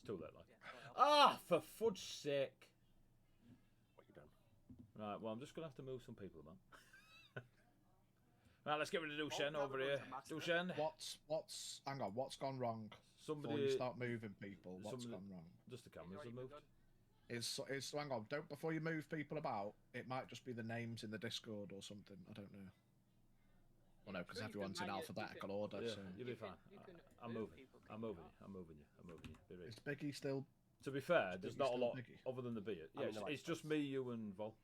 too late, like. Ah, for fudge's sake. What you done? Right, well, I'm just going to have to move some people, man. Right, let's get rid of Dushen over here. Dushen. Hang on, what's gone wrong? Somebody... Before you start moving people, what's gone wrong? Just the cameras have moved. Hang on, don't, before you move people about, it might just be the names in the Discord or something, I don't know. Well, no, because everyone's in alphabetical order, yeah, so... You'll be fine. I'm moving you. I'm moving you. Is Biggie still... To be fair, there's not a lot other than the beer. Yeah, it's just me, you and Vol.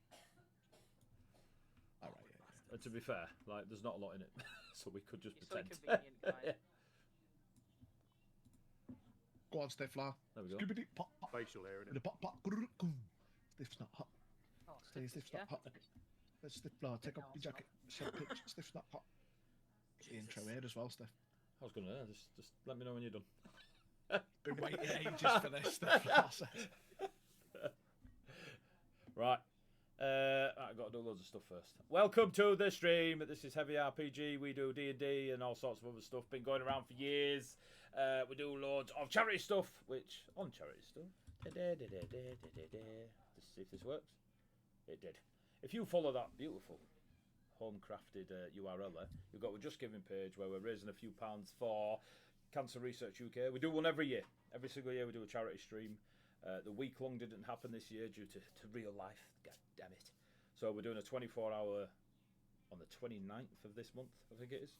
Alright, yeah. And to be fair, like, there's not a lot in it, so we could just pretend. So convenient, guys. Go on, Stifler. There we go. Skibbity pop pop. Facial hair in The it. pop pop. Stiff's not hot. Oh, Stiff's not hot. Let's Stifler, take off your jacket. Shut pitch. Stiff's not hot. The intro here as well, Stiff. I was gonna just let me know when you're done. Been waiting ages for this Stifler. Right. I've got to do loads of stuff first. Welcome to the stream. This is Heavy RPG. We do D&D and all sorts of other stuff. Been going around for years. We do loads of charity stuff, which, on charity stuff, let's see if this works. It did. If you follow that beautiful home-crafted URL there, you've got a Just Giving page where we're raising a few pounds for Cancer Research UK. We do one every year. Every single year we do a charity stream. The week-long didn't happen this year due to real life. God damn it. So we're doing a 24-hour on the 29th of this month, I think it is.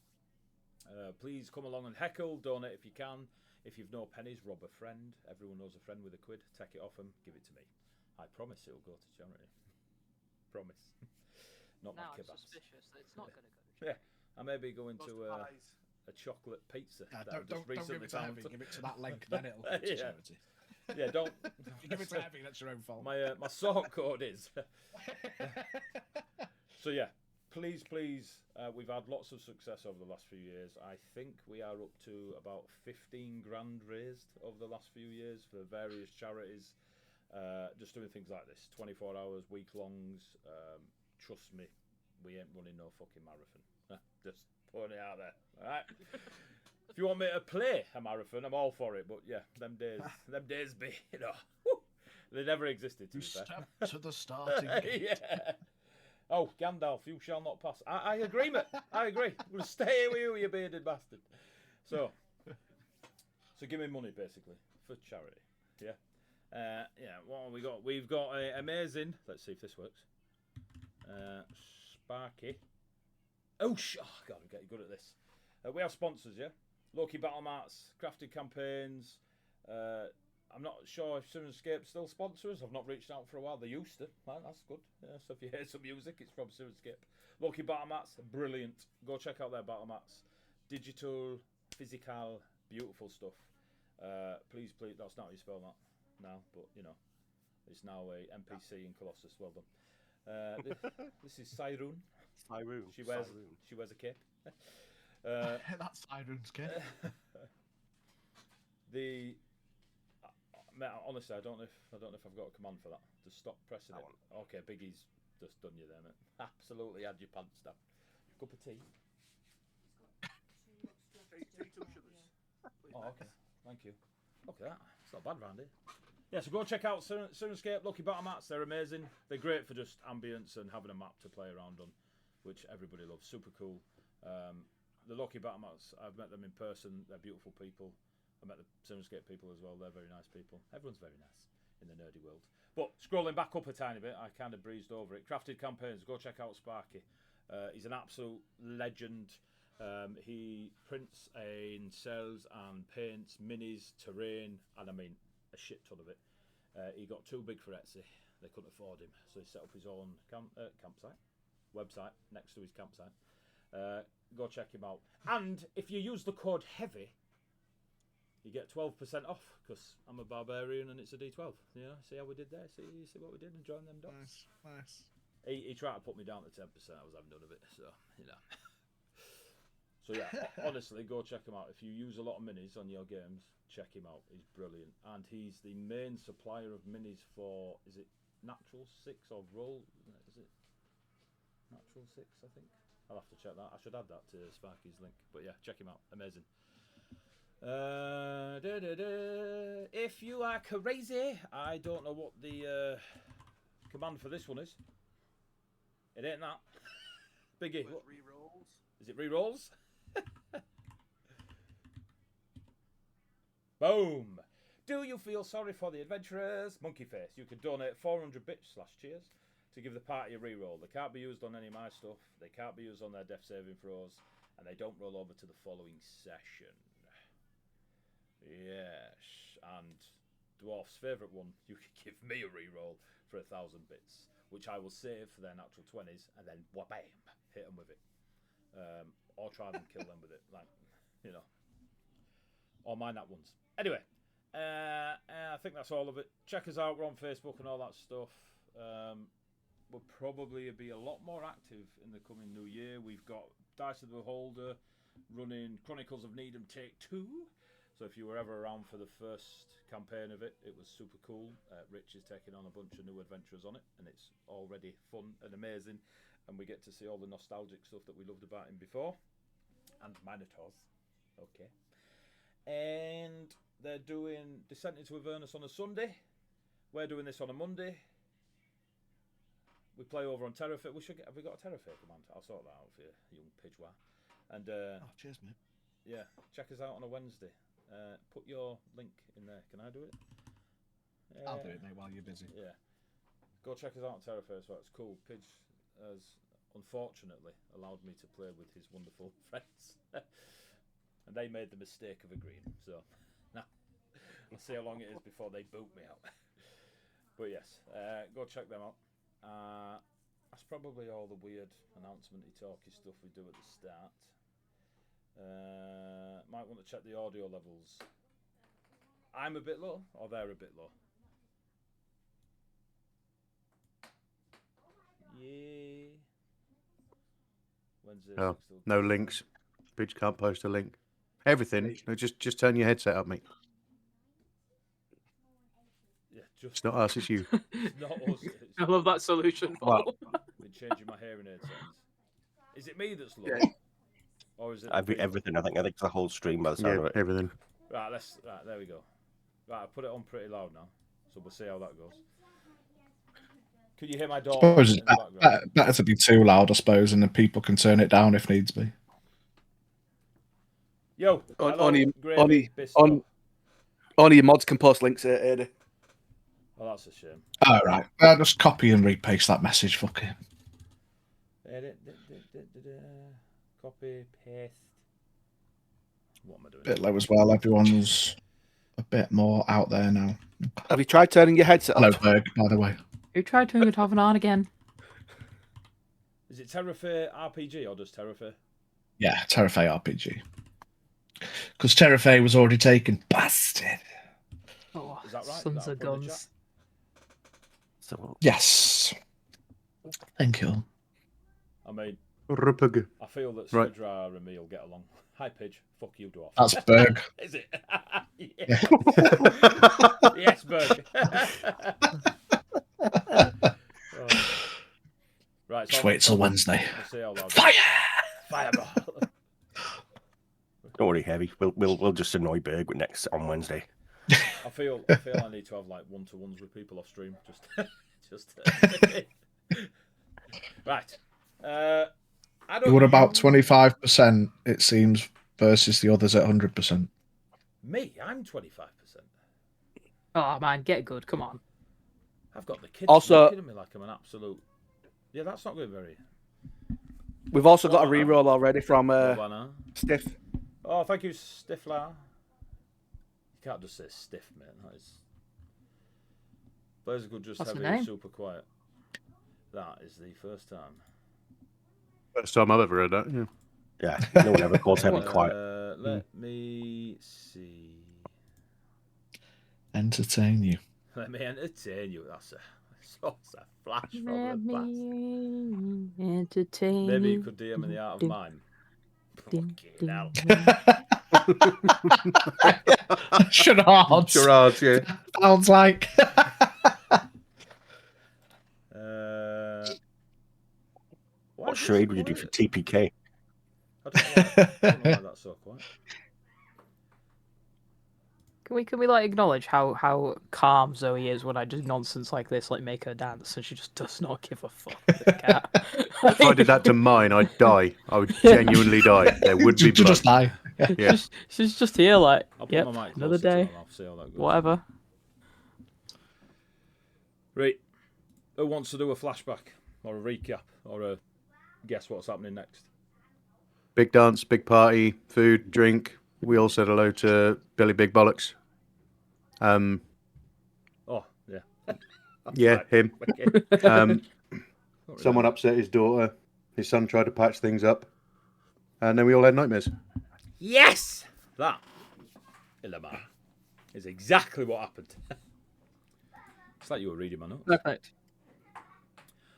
Please come along and heckle, donate if you can. If you've no pennies, rob a friend. Everyone knows a friend with a quid. Take it off them, give it to me. I promise it'll go to charity. Promise. Not my kebabs. I'm suspicious that it's not going to go to Yeah, charity. I may be going to a chocolate pizza. Don't give it to Heavy. Give it to that link, then it'll go to charity. Yeah, don't. If you give it to Heavy, that's your own fault. My sort code is. So yeah, please, we've had lots of success over the last few years. I think we are up to about 15 grand raised over the last few years for various charities. Just doing things like this, 24 hours, week-longs. Trust me, we ain't running no fucking marathon. Just putting it out there, all right? If you want me to play a marathon, I'm all for it. But yeah, them days be, you know, they never existed. To be fair. Step to the starting gate. Yeah. Oh, Gandalf, you shall not pass. I agree, mate. I agree. We'll stay with you bearded bastard. So give me money, basically, for charity. Yeah. Yeah. What have we got? We've got a amazing. Let's see if this works. Sparky. Oh, God, I'm getting good at this. We have sponsors, yeah? Loki Battle Mats, Crafted Campaigns. I'm not sure if Sirenscape still sponsor us. I've not reached out for a while. They used to. Man, that's good. Yeah, so if you hear some music, it's from Sirenscape. Loki Battle Mats, brilliant. Go check out their Battle Mats. Digital, physical, beautiful stuff. Please, that's not how you spell that now, but, you know, it's now a NPC in Colossus. Well done. This is Cyrune. She wears a cape. That's Iron's kid. Mate, honestly, I don't know if I've got a command for that. Just stop pressing it. Okay, Biggie's just done you there, mate. Absolutely had your pants down. Cup of tea. Oh, okay. Thank you. Look at that. It's not bad round here. Yeah, so go check out Sirenscape, Lucky Battle Mats. They're amazing. They're great for just ambience and having a map to play around on, which everybody loves. Super cool. The Lucky Battle Mats, I've met them in person. They're beautiful people. I met the Sirenscape people as well. They're very nice people. Everyone's very nice in the nerdy world. But scrolling back up a tiny bit, I kind of breezed over it. Crafted Campaigns, go check out Sparky. He's an absolute legend. He prints and sells and paints minis, terrain, and I mean a shit ton of it. He got too big for Etsy. They couldn't afford him, so he set up his own campsite, website next to his campsite. Go check him out. And if you use the code HEAVY, you get 12% off, because I'm a barbarian and it's a D12. You know, see how we did there? See what we did and join them dots? Nice. He tried to put me down to 10%. I was having none of it, so, you know. So, yeah, honestly, go check him out. If you use a lot of minis on your games, check him out. He's brilliant. And he's the main supplier of minis for, is it Natural 6 or Roll? Is it Natural 6, I think? I'll have to check that. I should add that to Sparky's link. But, yeah, check him out. Amazing. if you are crazy, I don't know what the command for this one is. It ain't that. Biggie. What? Re-rolls. Is it re-rolls? Boom. Do you feel sorry for the adventurers? Monkey face. You can donate 400 bits /cheers to give the party a re-roll. They can't be used on any of my stuff. They can't be used on their death saving throws. And they don't roll over to the following session. Yes. And Dwarf's favourite one, you can give me a re-roll for 1,000 bits, which I will save for their natural 20s and then wha-bam, hit them with it. Or try and kill them with it. Like, you know. Or my nat ones. Anyway. I think that's all of it. Check us out. We're on Facebook and all that stuff. We'll probably be a lot more active in the coming new year. We've got Dice of the Beholder running Chronicles of Needham Take 2. So if you were ever around for the first campaign of it, it was super cool. Rich is taking on a bunch of new adventurers on it, and it's already fun and amazing. And we get to see all the nostalgic stuff that we loved about him before. And Minotaurs. Okay. And they're doing Descent into Avernus on a Sunday. We're doing this on a Monday. We play over on Terrafair. Have we got a Terrafair command? I'll sort that out for you, young Pidgewa. And cheers, mate. yeah, check us out on a Wednesday. Put your link in there. Can I do it? I'll do it, mate, while you're busy. Yeah. Go check us out on Terrafair as well. It's cool. Pidge has unfortunately allowed me to play with his wonderful friends. And they made the mistake of agreeing. So now we'll see how long it is before they boot me out. But yes, go check them out. That's probably all the weird announcement-y talky stuff we do at the start. Might want to check the audio levels. I'm a bit low, or they're a bit low. Yeah. Wednesday. Oh, no links. Bitch can't post a link. Everything. No, just turn your headset up, mate. Yeah, just It's not us, it's you. it's not us. It's I love that solution. Paul. been changing my hearing aid settings. Is it me that's low? Yeah. Or is it Everything. I think it's the whole stream by the sound Yeah, of it. everything. Right, there we go. Right, I put it on pretty loud now, so we'll see how that goes. Could you hear my I door suppose in it's the background? better to be too loud, I suppose, and then people can turn it down if needs be. Yo, hello, Gravy, Bisto. Only your mods can post links here, Ada. Oh, that's a shame. All right, just copy and repaste that message, fuck it. Edit, copy, paste. What am I doing? Bit low as well. Everyone's a bit more out there now. Have you tried turning your headset Hello, off? Berg, by the way. Who tried turning it off and on again? Is it Terrafair RPG or just Terrafair? Yeah, Terrafair RPG. Because Terrafair was already taken. Bastard. Oh, Is that right? sons Is that of up in the guns. So Yes. Thank you. I mean, Rupug. I feel that Right. Sidra and me will get along. Hi, Pidge. Fuck you, Dwarf. That's Berg. Is it? Yeah. Yes, Berg. Oh. Right, Just wait till Wednesday. We'll see how loud. Fire! Fireball. don't worry, Heavy. We'll just annoy Berg next on Wednesday. I feel I need to have like one-to-ones with people off stream. Just. Right. I don't. What about 25%, it seems, versus the others at 100%? Me? I'm 25%. Oh man, get good. Come on. I've got the kids Also- looking at me like I'm an absolute. Yeah, that's not going very. We've also got a Oh, reroll already from Havana. Stiff. Oh, thank you, Stiffler. You can't just say stiff, mate. That is. Players could just What's have the it name? super quiet. That is the first time. First time I've ever heard that, yeah. Yeah, no one ever calls Heavy quiet. Let me see. Entertain you. Let me entertain you. That's a flash from Let the past. me entertain Maybe you you. could DM in the art of Ding, mime. ding, Fucking hell. Charades. Charades, yeah. Sounds like. Why What is charade this would you do for quiet? TPK? I don't know why that's so quiet. Can we like acknowledge how calm Zoe is when I do nonsense like this, like make her dance, and she just does not give a fuck. The cat. If I did that to mine, I'd die. I would genuinely die. There would be blood. Just die. Yeah. She's just here, like, I'll put yep, my mic another closer to day, her, I'll see how that goes. whatever. Right. Who wants to do a flashback or a recap or a guess what's happening next? Big dance, big party, food, drink. We all said hello to Billy Big Bollocks. Oh, yeah. Yeah, Right. him. Okay. Someone upset his daughter. His son tried to patch things up. And then we all had nightmares. Yes! That, Ilamar, is exactly what happened. It's like you were reading my notes. Perfect.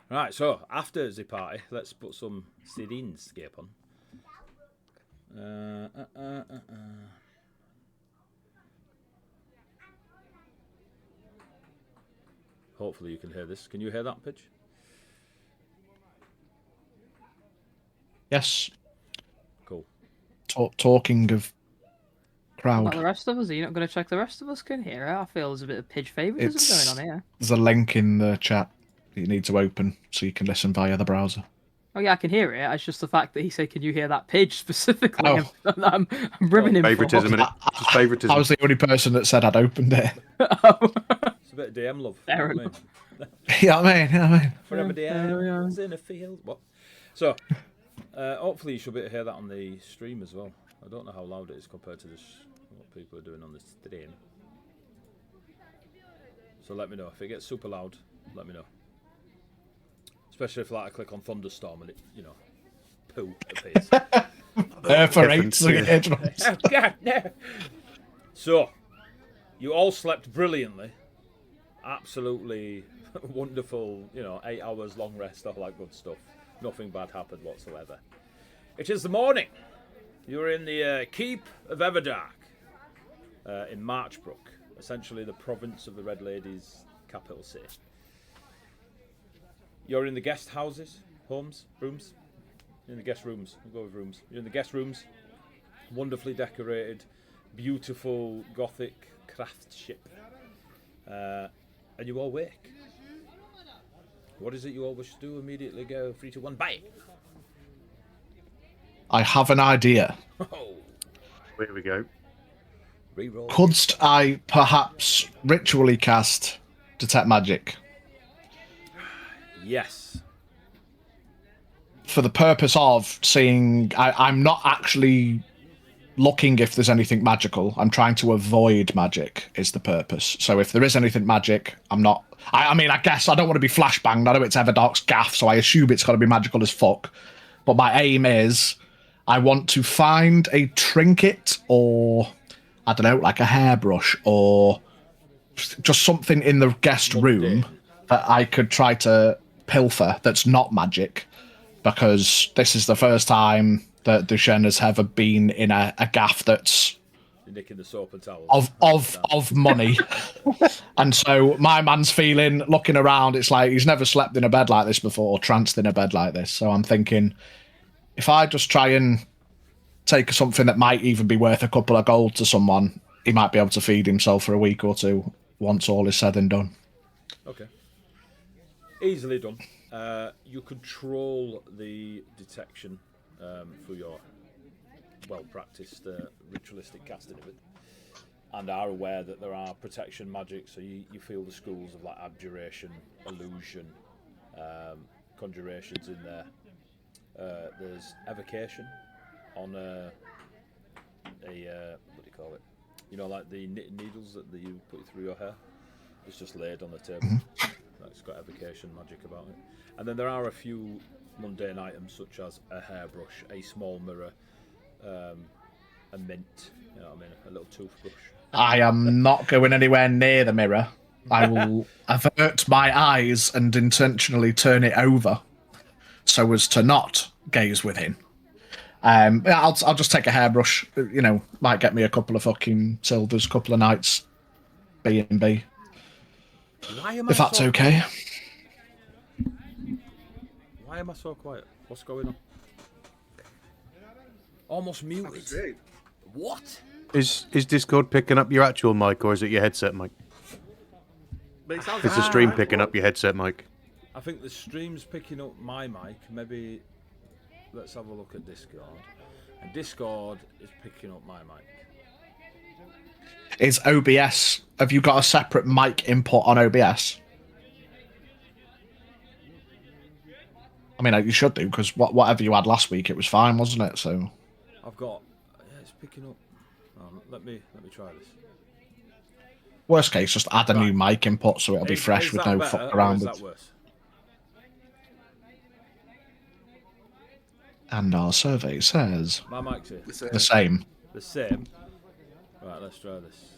Right, so after the party, let's put some Sirenscape on. Hopefully you can hear this. Can you hear that pitch? Yes. Cool. Talking of Like crowd, the rest of us, are you not going to check the rest of us can hear it? I feel there's a bit of pidge favouritism going on here. there's a link in the chat that you need to open so you can listen via the browser. Oh yeah, I can hear it. It's just the fact that he said, "Can you hear that pidge specifically?" Oh. I'm ribbing him for. Favoritism, innit? Just favoritism. I was the only person that said I'd opened it. Oh. It's a bit of DM love. Fair you know what Yeah, I mean. Forever Yeah, DMs in a field. What? So, hopefully you should be able to hear that on the stream as well. I don't know how loud it is compared to this, what people are doing on the stream. So let me know. If it gets super loud, let me know. Especially if like I click on thunderstorm and it, you know, poo appears. Perforates the Yeah. eardrums. Oh, God, no. So, you all slept brilliantly. Absolutely wonderful, 8 hours long rest, all that good stuff. Nothing bad happened whatsoever. It is the morning. You're in the Keep of Everdark in Marchbrook, essentially the province of the Red Lady's capital city. You're in the guest houses, homes, rooms. You're in the guest rooms. We'll go with rooms. You're in the guest rooms. Wonderfully decorated, beautiful Gothic craftsmanship. And you all wake. What is it you all wish to do? Immediately go 3, 2, 1, bye! I have an idea. Oh, Here we go. reroll. Couldst I perhaps ritually cast Detect Magic Yes. for the purpose of seeing? I'm not actually looking if there's anything magical. I'm trying to avoid magic is the purpose. So if there is anything magic, I'm not. I mean, I guess I don't want to be flashbanged. I know it's Everdark's gaff, so I assume it's got to be magical as fuck. But my aim is, I want to find a trinket or, I don't know, like a hairbrush or just something in the guest room that I could try to pilfer that's not magic, because this is the first time that Duchenne has ever been in a gaff that's You're nicking the soap and towels. of money. And so my man's feeling, looking around, it's like he's never slept in a bed like this before or tranced in a bed like this. So I'm thinking, if I just try and take something that might even be worth a couple of gold to someone, he might be able to feed himself for a week or two once all is said and done. Okay. Easily done. You control the detection through your well-practiced ritualistic casting of it, and are aware that there are protection magic, so you feel the schools of like abjuration, illusion, conjurations in there. There's evocation on a what do you call it? Like the knitting needles that you put through your hair. It's just laid on the table. It's got evocation magic about it. And then there are a few mundane items such as a hairbrush, a small mirror, a mint, a little toothbrush. I am not going anywhere near the mirror. I will avert my eyes and intentionally turn it over so as to not gaze within. I'll just take a hairbrush. Might get me a couple of fucking silvers, couple of nights B&B. If that's okay. Why am I so quiet? What's going on? Almost muted. What? Is Discord picking up your actual mic, or is it your headset mic? But it sounds Is the like- stream picking up your headset mic? I think the stream's picking up my mic. Maybe let's have a look at Discord. And Discord is picking up my mic. Is OBS? Have you got a separate mic input on OBS? I mean, you should do, because whatever you had last week, it was fine, wasn't it? So I've got. Yeah, it's picking up. Oh, let me try this. worst case, just add a new mic input so it'll be fresh Is with that no better, fuck or around is with. that worse? And our survey says My mic's here. the same. The same. Right, let's try this.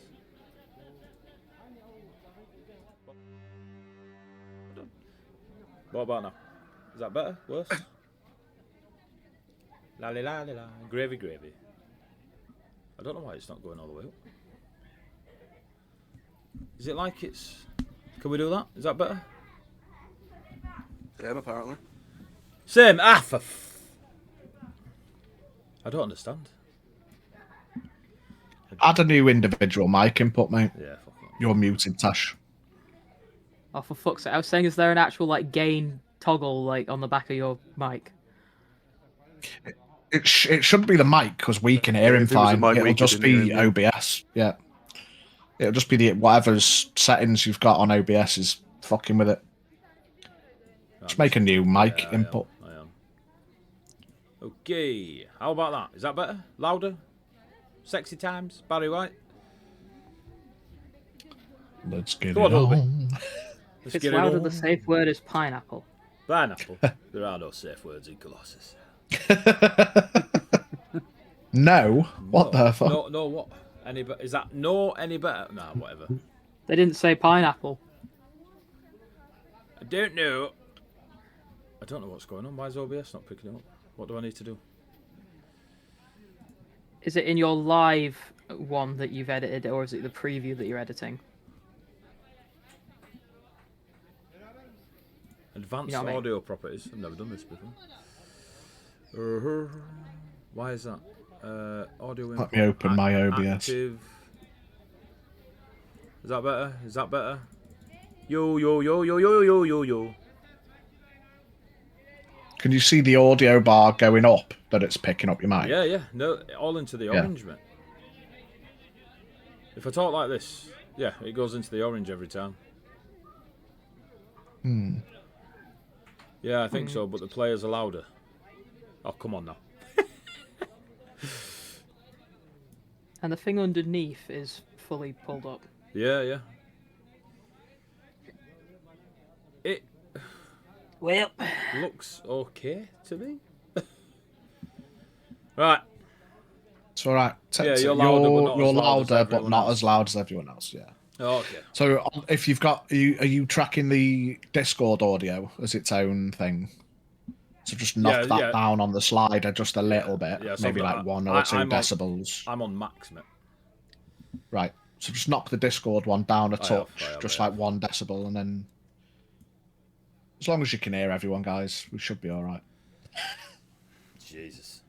What about now? Is that better? Worse? La la la la la. Gravy, gravy. I don't know why it's not going all the way up. Is it like it's... Can we do that? Is that better? Same, apparently. Same. Ah, for I don't understand. Add a new individual mic input, mate. Yeah, fuck it. You're muted, Tash. Oh, for fuck's sake! I was saying, is there an actual like gain toggle like on the back of your mic? It should be the mic, because we can hear him if it was a fine. mic, we It'll just couldn't hear be him, OBS. Yeah. It'll just be the whatever's settings you've got on OBS is fucking with it. Just make a new mic Yeah, input. I am. Okay. How about that? Is that better? Louder? Sexy times? Barry White? Let's get Go on, it Holby. on. Let's If it's get it louder, on. the safe word is pineapple. Pineapple. There are no safe words in Colossus. No. What No, the fuck? No, no, what? Any better? Is that no any better? Nah, whatever. They didn't say pineapple. I don't know. I don't know what's going on. Why is OBS not picking it up? What do I need to do? Is it in your live one that you've edited, or is it the preview that you're editing? Advanced You know what I mean? audio properties. I've never done this before. Why is that? Audio Let me open my OBS. Active. Is that better? Is that better? Yo, yo, yo, yo, yo, yo, yo, yo. Can you see the audio bar going up that it's picking up your mic? Yeah, yeah. No, all into the Yeah. orange, mate. If I talk like this, yeah, it goes into the orange every time. Yeah, I think so, but the players are louder. Oh, come on now. And the thing underneath is fully pulled up. Yeah, yeah. It Well, looks okay to me. Right. It's all right. Yeah, you're louder, but not you're as loud as louder, but everyone not else. as loud as everyone else. Yeah. Oh, okay. So if you've got, are you tracking the Discord audio as its own thing? So just knock Yeah, that yeah. down on the slider just a little bit, Yeah, so maybe I'm- like 1 or 2 I'm on- decibels. I'm on max, mate. Right. So just knock the Discord one down a I have, touch, I have, just I like 1 decibel, and then as long as you can hear everyone, guys, we should be all right. Jesus.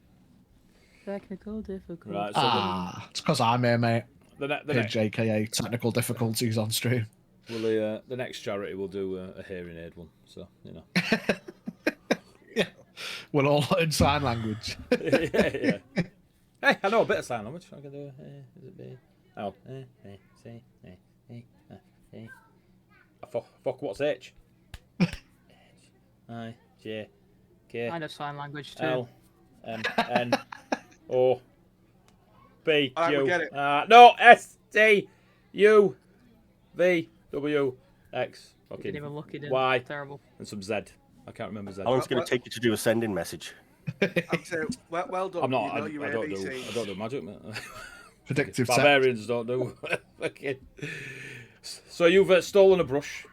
technical difficulty. Right, so It's because I'm here, mate. the Pidge, aka technical difficulties on stream. the next charity will do a hearing aid one, so, you know. We'll all learn sign language. yeah. Hey, I know a bit of sign language. I can do. Is it B? Oh. C. E. Fuck. What's H? I. J. K. Kind of sign language too. L. M. N. O. B. All right, Q. we get it. No. S. T. U. V. W. X. Didn't Fucking even look it in. Y. Terrible. And some Z. I can't remember Z. How long is it going What- to take you to do a sending message? I'd say, well done. I'm not. You know I your don't do. ABCs. I don't do magic, mate. Predictive text. Barbarians don't do. Fucking. So you've stolen a brush.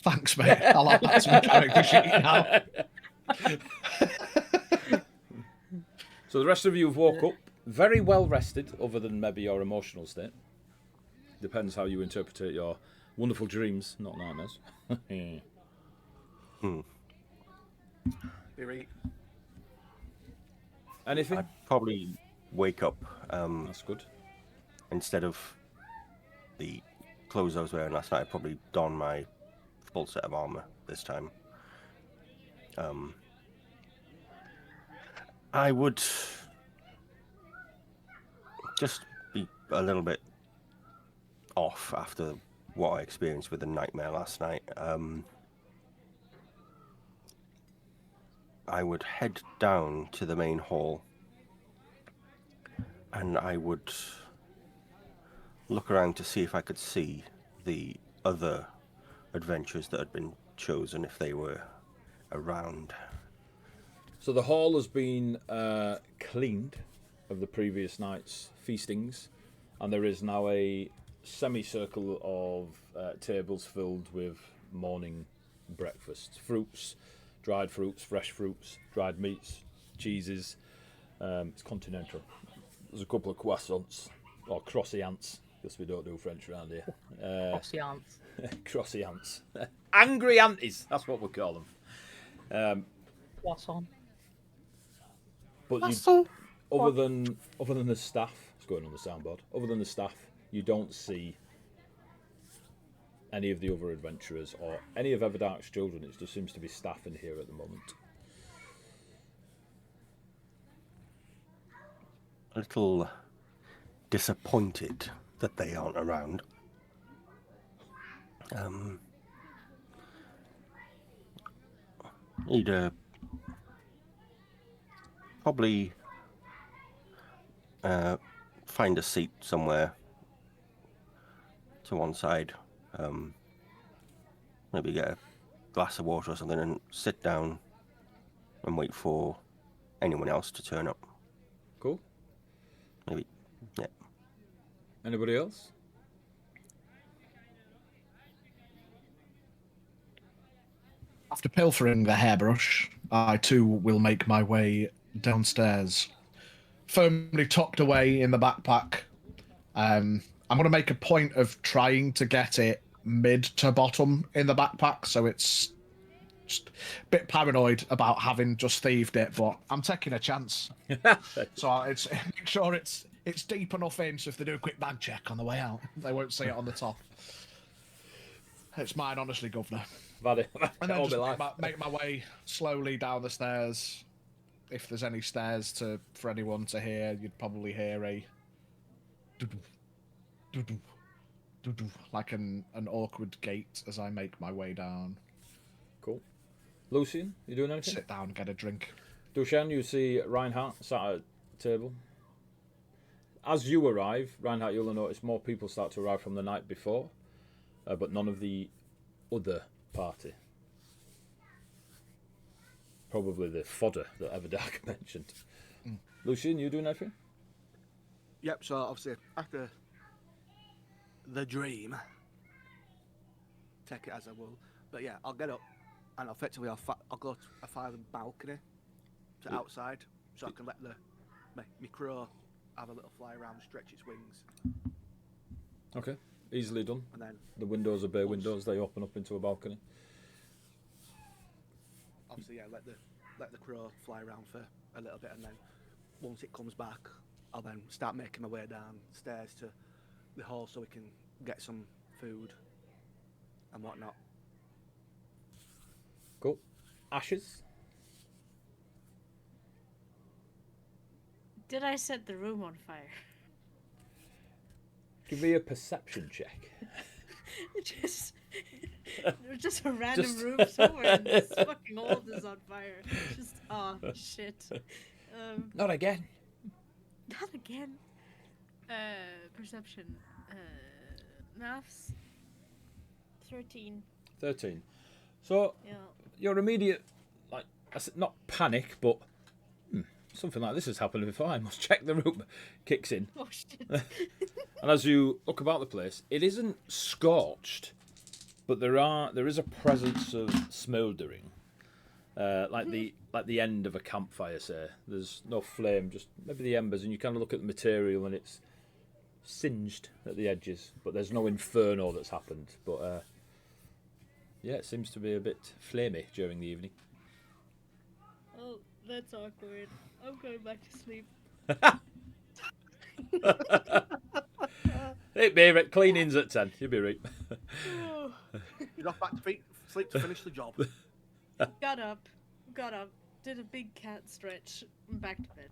Thanks, mate. I'll add that to my character sheet now. So the rest of you have woke up very well rested, other than maybe your emotional state. Depends how you interpret your wonderful dreams, not nightmares. You're right. Anything? I'd probably wake up. That's good. Instead of the clothes I was wearing last night, I probably don my full set of armor this time. I would just be a little bit off after what I experienced with the nightmare last night. I would head down to the main hall and I would look around to see if I could see the other adventurers that had been chosen, if they were around. So the hall has been cleaned of the previous night's feastings, and there is now a semicircle of tables filled with morning breakfast. Fruits, dried fruits, fresh fruits, dried meats, cheeses. It's continental. There's a couple of croissants, or croissants, because we don't do French around here. Croissants. Croissants. Angry aunties, that's what we call them. Croissant. But you, other than the staff, it's going on the soundboard. Other than the staff, you don't see any of the other adventurers or any of Everdark's children. It just seems to be staff in here at the moment. A little disappointed that they aren't around. Need probably find a seat somewhere to one side. Maybe get a glass of water or something and sit down and wait for anyone else to turn up. Cool. Maybe, yeah. Anybody else? After pilfering the hairbrush, I too will make my way downstairs, firmly tucked away in the backpack. I'm going to make a point of trying to get it mid to bottom in the backpack, so it's just a bit paranoid about having just thieved it, but I'm taking a chance. So it's make sure it's deep enough in, so if they do a quick bag check on the way out, they won't see it on the top. It's mine, honestly, Governor. Valid. And then just make my way slowly down the stairs. If there's any stairs for anyone to hear, you'd probably hear a doo-doo, doo-doo, doo-doo, like an awkward gait as I make my way down. Cool. Lucian, you doing anything? Sit down, get a drink. Dushan, you see Reinhardt sat at a table. As you arrive, Reinhardt, you'll notice more people start to arrive from the night before, but none of the other party. Probably the fodder that Everdark mentioned. Lucian, you doing anything? Yep, so obviously after the dream, take it as I will, but yeah, I'll get up and effectively I'll go to find the balcony to outside so I can let my crow have a little fly around, stretch its wings. Okay, easily done. And then The windows are bay windows, they open up into a balcony. obviously, yeah, let the crow fly around for a little bit, and then once it comes back, I'll then start making my way downstairs to the hall so we can get some food and whatnot. Cool. Ashes? Did I set the room on fire? Give me a perception check. Just a random Just- room somewhere and this fucking old is on fire. Just, oh, shit. Not again. Not again. Perception. Maths. 13. 13. So, Yeah. your immediate, like, I said, not panic, but something like this has happened before. I must check the room. Kicks in. Oh, shit. And as you look about the place, it isn't scorched, but there is a presence of smouldering, like the end of a campfire. Say, there's no flame, just maybe the embers, and you kind of look at the material and it's singed at the edges, but there's no inferno that's happened. But yeah, it seems to be a bit flamey during the evening. Oh, that's awkward. I'm going back to sleep. It'd be right. Cleaning's at 10. You'll be right. You're off back to sleep to finish the job. Got up, did a big cat stretch, and back to bed.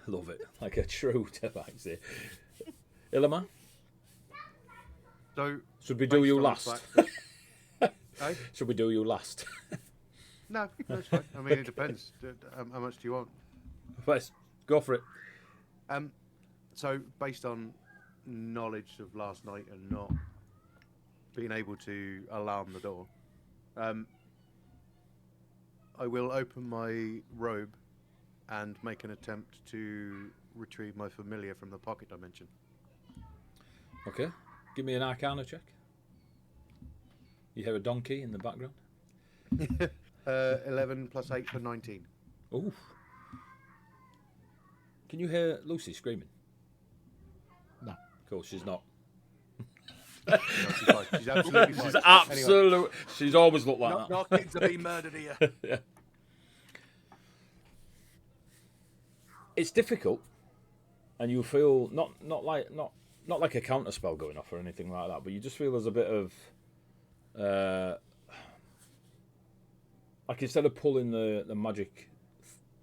Love it. Like a true Tebaxi. Illiman, So, should we do based you on the last? fact that- Eh? Should we do you last? No, that's fine. I mean, it depends. How much do you want? Let's go for it. So, based on knowledge of last night and not being able to alarm the door, I will open my robe and make an attempt to retrieve my familiar from the pocket dimension. Okay. Give me an Arcana check. You hear a donkey in the background? 11 plus 8 for 19. Ooh. Can you hear Lucy screaming? No. Cool, she's not. No, she's fine. She's absolutely fine. She's absolute. She's always looked like No that. kids are being murdered here. Yeah. It's difficult, and you feel not like a counter spell going off or anything like that, but you just feel there's a bit of like instead of pulling the magic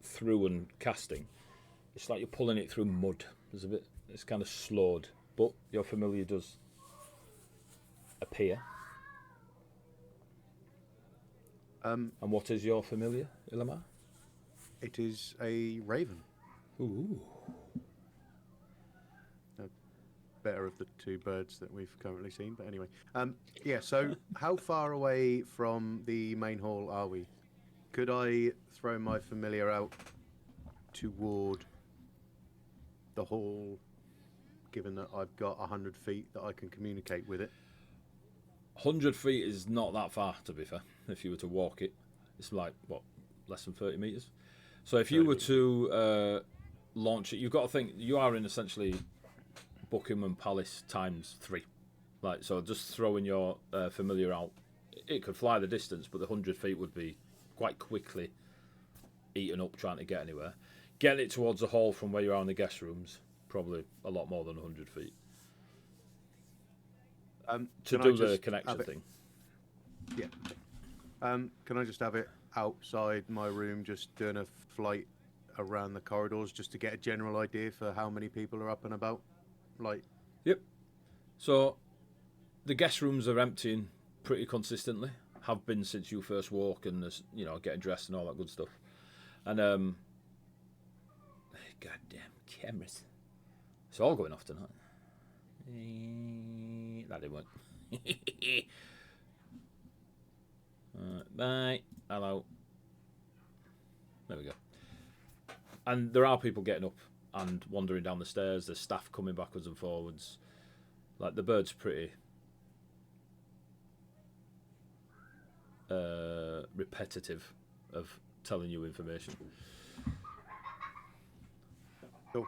through and casting, it's like you're pulling it through mud. There's a bit. It's kind of slowed, but your familiar does appear. And what is your familiar, Illamar? It is a raven. Ooh. Better of the two birds that we've currently seen, but anyway. Yeah, so how far away from the main hall are we? Could I throw my familiar out toward the hall, given that I've got 100 feet that I can communicate with it? 100 feet is not that far, to be fair. If you were to walk it, it's like, what, less than 30 metres? So if you were to launch it, you've got to think, you are in essentially Buckingham Palace times 3. Like, so just throwing your familiar out, it could fly the distance, but the 100 feet would be quite quickly eaten up trying to get anywhere. Getting it towards the hall from where you are in the guest rooms, probably a lot more than 100 feet. To do the connection thing. Yeah. Can I just have it outside my room, just doing a flight around the corridors, just to get a general idea for how many people are up and about? Like. Yep. So the guest rooms are emptying pretty consistently. Have been since you first walk and getting dressed and all that good stuff. And goddamn cameras. It's all going off tonight. That didn't work. Bye. Hello. There we go. And there are people getting up and wandering down the stairs. There's staff coming backwards and forwards. Like, the bird's pretty repetitive of telling you information. Cool.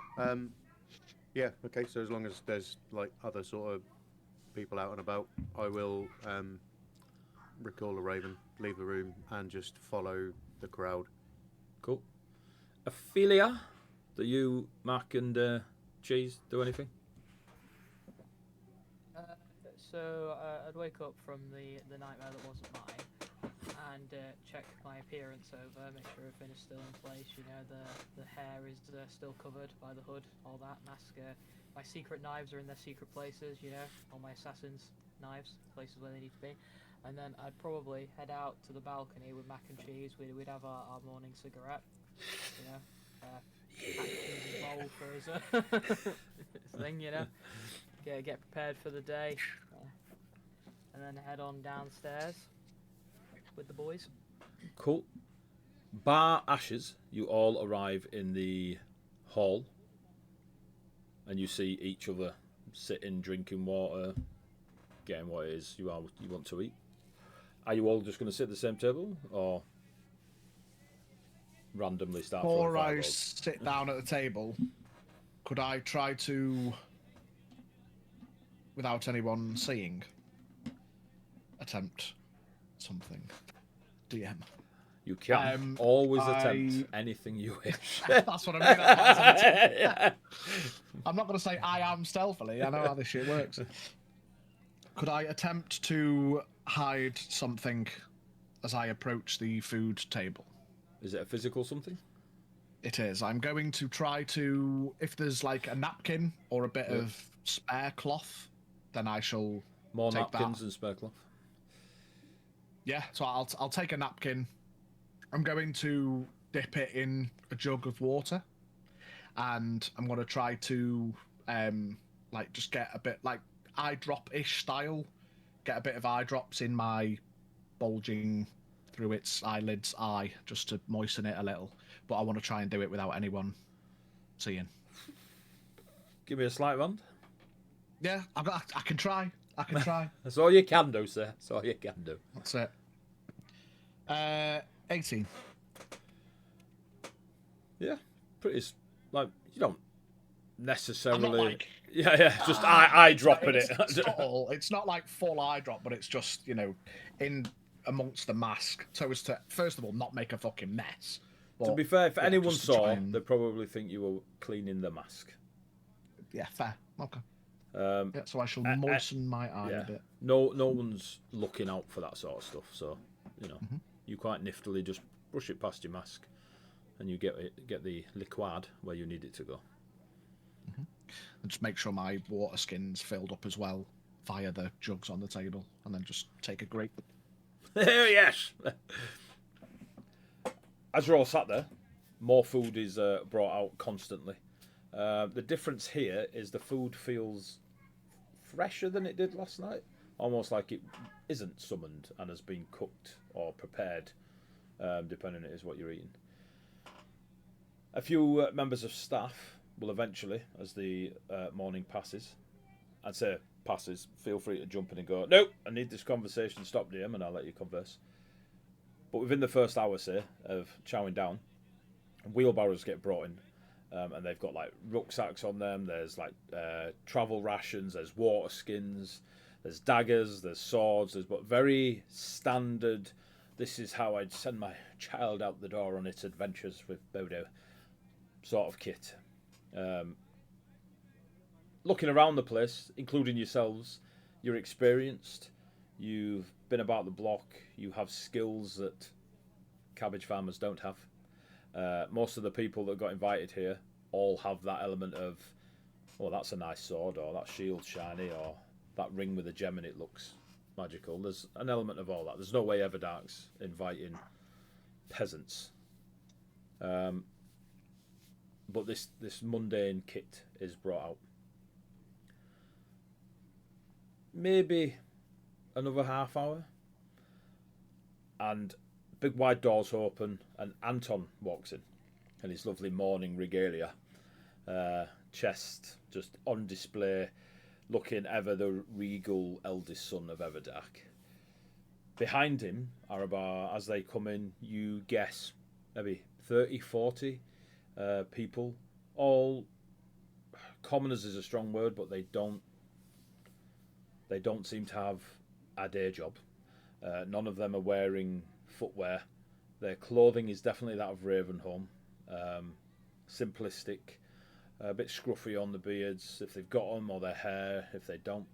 Yeah, okay, so as long as there's like other sort of people out and about, I will recall the raven, leave the room, and just follow the crowd. Cool. Ophelia, do you, Mark and Cheese, do anything? So I'd wake up from the nightmare that wasn't mine and check my appearance over, make sure everything is still in place. You know, the hair is still covered by the hood, all that. Mask. My secret knives are in their secret places. You know, all my assassin's knives, places where they need to be. And then I'd probably head out to the balcony with Mac and Cheese. We'd have our morning cigarette. You know, bowl for his thing. You know, get prepared for the day. And then head on downstairs with the boys. Cool. Bar Ashes, you all arrive in the hall and you see each other sitting, drinking water, getting what it is you want to eat. Are you all just going to sit at the same table or randomly start? Before I sit down at the table, could I try to, without anyone seeing, attempt something? DM. You can always attempt anything you wish. That's what I mean. That's why I said it. Yeah. I'm not going to say I am stealthily. I know how this shit works. Could I attempt to hide something as I approach the food table? Is it a physical something? It is. I'm going to try to, if there's like a napkin or a bit of spare cloth, then I shall More take napkins that. and spare cloth. Yeah, so I'll take a napkin. I'm going to dip it in a jug of water, and I'm going to try to like just get a bit like eye drop-ish style, get a bit of eye drops in my bulging through its eyelids eye just to moisten it a little. But I want to try and do it without anyone seeing. Give me a sleight of hand. Yeah, I can try. I can try. That's all you can do, sir. That's all you can do. That's it. 18. Yeah, pretty. Like you don't necessarily. I'm not like, yeah. Just eye dropping it. It's subtle. It's not like full eye drop, but it's just in amongst the mask, so as to first of all not make a fucking mess. To be fair, if anyone just to try saw, and- they'd probably think you were cleaning the mask. Yeah, fair. Okay. Yeah, So I shall moisten my eye a bit. No one's looking out for that sort of stuff. So, you quite niftily just brush it past your mask, and you get the liquid where you need it to go. And just make sure my water skin's filled up as well via the jugs on the table, and then just take a grape. Yes. As you're all sat there, more food is brought out constantly. The difference here is the food feels fresher than it did last night, almost like it isn't summoned and has been cooked or prepared, depending on it is what you're eating. A few members of staff will eventually, as the morning passes, I'd say passes, feel free to jump in and go, "Nope, I need this conversation stopped here," and I'll let you converse. But within the first hour, say, of chowing down, wheelbarrows get brought in, and they've got like rucksacks on them. There's like travel rations. There's water skins. There's daggers. There's swords. There's but very standard. This is how I'd send my child out the door on its adventures with Bodo, sort of kit. Looking around the place, including yourselves, you're experienced. You've been about the block. You have skills that cabbage farmers don't have. Most of the people that got invited here all have that element of, oh, that's a nice sword, or that shield's shiny, or that ring with a gem in it looks magical. There's an element of all that. There's no way Everdark's inviting peasants. But this mundane kit is brought out. Maybe another half hour, and big wide doors open, and Anton walks in in his lovely morning regalia, chest just on display, looking ever the regal eldest son of Everdark. Behind him are about, as they come in, you guess maybe 30, 40 people. All commoners is a strong word, but they don't seem to have a day job. None of them are wearing footwear. Their clothing is definitely that of Ravenholm. Simplistic, a bit scruffy on the beards if they've got them, or their hair if they don't.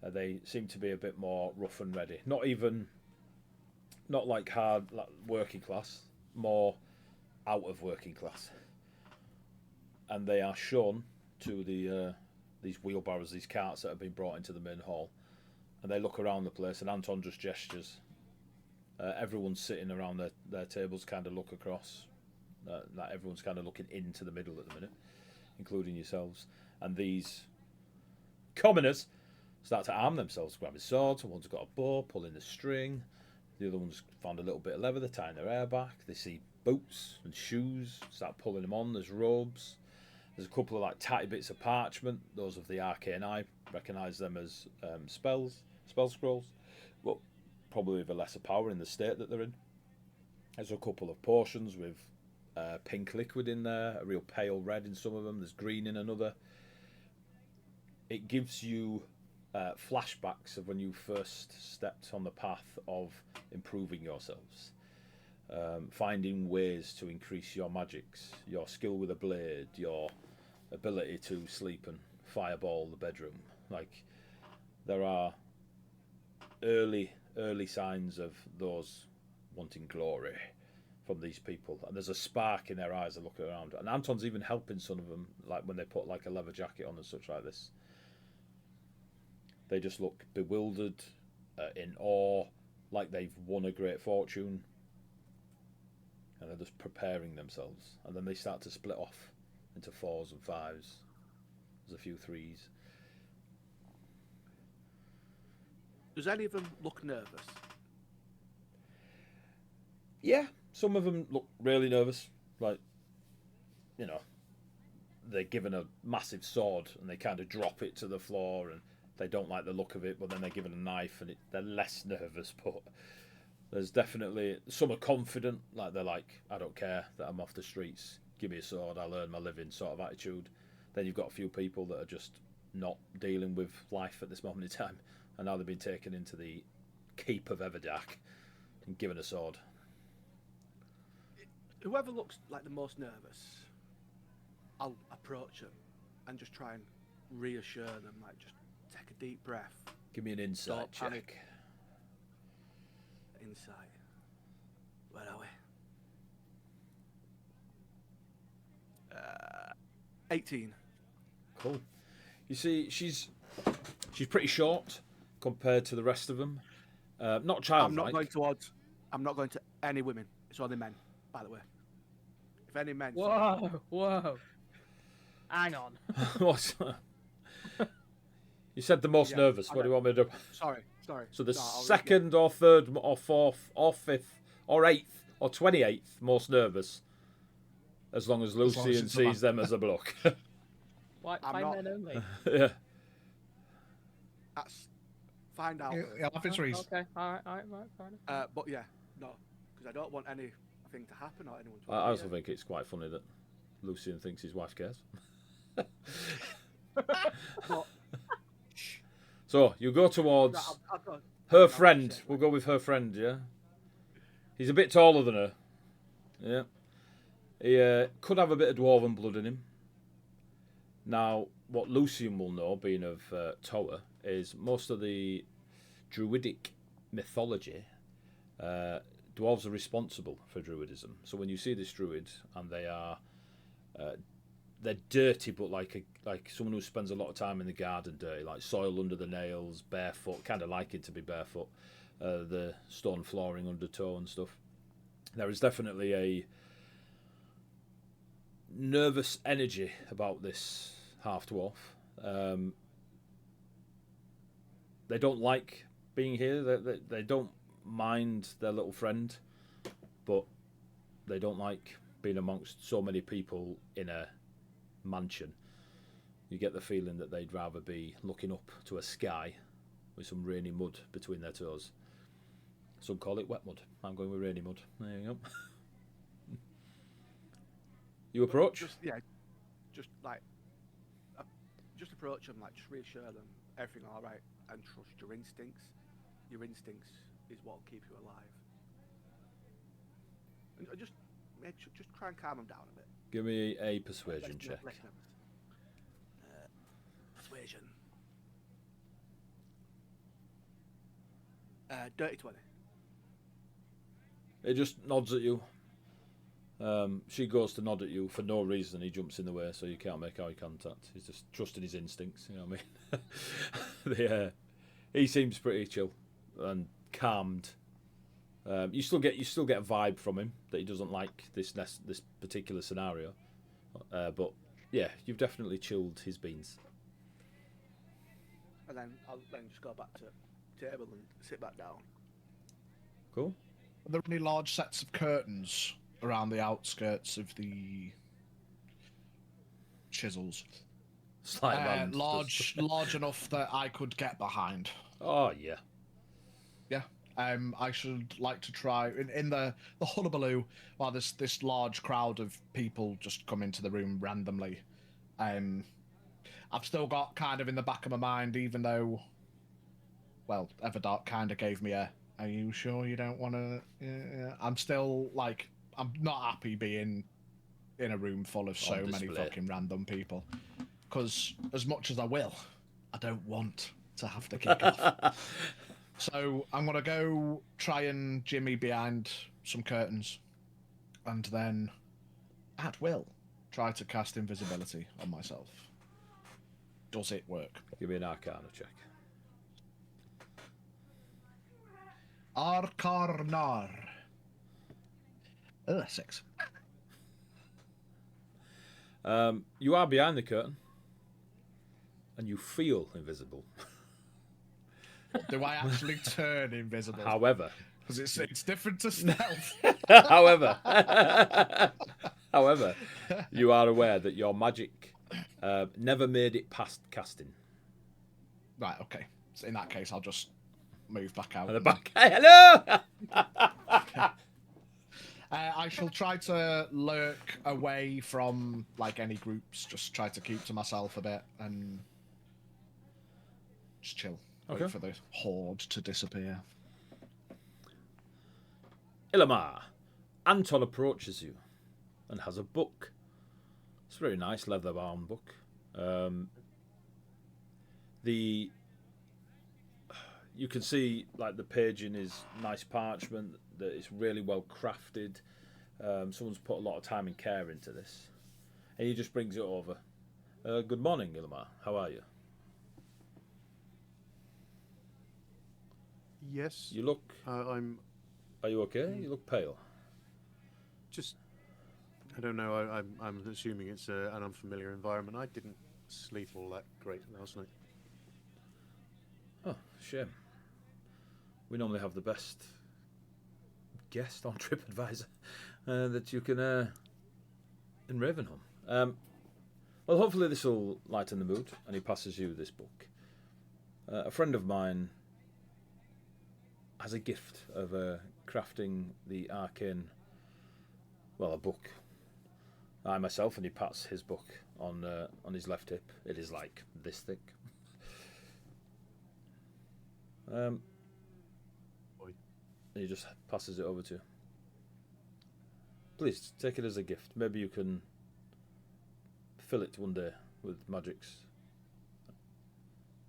They seem to be a bit more rough and ready. Not like hard like working class, more out of working class. And they are shown to these wheelbarrows, these carts that have been brought into the main hall. And they look around the place, and Anton just gestures. Everyone's sitting around their tables, kind of look across. That everyone's kind of looking into the middle at the minute, including yourselves. And these commoners start to arm themselves, grabbing swords. One's got a bow, pulling the string. The other one's found a little bit of leather, they're tying their hair back. They see boots and shoes, start pulling them on. There's robes. There's a couple of like tatty bits of parchment. Those of the arcane eye recognise them as spell scrolls, but probably with a lesser power in the state that they're in. There's a couple of potions with pink liquid in there, a real pale red in some of them. There's green in another. It gives you flashbacks of when you first stepped on the path of improving yourselves. finding ways to increase your magics, your skill with a blade, your ability to sleep and fireball the bedroom. Like, there are early signs of those wanting glory from these people, and there's a spark in their eyes. They look around, and Anton's even helping some of them, like when they put like a leather jacket on and such like this. They just look bewildered, in awe, like they've won a great fortune, and they're just preparing themselves. And then they start to split off into 4s and 5s. There's a few 3s. Does any of them look nervous? Yeah, some of them look really nervous. Like, you know, they're given a massive sword and they kind of drop it to the floor and they don't like the look of it, but then they're given a knife and they're less nervous. But there's definitely some are confident, like they're like, I don't care that I'm off the streets, give me a sword, I'll earn my living sort of attitude. Then you've got a few people that are just not dealing with life at this moment in time, and now they've been taken into the keep of Everdark and given a sword. Whoever looks like the most nervous, I'll approach them and just try and reassure them, like just take a deep breath. Give me an insight Don't check. panic. Insight. Where are we? 18. Cool. You see, she's pretty short compared to the rest of them. Not childlike. I'm not going to any women. It's only men, by the way. If any men. Whoa. Hang on. What? You said the most nervous. What do you want me to do? Sorry. So the second or third or fourth or fifth or eighth or 28th most nervous, as long as Lucian sees them as a block. Why men only? Yeah. That's find out. Yeah, I'll have his reason. Okay, all right, fine. But yeah, no, because I don't want anything to happen or anyone to. I also think it's quite funny that Lucian thinks his wife cares. But, so you go towards her friend. We'll go with her friend, yeah? He's a bit taller than her. Yeah. He could have a bit of dwarven blood in him. Now, what Lucian will know, being of Toa, is most of the druidic mythology, dwarves are responsible for druidism. So when you see this druid, and they are... they're dirty, but like someone who spends a lot of time in the garden dirty, like soil under the nails, barefoot, kind of liking to be barefoot, the stone flooring under toe and stuff. There is definitely a nervous energy about this half-dwarf. They don't like being here. They don't mind their little friend, but they don't like being amongst so many people in a mansion. You get the feeling that they'd rather be looking up to a sky with some rainy mud between their toes. Some call it wet mud. I'm going with rainy mud. There you go. You approach? just approach them, like just reassure them everything all right, and trust your instincts. Your instincts is what will keep you alive. And just try and calm them down a bit. Give me a persuasion check. Persuasion. Dirty 20. It just nods at you. She goes to nod at you for no reason. He jumps in the way, so you can't make eye contact. He's just trusting his instincts. You know what I mean? He seems pretty chill and calmed. You still get a vibe from him that he doesn't like this particular scenario. But yeah, you've definitely chilled his beans. And then I'll just go back to table and sit back down. Cool. Are there any large sets of curtains around the outskirts of the chisels? Large enough that I could get behind. Oh yeah. Yeah. I should like to try in the hullabaloo while this large crowd of people just come into the room randomly. I've still got kind of in the back of my mind, even though, well, Everdark kind of gave me a Are you sure you don't want to? Yeah. I'm still like, I'm not happy being in a room full of so many display. fucking random people. Because as much as I will, I don't want to have to kick off. So I'm gonna go try and jimmy behind some curtains, and then, at will, try to cast invisibility on myself. Does it work? Give me an Arcana check. Arcarnar. 6. You are behind the curtain, and you feel invisible. Do I actually turn invisible? However, Because it's different to stealth. however, you are aware that your magic never made it past casting. Right, okay. So in that case, I'll just move back out. And the back, hey, hello! I shall try to lurk away from like any groups. Just try to keep to myself a bit and just chill. Okay. Wait for the horde to disappear. Illamar, Anton approaches you and has a book. It's a very nice leather-bound book. You can see like the paging is nice parchment, that it's really well crafted. Someone's put a lot of time and care into this. And he just brings it over. Good morning, Illamar. How are you? Yes. You look... I'm Are you okay? You look pale. just. I don't know. I'm assuming it's an unfamiliar environment. I didn't sleep all that great last night. Oh, shame. We normally have the best guest on TripAdvisor that you can in Ravenholm. Well, hopefully this will lighten the mood, and he passes you this book. A friend of mine has a gift of crafting the arcane, well, a book. I myself, and he pats his book on his left hip. It is like this thick. Boy. He just passes it over to you. Please take it as a gift. Maybe you can fill it one day with magics.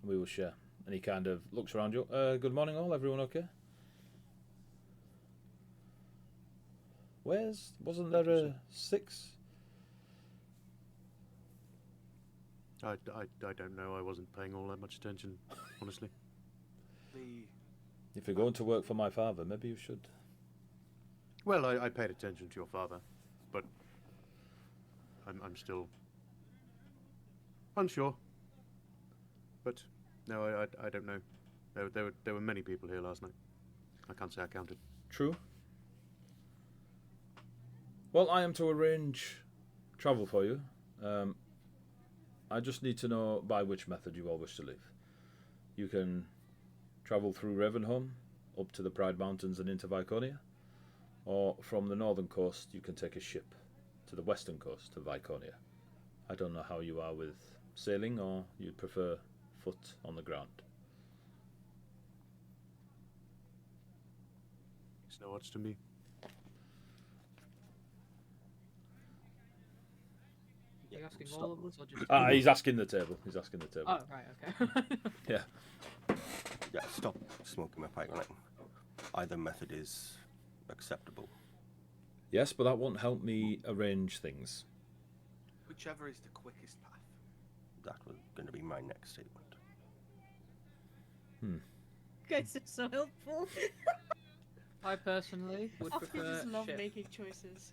We will share. And he kind of looks around you. Good morning, all. Everyone okay? Wasn't there a 6? I don't know. I wasn't paying all that much attention, honestly. If you're going to work for my father, maybe you should. Well, I paid attention to your father, but I'm still unsure. But no, I don't know. There were many people here last night. I can't say I counted. True. Well, I am to arrange travel for you. I just need to know by which method you all wish to leave. You can travel through Ravenholm up to the Pride Mountains and into Viconia, or from the northern coast you can take a ship to the western coast of Viconia. I don't know how you are with sailing, or you'd prefer foot on the ground. It's no odds to me. Are you asking all of us or just? He's asking the table. He's asking the table. Oh right, okay. Yeah. Yeah, stop smoking my pipe on it. Either method is acceptable. Yes, but that won't help me arrange things. Whichever is the quickest path. That was going to be my next statement. You guys are so helpful. I personally would I prefer just love ship. making choices.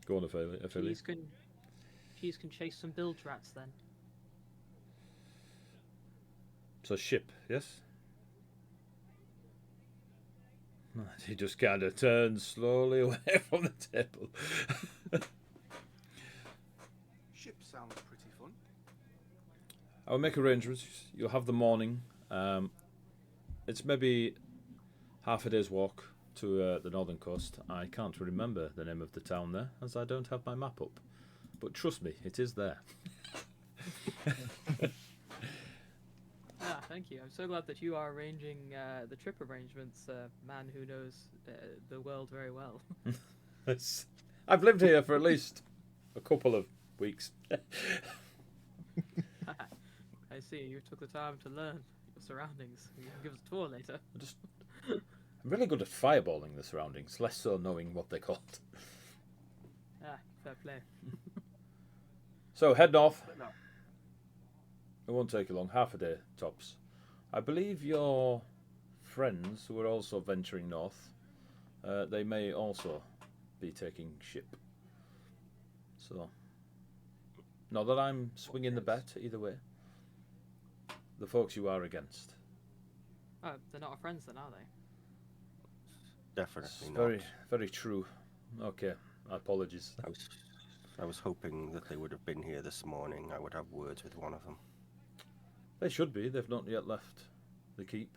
Go on, Ophelia. Keys can chase some bilge rats then. So ship, yes? He just kind of turns slowly away from the table. Ship sounds pretty fun. I'll make arrangements. You'll have the morning. It's maybe half a day's walk to the northern coast. I can't remember the name of the town there, as I don't have my map up. But trust me, it is there. thank you. I'm so glad that you are arranging the trip arrangements, man who knows the world very well. I've lived here for at least a couple of weeks. I see. You took the time to learn your surroundings. You can give us a tour later. I'm really good at fireballing the surroundings, less so knowing what they're called. Ah, fair play. So head north. It won't take you long, half a day tops. I believe your friends who are also venturing north, they may also be taking ship. So, not that I'm swinging the bet either way. The folks you are against. Oh, they're not our friends then, are they? Definitely not. Very, very true. Okay, apologies. I was hoping that they would have been here this morning. I would have words with one of them. They should be. They've not yet left the keep.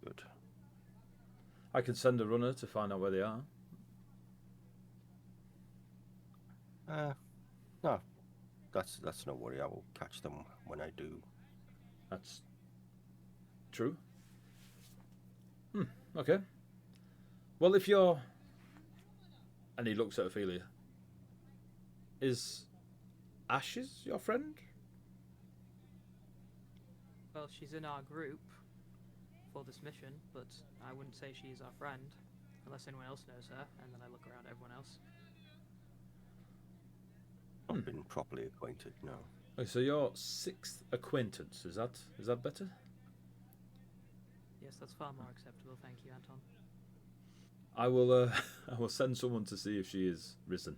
Good. I can send a runner to find out where they are. No, that's no worry. I will catch them when I do. That's true. Okay. Well, if you're... And he looks at Ophelia. Is Ashes your friend? Well, she's in our group for this mission, but I wouldn't say she's our friend, unless anyone else knows her, and then I look around at everyone else. Not been properly acquainted, no. Okay, so your sixth acquaintance, is that better? Yes, that's far more acceptable, thank you, Anton. I will send someone to see if she is risen.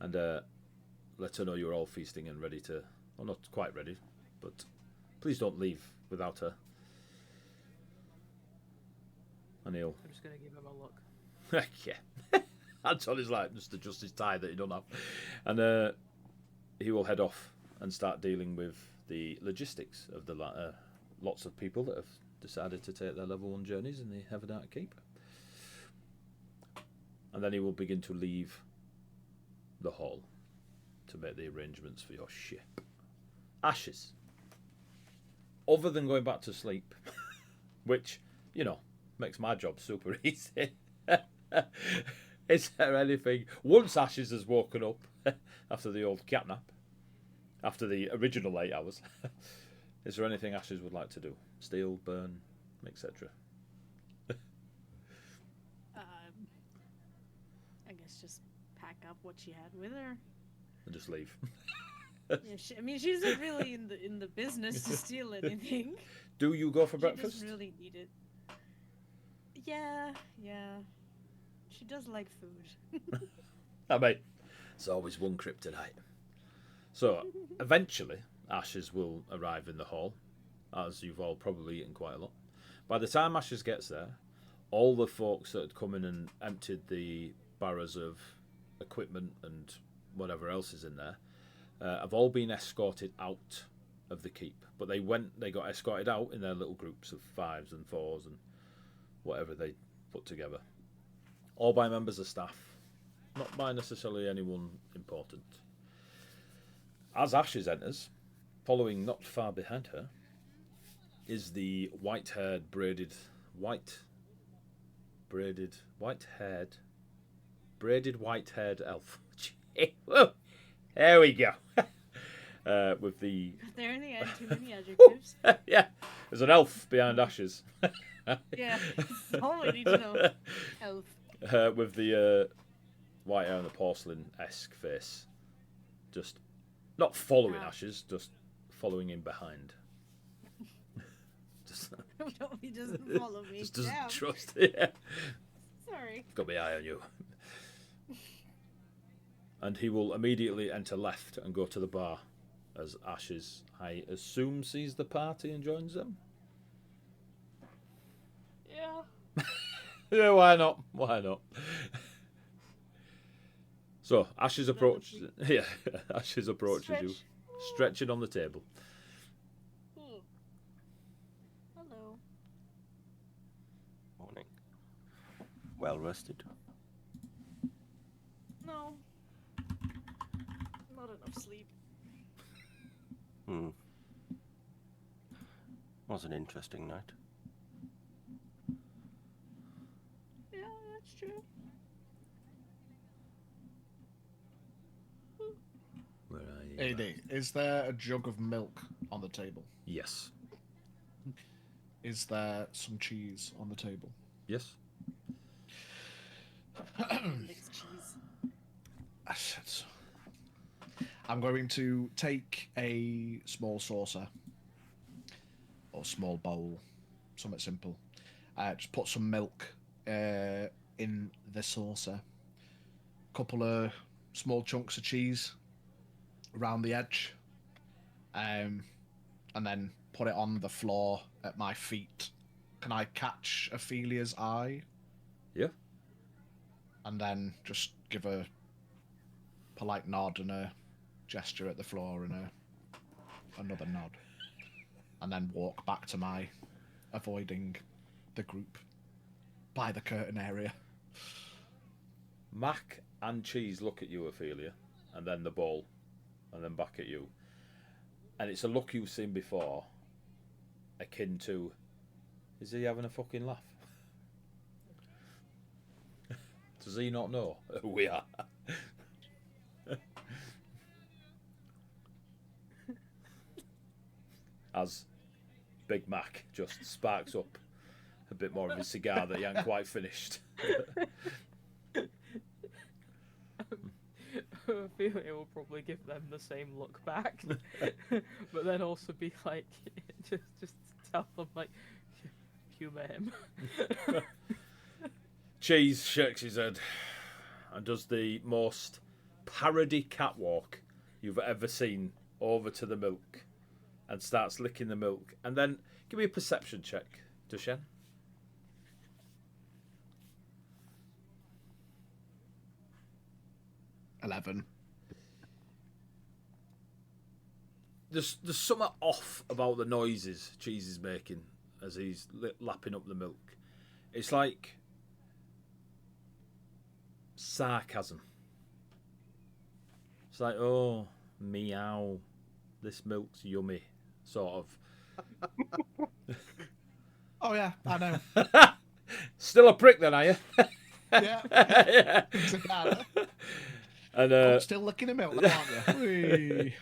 And let her know you're all feasting and ready to... Well, not quite ready, but please don't leave without her. And he'll... I'm just going to give him a look. Yeah. Anton is like, just adjust his tie that he don't have. And he will head off and start dealing with the logistics of the lots of people that have decided to take their level 1 journeys in the Heavenheart Keep. And then he will begin to leave the hall to make the arrangements for your ship. Ashes. Other than going back to sleep, which, you know, makes my job super easy. Is there anything... Once Ashes has woken up after the old cat nap, after the original 8 hours, is there anything Ashes would like to do? Steal, burn, etc.? I guess just pack up what she had with her. And just leave. Yeah, I mean, she's not really in the business to steal anything. Do you go for She breakfast? doesn't really need it. Yeah. She does like food. I mean, it's always one kryptonite. So, eventually, Ashes will arrive in the hall, as you've all probably eaten quite a lot. By the time Ashes gets there, all the folks that had come in and emptied the barrows of equipment and whatever else is in there have all been escorted out of the keep. But they got escorted out in their little groups of 5s and 4s and whatever they put together. All by members of staff, not by necessarily anyone important. As Ashes enters, following not far behind her, is the white-haired, braided white-haired elf. Whoa, there we go. With the... There only had too many adjectives. Yeah, there's an elf behind Ashes. Yeah, that's all we need to know. Elf. With the white hair and the porcelain-esque face. Just not following Ashes, just following him behind. Just, No, he doesn't follow me. just doesn't Damn. trust. Yeah. Sorry. Got my eye on you. And he will immediately enter left and go to the bar as Ashes, I assume, sees the party and joins them. Yeah. Yeah, why not? Why not? So Ashes approaches. Yeah, Ashes approaches you, stretching on the table. Hello. Morning. Well rested. No. Not enough sleep. Was an interesting night. Yeah, that's true. Where are you? AD, is there a jug of milk on the table? Yes. Is there some cheese on the table? Yes. Mixed cheese. I'm going to take a small saucer or small bowl, something simple. Just put some milk in the saucer. Couple of small chunks of cheese around the edge, and then put it on the floor at my feet. Can I catch Ophelia's eye? Yeah. And then just give a polite nod and a gesture at the floor and another nod. And then walk back to my avoiding the group by the curtain area. Mac and Cheese look at you, Ophelia, and then the ball, and then back at you. And it's a look you've seen before, akin to, is he having a fucking laugh? Does he not know who we are? As Big Mac just sparks up a bit more of his cigar that he hadn't quite finished. Ophelia will probably give them the same look back, but then also be like, just tell them like, humour him. Cheese shakes his head and does the most parody catwalk you've ever seen over to the milk and starts licking the milk. And then give me a perception check, Dushen. $11. There's something off about the noises Cheese is making as he's lapping up the milk. It's like sarcasm. It's like, oh, meow, this milk's yummy, sort of. Oh yeah, I know. Still a prick then, are you? Yeah. Yeah. And Still licking the milk, aren't you? Whee.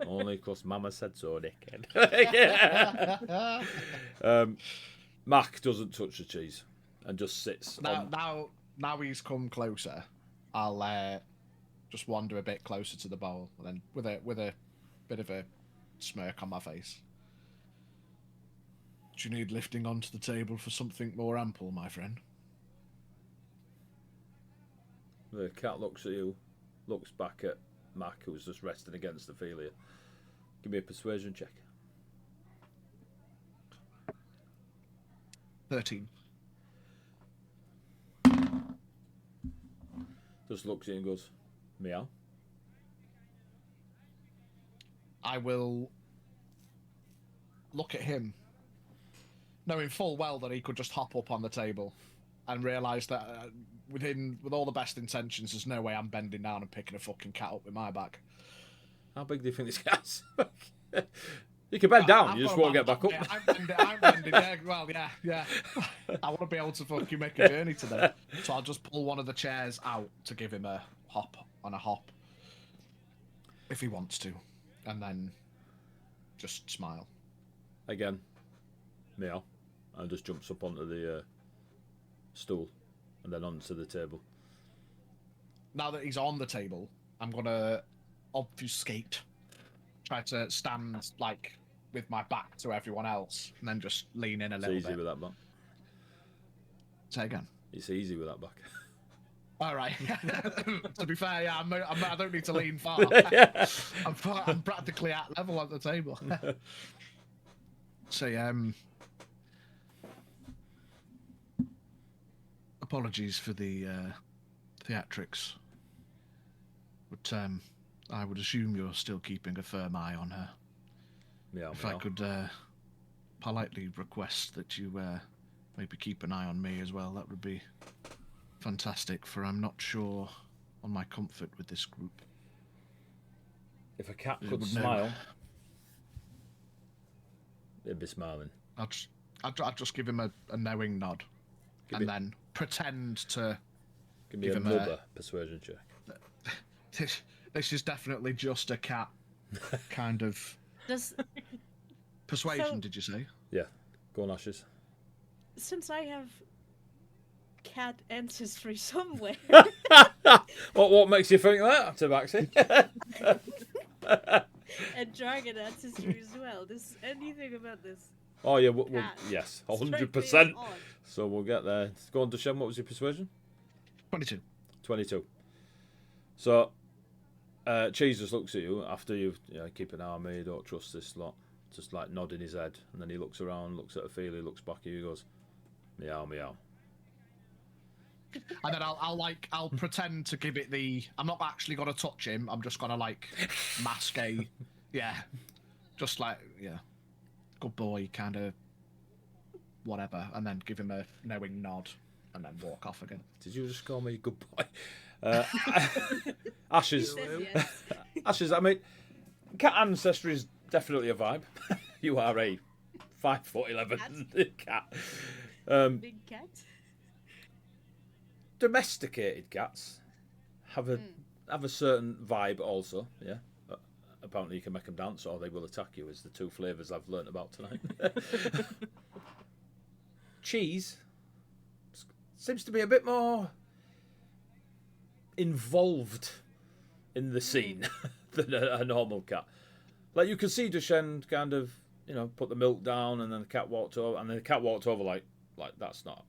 only because Mama said so, dickhead. Mac doesn't touch the cheese and just sits. Now he's come closer, I'll just wander a bit closer to the bowl, and then with a bit of a smirk on my face. Do you need lifting onto the table for something more ample, my friend? The cat looks at you, looks back at Mac, who's just resting against Ophelia. Give me a persuasion check. 13. Just looks at you and goes, meow. I will look at him, knowing full well that he could just hop up on the table, and realise that with all the best intentions, there's no way I'm bending down and picking a fucking cat up with my back. How big do you think this cat's? You can bend down, you just won't get back up. Yeah, I'm bending, yeah, well, yeah. I want to be able to fucking make a journey today. So I'll just pull one of the chairs out to give him a hop on a hop, if he wants to, and then just smile. Again, meow, and just jumps up onto the stool and then onto the table. Now that he's on the table, I'm going to obfuscate. Try to stand, like, with my back to everyone else, and then just lean in a little bit. It's easy with that back. Say again. It's easy with that back. All right. To be fair, yeah, I don't need to lean far. Yeah. I'm practically at level at the table. So, apologies for the theatrics, but I would assume you're still keeping a firm eye on her. Meow, If meow. I could politely request that you maybe keep an eye on me as well, that would be fantastic, for I'm not sure on my comfort with this group. If a cat It could would know. smile, it'd be smiling. I'd just give him a knowing nod, Give and me- then pretend to. Give me Give a him mother persuasion check. This is definitely just a cat. Kind of Does persuasion. So- Did you say? Yeah. Go on, Ashes. since I have cat ancestry somewhere, What makes you think that, Tabaxi? and dragon ancestry as well, does anything about this Oh yeah, cat yes, strike me as 100%. odd? So we'll get there. Go on, Deshem. What was your persuasion? 22. 22. So, Cheese just looks at you after you've keep an eye on me, don't trust this lot. Just like nodding his head, and then he looks around, looks at Ophelia, looks back at you, goes, meow, meow. And then I'll pretend to give it the. I'm not actually gonna touch him. I'm just gonna like mask a, yeah, just like good boy kind of, whatever, and then give him a knowing nod, and then walk off again. Did you just call me good boy? Ashes. Says yes. Ashes. I mean, cat ancestry is definitely a vibe. You are a 5'11" cat. Big cat. Domesticated cats have a certain vibe also. Yeah. Apparently, you can make them dance, or they will attack you. Is the two flavors I've learnt about tonight. Cheese seems to be a bit more involved in the scene than a normal cat. Like you could see Dushen kind of, put the milk down, and then the cat walked over, and then the cat walked over like that's not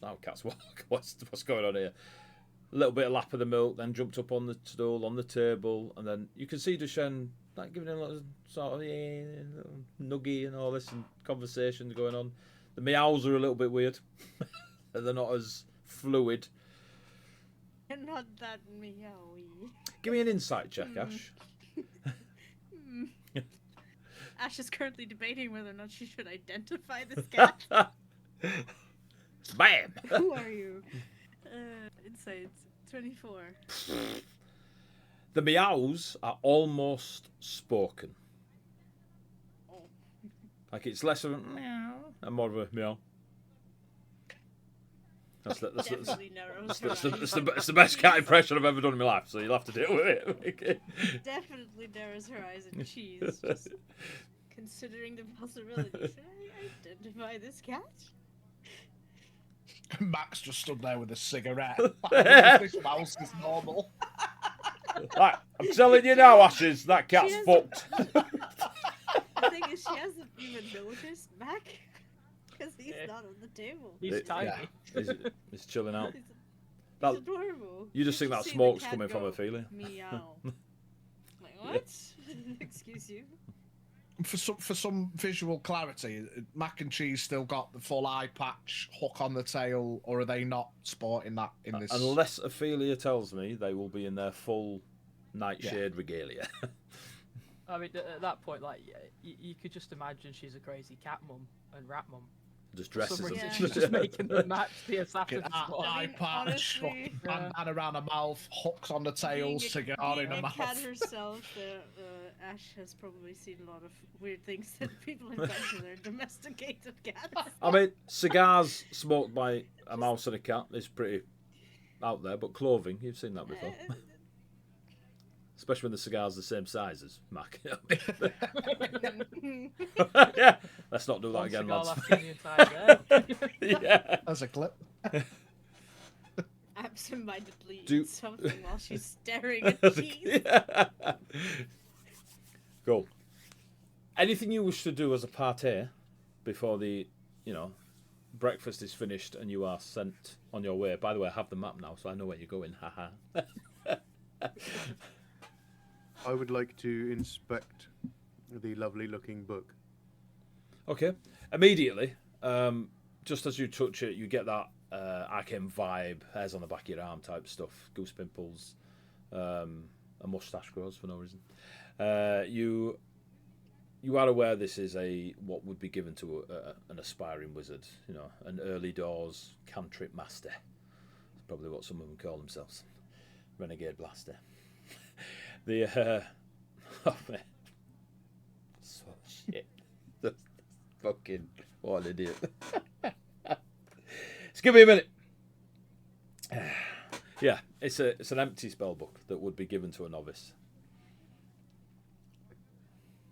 how cats walk. What's going on here? A little bit of lap of the milk, then jumped up on the stool, on the table, and then you can see Dushen like giving him a little sort of little nuggy and all this, and conversations going on. The meows are a little bit weird. They're not as fluid. And not that meowy. Give me an insight check, Ash. Ash is currently debating whether or not she should identify this cat. Bam! Who are you? Insights 24. The meows are almost spoken. Oh. Like it's less of a meow and more of a meow. That's Definitely narrows her eyes. it's the best cat impression I've ever done in my life, so you'll have to deal with it. Definitely narrows her eyes and cheese. Just considering the possibility. Should I identify this cat? Max just stood there with a cigarette. This mouse is normal. Right, I'm telling you now, Ashes, that cat's She has- fucked. The thing is, she hasn't even noticed Mac because he's Yeah. not on the table. He's tiny. He's chilling out. He's That- adorable. You just think should that see the smoke's cat coming from go, Ophelia. Meow. Like, what? Excuse you? For some visual clarity, Mac and Cheese still got the full eye patch, hook on the tail, or are they not sporting that in this? Unless Ophelia tells me they will be in their full nightshade regalia. I mean, at that point, like, you could just imagine she's a crazy cat mum and rat mum. Just For dresses some them. reason, Yeah. she's just making them match the assassin's Fucking sword. eye mean, patch, honestly, fucking bandana around her mouth, hooks on the tail, Being cigar being in her a mouth. cat herself, Ash has probably seen a lot of weird things that people invent for their domesticated cats. I mean, cigars smoked by a mouse and a cat is pretty out there, but clothing, you've seen that before. Especially when the cigar's the same size as Mac. Yeah, let's not do that One again, cigar lads. lasting the entire day. Yeah. As a clip. Absentmindedly Do- eats something while she's staring at cheese. Cool. Anything you wish to do as a party before the, breakfast is finished and you are sent on your way? By the way, I have the map now, so I know where you're going. Haha. I would like to inspect the lovely looking book. Okay. Immediately, just as you touch it, you get that arcane vibe, hairs on the back of your arm type stuff, goose pimples, a mustache grows for no reason. You are aware this is what would be given to an aspiring wizard, an early doors cantrip master. That's probably what some of them call themselves. Renegade blaster. Oh, man. So shit. That's fucking what an idiot. Just give me a minute. Yeah, it's an empty spell book that would be given to a novice.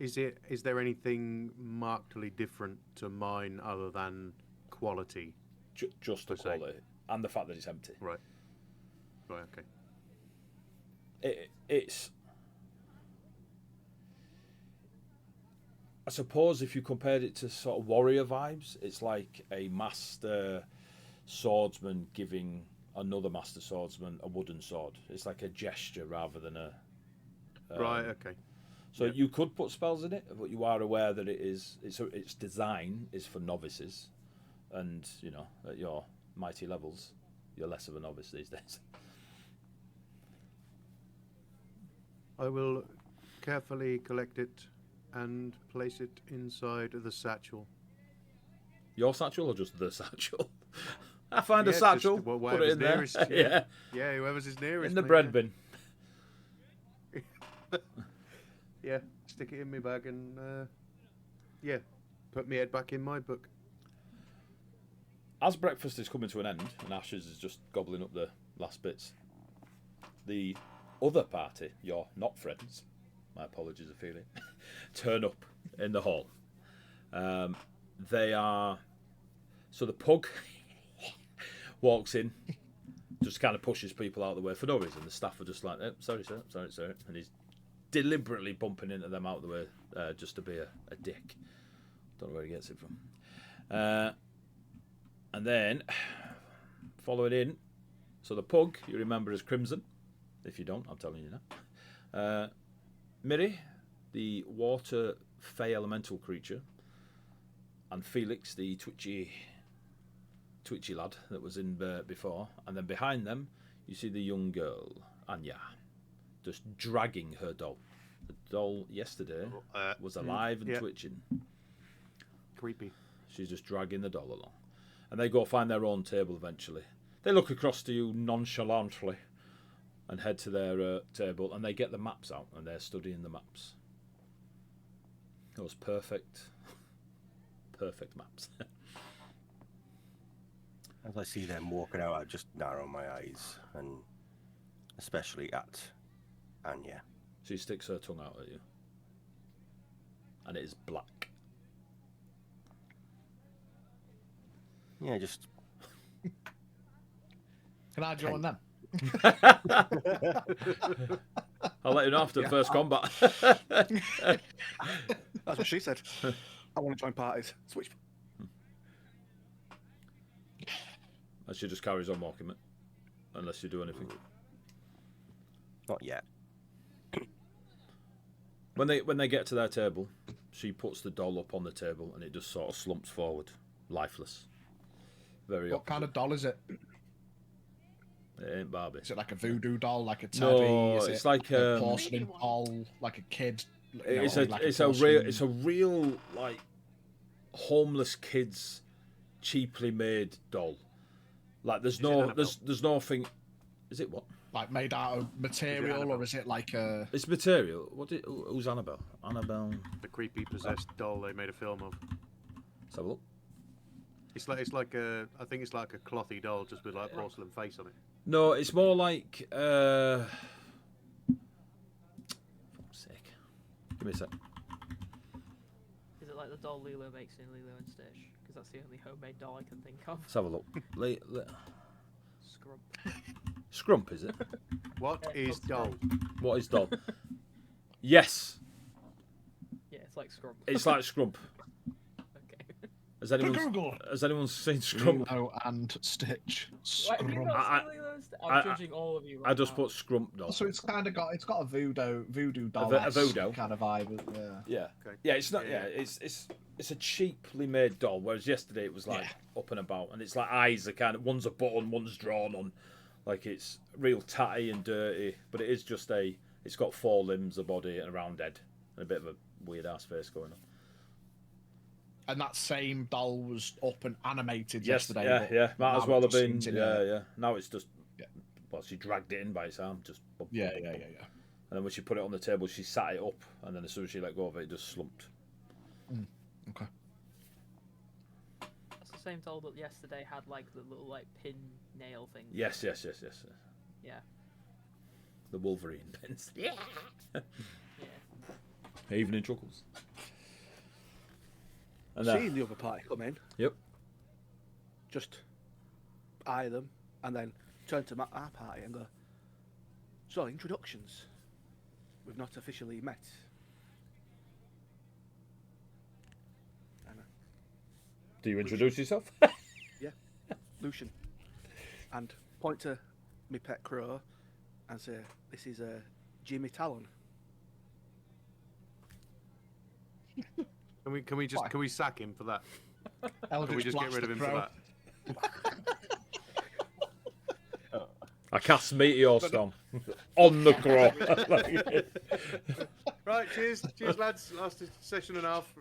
Is there anything markedly different to mine other than quality? Just the Per se. quality and the fact that it's empty. Right. Right. Okay. It's. I suppose if you compared it to sort of warrior vibes, it's like a master swordsman giving another master swordsman a wooden sword. It's like a gesture rather than a. Right. Okay. So Yeah. you could put spells in it, but you are aware that its design is for novices, and you know at your mighty levels, you're less of a novice these days. I will carefully collect it and place it inside the satchel. Your satchel or just the satchel? I find Yeah, a just satchel, put it whatever's in there. nearest, Yeah. Yeah, whoever's is nearest. In the mate, bread yeah. bin. Yeah, stick it in my bag and yeah, put my head back in my book. As breakfast is coming to an end and Ashes is just gobbling up the last bits, the other party, your not friends, my apologies if feeling, turn up in the hall. They are... So the pug walks in, just kind of pushes people out of the way for no reason. The staff are just like, sorry sir, sorry sir. And he's deliberately bumping into them out of the way just to be a dick. Don't know where he gets it from. And then, following in, so the pug, you remember as Crimson. If you don't, I'm telling you now. Miri, the water fey elemental creature, and Felix, the twitchy lad that was in before. And then behind them, you see the young girl, Anya, just dragging her doll. The doll yesterday was alive and yeah. twitching. Creepy. She's just dragging the doll along. And they go find their own table eventually. They look across to you nonchalantly and head to their table, and they get the maps out and they're studying the maps. Those perfect maps. As I see them walking out, I just narrow my eyes, and especially at Anya. She sticks her tongue out at you. And it is black. Yeah, just Can I join them? I'll let you know after the first combat. That's what she said. I want to join parties. Switch. And she just carries on walking, mate. Unless you do anything. not yet. When they get to their table, she puts the doll up on the table and it just sort of slumps forward, lifeless. Very What kind of doll is it? It ain't Barbie. Is it like a voodoo doll, like a teddy? No, is it's it like a porcelain Really doll, like a kid? It's porcelain- a real like homeless kids cheaply made doll. Like there's nothing. Is it what? like made out of material, or is it like a? It's material. Who's Annabelle? Annabelle. The creepy possessed doll they made a film of. Let's have a look. It's like a, I think it's like a clothy doll just with like a porcelain face on it. No, it's more like. For fuck's sake. Give me a sec. Is it like the doll Lilo makes in Lilo and Stitch? Because that's the only homemade doll I can think of. Let's have a look. Scrump. Scrump, is it? What Yeah, is it's doll? called What is doll? Yes, Yeah, it's like Scrump. it's like Scrump. Okay. Google. Has anyone seen Scrump? Lilo and Stitch. Wait, have you Scrump. not seen Lilo and Stitch? I'm judging all of you right I just now. put Scrump doll. So it's kind of got a voodoo doll a voodoo kind of vibe. Yeah. Yeah. Okay. Yeah, it's not. Yeah, it's a cheaply made doll. Whereas yesterday it was like Yeah. up and about, and it's like eyes are kind of one's a button, one's drawn on, like it's real tatty and dirty. But it is just it's got 4 limbs, a body, and a round head, and a bit of a weird ass face going on. And that same doll was up and animated yesterday. Yeah, but yeah. Might now as well it have just been. seems in Yeah, a- yeah. Now it's just. Yeah. Well, she dragged it in by its arm. Just. Yeah. And then when she put it on the table, she sat it up, and then as soon as she let go of it, it just slumped. Okay. That's the same toll that yesterday had like the little like pin nail thing. Yes. Yeah. The Wolverine pins. Yeah. Yeah. Evening chuckles. And Seeing the other party come in, Yep. just eye them, and then turn to our party and go, so, introductions. We've not officially met. And, Do you introduce yourself? yeah, Lucian. And point to me pet crow and say, this is Jimmy Talon. Can we sack him for that? Eldritch Can we just get Blast rid of the him for Crow. I cast Meteor Storm on the crow. Right, cheers, lads. Last session and a half.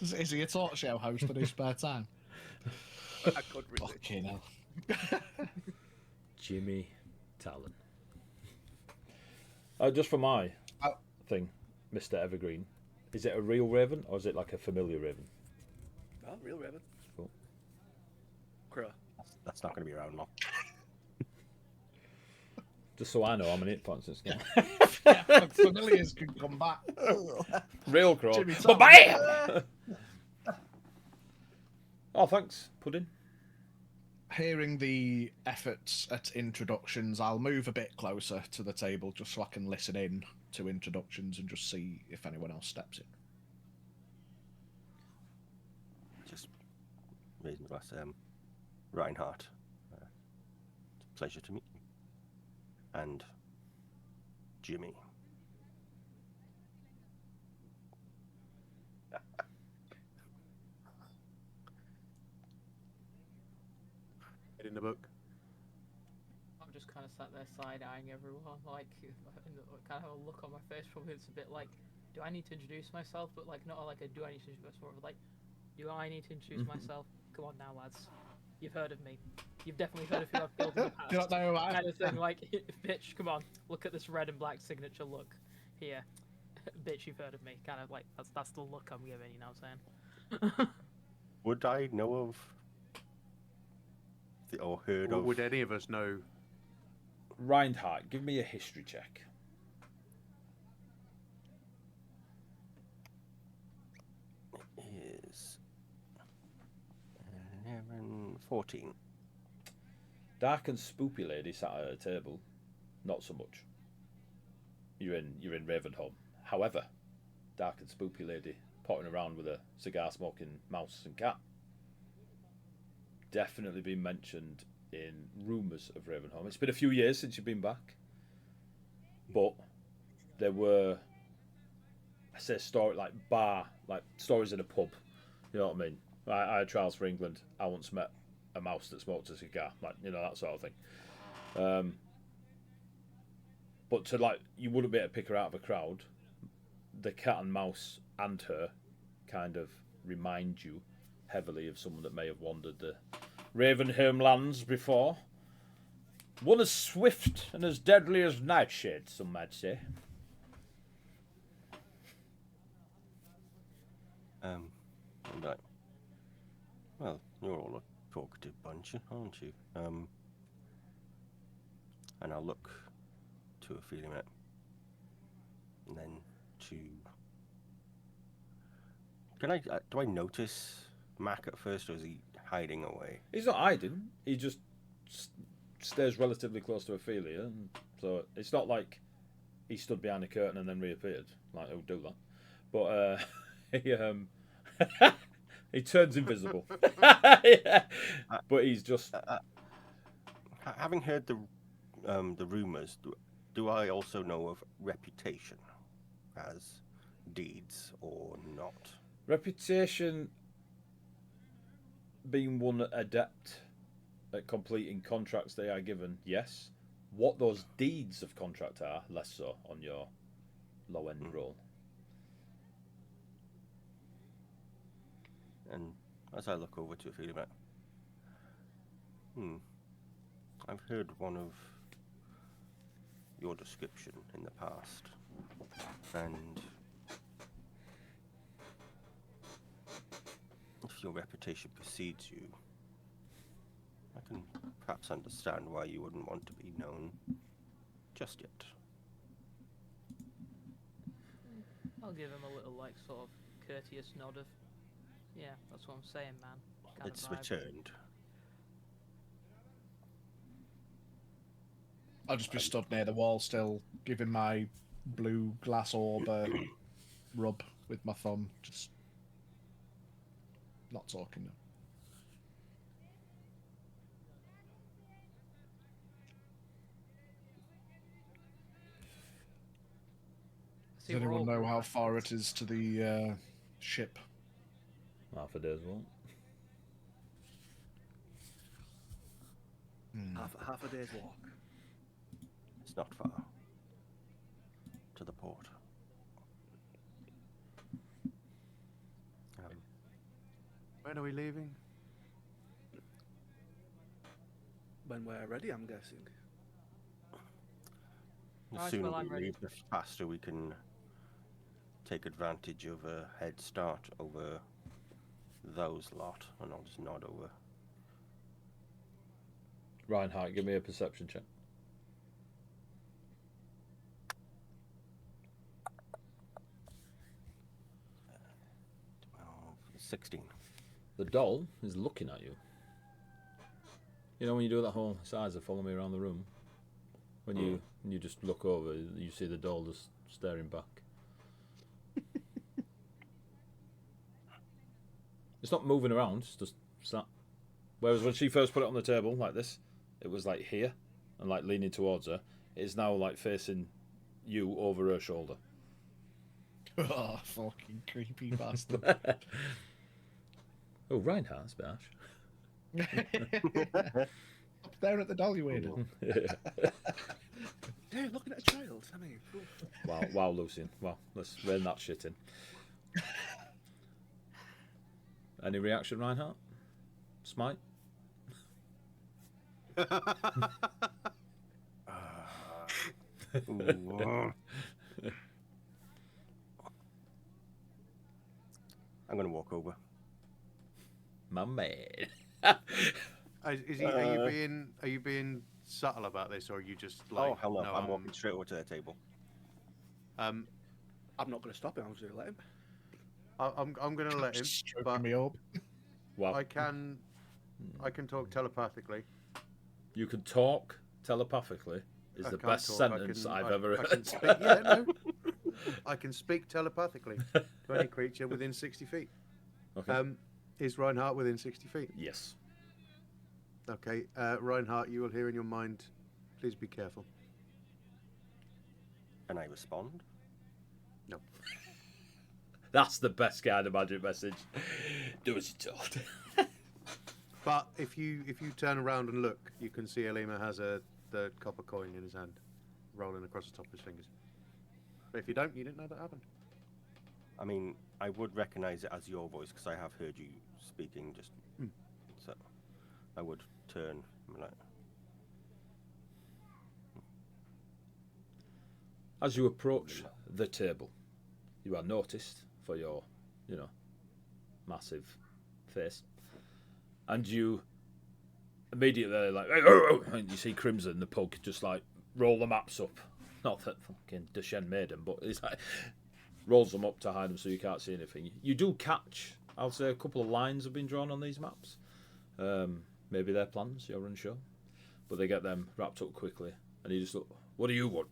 Is he a talk show host in his spare time? I could really. Fucking hell. Jimmy Talon. Just for my thing, Mr. Evergreen, is it a real raven or is it like a familiar raven? Oh, real raven. Cool. Crow. That's not going to be around long. Just so I know how many hit points it's got. Yeah, familiars can come back. Real crow. Jimmy But Talon. bam! Oh, thanks, Pudding. Hearing the efforts at introductions, I'll move a bit closer to the table just so I can listen in to introductions and just see if anyone else steps in. Just raising the glass. Reinhardt. It's a pleasure to meet you. And Jimmy. In the book. I'm just kind of sat there side-eyeing everyone, like, kind of a look on my face. Probably it's a bit like, do I need to introduce myself? But like, not like a do I need to introduce myself? But like, do I need to introduce myself? Come on now, lads. You've heard of me. You've definitely heard of who I've killed in the past. Do you not know who I am? Kind of thing, like, bitch, come on, look at this red and black signature look here. Bitch, you've heard of me. Kind of like, that's the look I'm giving, you know what I'm saying? Would I know of or heard Or of? would any of us know? Reinhardt, give me a history check. Is 14. Dark and spoopy lady sat at a table. Not so much. You're in Ravenholm. However, dark and spoopy lady potting around with a cigar smoking mouse and cat. Definitely been mentioned in rumours of Ravenholm. It's been a few years since you've been back, but there were, I say, story like stories in a pub. You know what I mean? I had trials for England. I once met a mouse that smoked a cigar, like, you know, that sort of thing. But to, like, you wouldn't be able to pick her out of a crowd. The cat and mouse and her kind of remind you heavily of someone that may have wandered the Ravenholm lands before. One as swift and as deadly as Nightshade, some might say. I'm like, well, you're all a talkative bunch, aren't you? And I'll look to Ophelia and then to. Can I? Do I notice Mac at first, or is he hiding away? He's not hiding. He just stays relatively close to Ophelia, and so it's not like he stood behind a curtain and then reappeared. Like, who'd do that? But he turns invisible. Yeah. But he's just. Having heard the rumors, do I also know of reputation as deeds or not? Reputation being one adept at completing contracts they are given, yes. What those deeds of contract are, less so on your low end roll. And as I look over to Ophelia, I've heard one of your description in the past, and if your reputation precedes you, I can perhaps understand why you wouldn't want to be known just yet. I'll give him a little, like, sort of courteous nod of, yeah, that's what I'm saying, man. Kind It's of vibe. returned. I'll just be stood near the wall still, giving my blue glass orb a rub with my thumb, just not talking now. See, Does we're anyone all know good, how man. far it is to the ship? Half a day's walk. Half a day's walk. It's not far to the port. When are we leaving? When we're ready, I'm guessing. The Right, sooner well, I'm we ready. leave, the faster we can take advantage of a head start over those lot. And I'll just nod over. Reinhardt, give me a perception check. 16. The doll is looking at you. You know when you do that whole his eyes are following me around the room? When you just look over, you see the doll just staring back. It's not moving around, it's just sat. Whereas when she first put it on the table like this, it was like here and like leaning towards her. It is now like facing you over her shoulder. Oh, fucking creepy bastard. Oh, Reinhardt's a bit harsh. Up there at the doll, you weirdo. Dude, looking at a child. I mean, oof. Wow, Lucian. Wow, let's rein that shit in. Any reaction, Reinhardt? Smite? Ooh. I'm going to walk over. My man. Are you being subtle about this, or are you just like? Oh, hell no. I'm I'm walking straight over to the table. I'm not going to stop him. I'm just going to let him. I'm going to let him, Stroking but me up. Wow. I can talk telepathically. You can talk telepathically is I the can't best talk, sentence I've ever I can heard. speak, yeah, no. I can speak telepathically to any creature within 60 feet. Okay. Is Reinhardt within 60 feet? Yes. Okay, Reinhardt, you will hear in your mind, please be careful. And I respond. No. That's the best kind of magic message. Do as you're told. But if you turn around and look, you can see Alima has the copper coin in his hand, rolling across the top of his fingers. But if you don't, you didn't know that happened. I mean, I would recognize it as your voice because I have heard you speaking just. So I would turn and be like. As you approach the table, you are noticed for your, massive face. And you immediately, like, and you see Crimson, the pug, just like roll the maps up. Not that fucking Deshen made them, but he's like rolls them up to hide them so you can't see anything. You do catch, I'll say, a couple of lines have been drawn on these maps. Maybe they're plans, you're unsure. But they get them wrapped up quickly. And you just look, what do you want?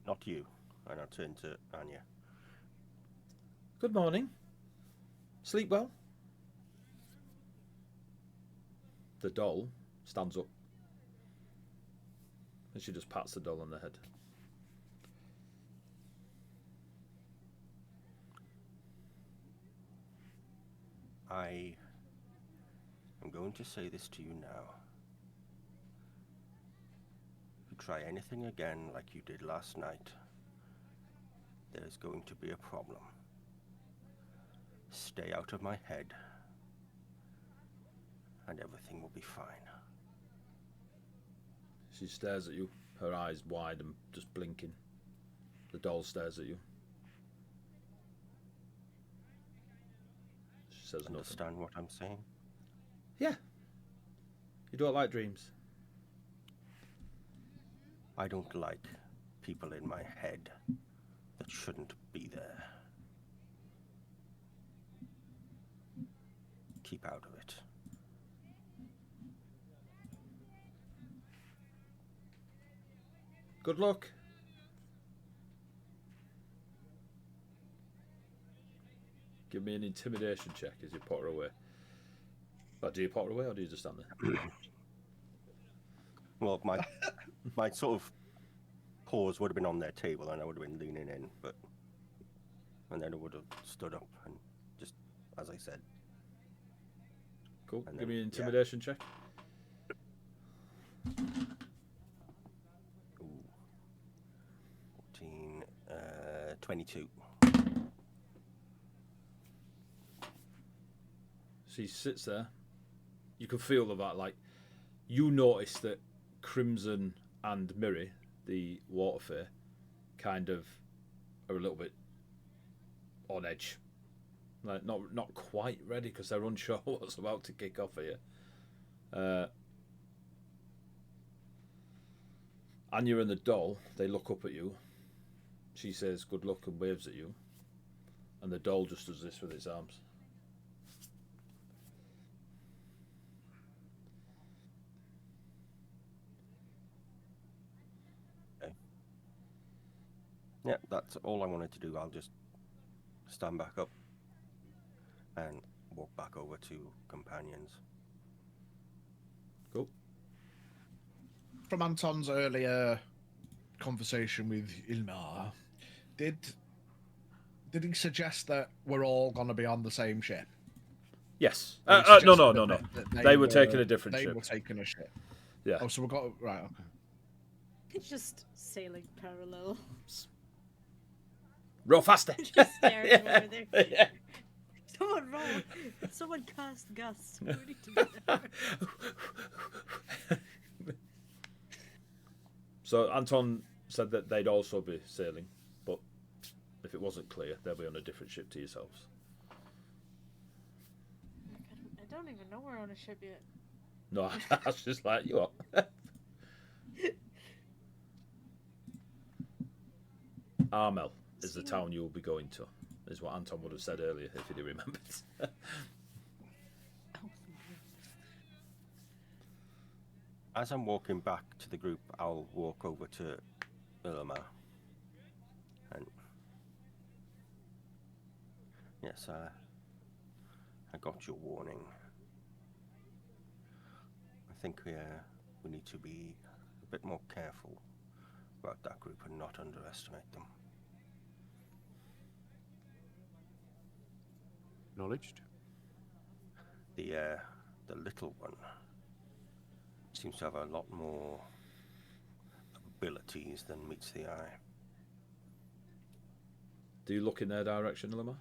Not you. And I turn to Anya. Good morning. Sleep well? The doll stands up. And she just pats the doll on the head. I am going to say this to you now. If you try anything again like you did last night, there's going to be a problem. Stay out of my head, and everything will be fine. She stares at you, her eyes wide and just blinking. The doll stares at you. She says nothing. Understand what I'm saying? Yeah. You don't like dreams? I don't like people in my head that shouldn't be there. Keep out of it. Good luck. Give me an intimidation check as you put her away. But do you put her away or do you just stand there? Well, my sort of paws would have been on their table and I would have been leaning in, and then I would have stood up and just, as I said. Cool. And Give then, me an intimidation check. Ooh. 14, 22. She sits there. You can feel that, like, you notice that Crimson and Miri, the water fae, kind of are a little bit on edge. Like, not quite ready because they're unsure what's about to kick off here. Anya and the doll, they look up at you. She says good luck and waves at you. And the doll just does this with its arms. Yeah, that's all I wanted to do. I'll just stand back up and walk back over to companions. Cool. From Anton's earlier conversation with Ilmar, did he suggest that we're all going to be on the same ship? Yes. Or he No. suggested that They were taking a different they ship. were taking a ship. Yeah. Oh, so we've got... Right, okay. It's just sailing parallel. Row faster. Just staring over there. Yeah. Someone roll. Someone cast gust. We need to be there. So Anton said that they'd also be sailing, but if it wasn't clear, they'll be on a different ship to yourselves. I don't even know we're on a ship yet. No, that's just like you are. Armel is the town you will be going to, is what Anton would have said earlier if he remembered. As I'm walking back to the group, I'll walk over to Ilma. And yes, I got your warning. I think we need to be a bit more careful about that group and not underestimate them. Acknowledged. The little one seems to have a lot more abilities than meets the eye. Do you look in their direction, Limmer?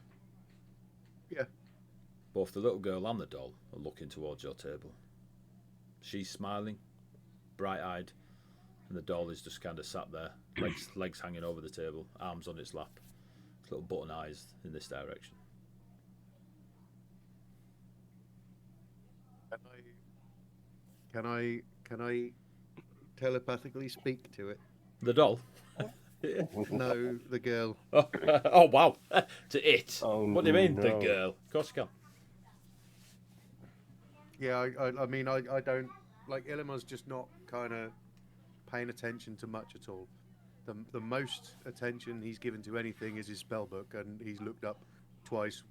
Yeah. Both the little girl and the doll are looking towards your table. She's smiling, bright-eyed, and the doll is just kind of sat there, legs hanging over the table, arms on its lap, little button eyes in this direction. Can I telepathically speak to it? The doll? No, the girl. Oh wow! To it. Oh, what do you mean, no. the girl? Of course you can. Yeah, I mean, I don't like Illimar's just not kind of paying attention to much at all. The most attention he's given to anything is his spell book, and he's looked up twice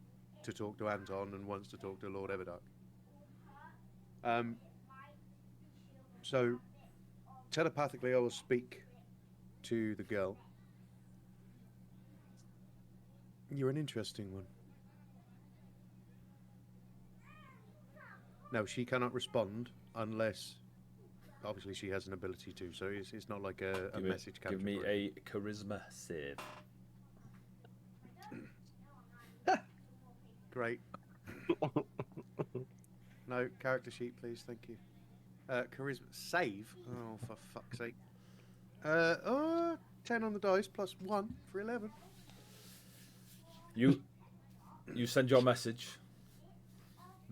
to talk to Anton and once to talk to Lord Everdark. So telepathically, I will speak to the girl. You're an interesting one. No, she cannot respond unless, obviously, she has an ability to. So it's not like a message capture. Give me a charisma save. Great. No, character sheet, please. Thank you. Charisma save. Oh, for fuck's sake. 10 on the dice plus 1 for 11. You send your message.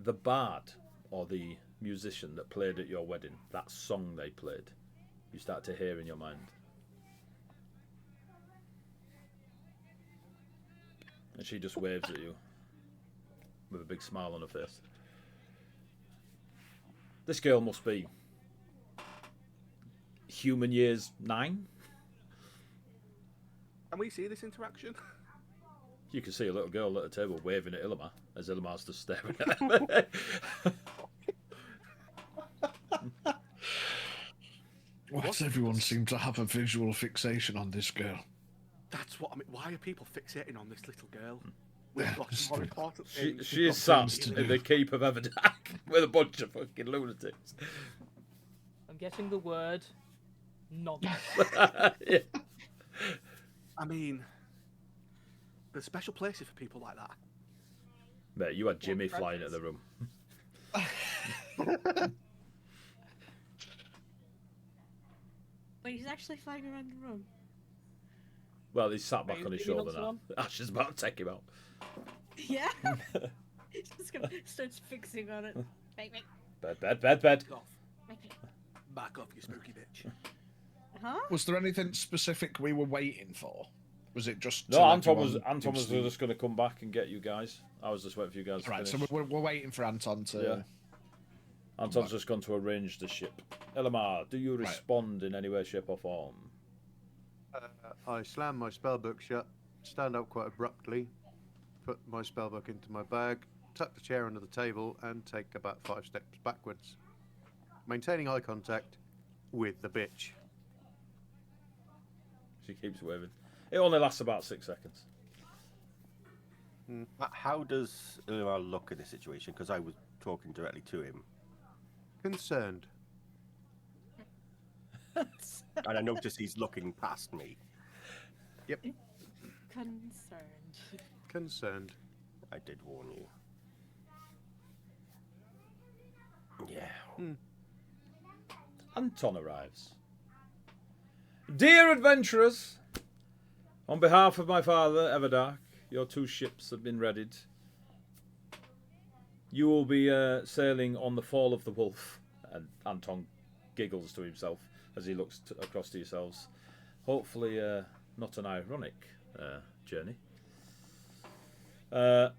The bard or the musician that played at your wedding, that song they played, you start to hear in your mind. And she just waves at you with a big smile on her face. This girl must be human years 9. Can we see this interaction? You can see a little girl at a table waving at Illimar as Illimar's just staring at her. Why does everyone seem to have a visual fixation on this girl? That's what I mean. Why are people fixating on this little girl? We've got it's more true. important She things. is We've got sat things to in do. the keep of Everdark with a bunch of fucking lunatics. I'm getting the word nonsense. Yeah. I mean, there's special places for people like that. Mate, you had Jimmy flying into the room. Wait, he's actually flying around the room. Well, he's sat back Are you on his picking up shoulder now. some? Ash is about to take him out. Yeah. He's just gonna starts fixing on it. Make me. Bed. Back off. Make me. Back off, you spooky bitch. Huh? Was there anything specific we were waiting for? Was it just No, till Anton was everyone gives the- just going to come back and get you guys. I was just waiting for you guys to Right, so finish. we're waiting for Anton to. Yeah. Anton's just gone to arrange the ship. Elamar, do you respond in any way, shape, or form? I slam my spellbook shut, stand up quite abruptly, put my spellbook into my bag, tuck the chair under the table, and take about 5 steps backwards, maintaining eye contact with the bitch. She keeps waving. It only lasts about 6 seconds. How does Illuar look in this situation? Because I was talking directly to him, Concerned. and I notice he's looking past me. Yep. Concerned. Concerned. I did warn you. Yeah. Anton arrives. Dear adventurers, on behalf of my father, Everdark, your 2 ships have been readied. You will be sailing on the Fall of the Wolf. And Anton giggles to himself as he looks across to yourselves. Hopefully not an ironic journey. You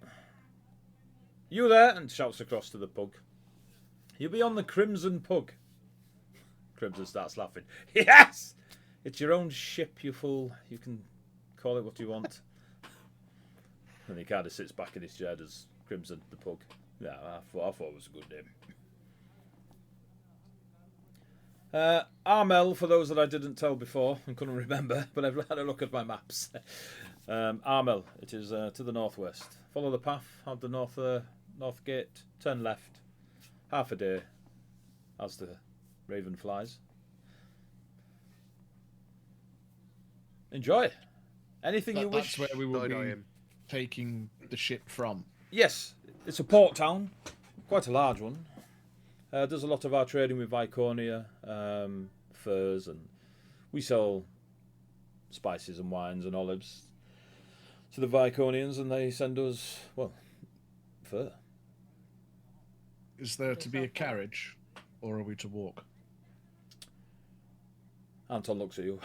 there? And shouts across to the pug. You'll be on the Crimson Pug. Crimson starts laughing. Yes! It's your own ship, you fool. You can call it what you want. And he kind of sits back in his chair as Crimson the Pug. Yeah, I thought it was a good name. Armel, for those that I didn't tell before and couldn't remember, but I've had a look at my maps. Armel, it is to the northwest. Follow the path, have the north gate, turn left. Half a day as the raven flies. Enjoy. Anything you wish. That's where we will Side-eye be him. taking the ship from. Yes, it's a port town, quite a large one. Does a lot of our trading with Viconia, furs, and we sell spices and wines and olives to the Viconians, and they send us, well, fur. Is there to be a carriage, or are we to walk? Anton looks at you.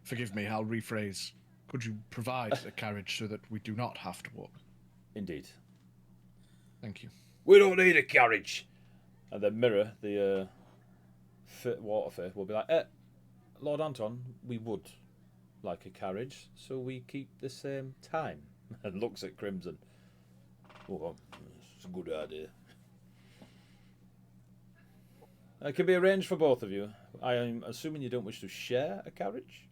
Forgive me, I'll rephrase. Could you provide a carriage so that we do not have to walk? Indeed. Thank you. We don't need a carriage. And then Mirror, the waterfare, will be like, Lord Anton, we would like a carriage, so we keep the same time. And looks at Crimson. Oh, well, it's a good idea. It can be arranged for both of you. I am assuming you don't wish to share a carriage?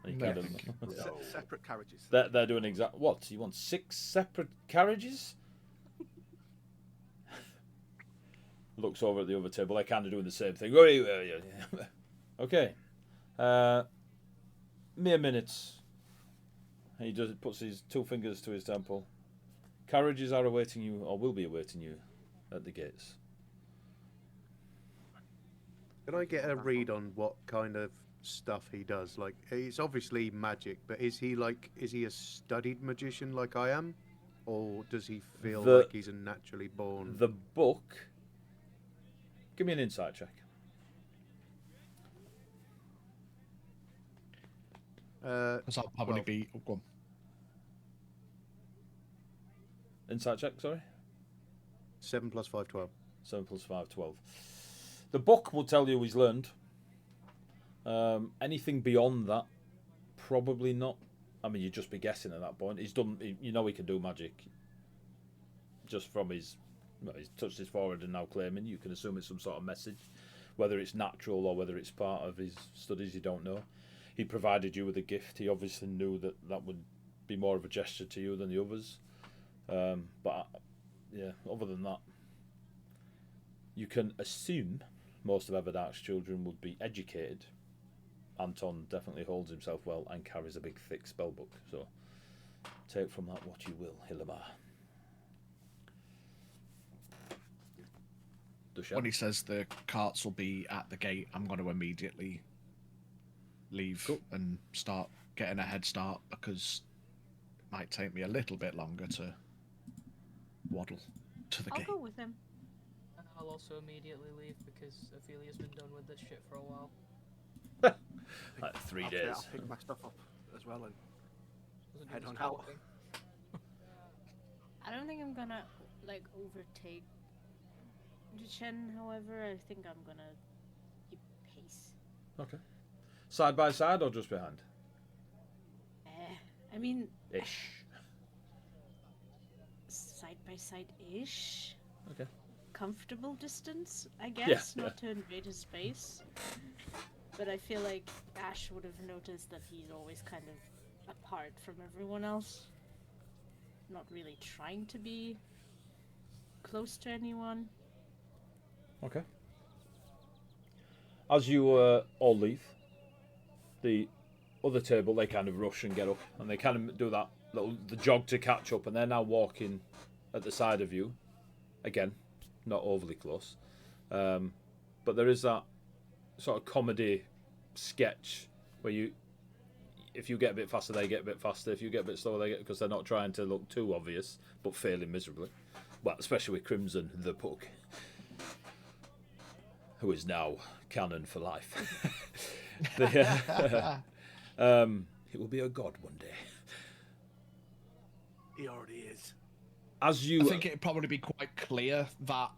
And he No. kind of- Separate carriages. They're doing exact. What? You want 6 separate carriages? Looks over at the other table. They're kind of doing the same thing. Okay. Mere minutes. He puts his 2 fingers to his temple. Carriages are awaiting you, or will be awaiting you, at the gates. Can I get a read on what kind of stuff he does? Like, it's obviously magic, but is he a studied magician like I am, or does he feel like he's a naturally born? The book. Give me an insight check. Because I'll probably be. Oh, go on. Insight check, sorry. 7 + 5 = 12. 7 + 5 = 12. The book will tell you he's learned. Anything beyond that, probably not. I mean, you'd just be guessing at that point. He's done. You know, he can do magic. Just from his, he's touched his forehead and now claiming. You can assume it's some sort of message, whether it's natural or whether it's part of his studies. You don't know. He provided you with a gift. He obviously knew that would be more of a gesture to you than the others. But yeah, other than that, you can assume most of Everdark's children would be educated. Anton definitely holds himself well and carries a big thick spellbook. So take from that what you will, Hillamar. When he says the carts will be at the gate, I'm going to immediately leave and start getting a head start, because it might take me a little bit longer to waddle to the I'll gate. go with him. And I'll also immediately leave because Ophelia's been done with this shit for a while. Like 3 I'll days. pick my stuff up as well and Doesn't do head his on out. scouting. I don't think I'm gonna overtake Chen. However, I think I'm gonna keep pace. Okay. Side by side or just behind? I mean, Ish. side by side ish. Okay. Comfortable distance, I guess, Yeah, not to invade his space. But I feel like Ash would have noticed that he's always kind of apart from everyone else. Not really trying to be close to anyone. Okay. As you all leave, the other table, they kind of rush and get up, and they kind of do the jog to catch up, and they're now walking at the side of you. Again, not overly close. But there is that sort of comedy sketch where if you get a bit faster, they get a bit faster. If you get a bit slower, they get, because they're not trying to look too obvious, but failing miserably. Well, especially with Crimson the Pug, who is now canon for life. It will be a god one day. He already is. As you, I think it'd probably be quite clear that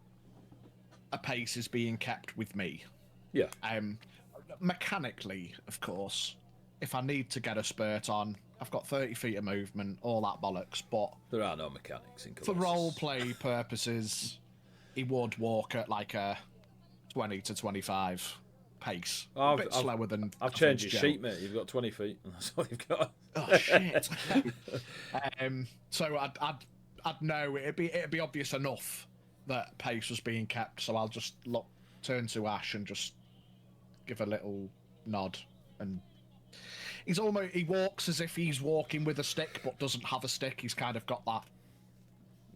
a pace is being kept with me. Yeah. Mechanically, of course, if I need to get a spurt on, I've got 30 feet of movement, all that bollocks, but there are no mechanics in for Colossus. role-play purposes, he would walk at like a 20 to 25 pace. A bit slower than... I've changed your sheet, mate. You've got 20 feet, and that's all you've got. Oh, shit. So I'd know, it'd be obvious enough that pace was being kept, so I'll just turn to Ash and just give a little nod, and he walks as if he's walking with a stick but doesn't have a stick. He's kind of got that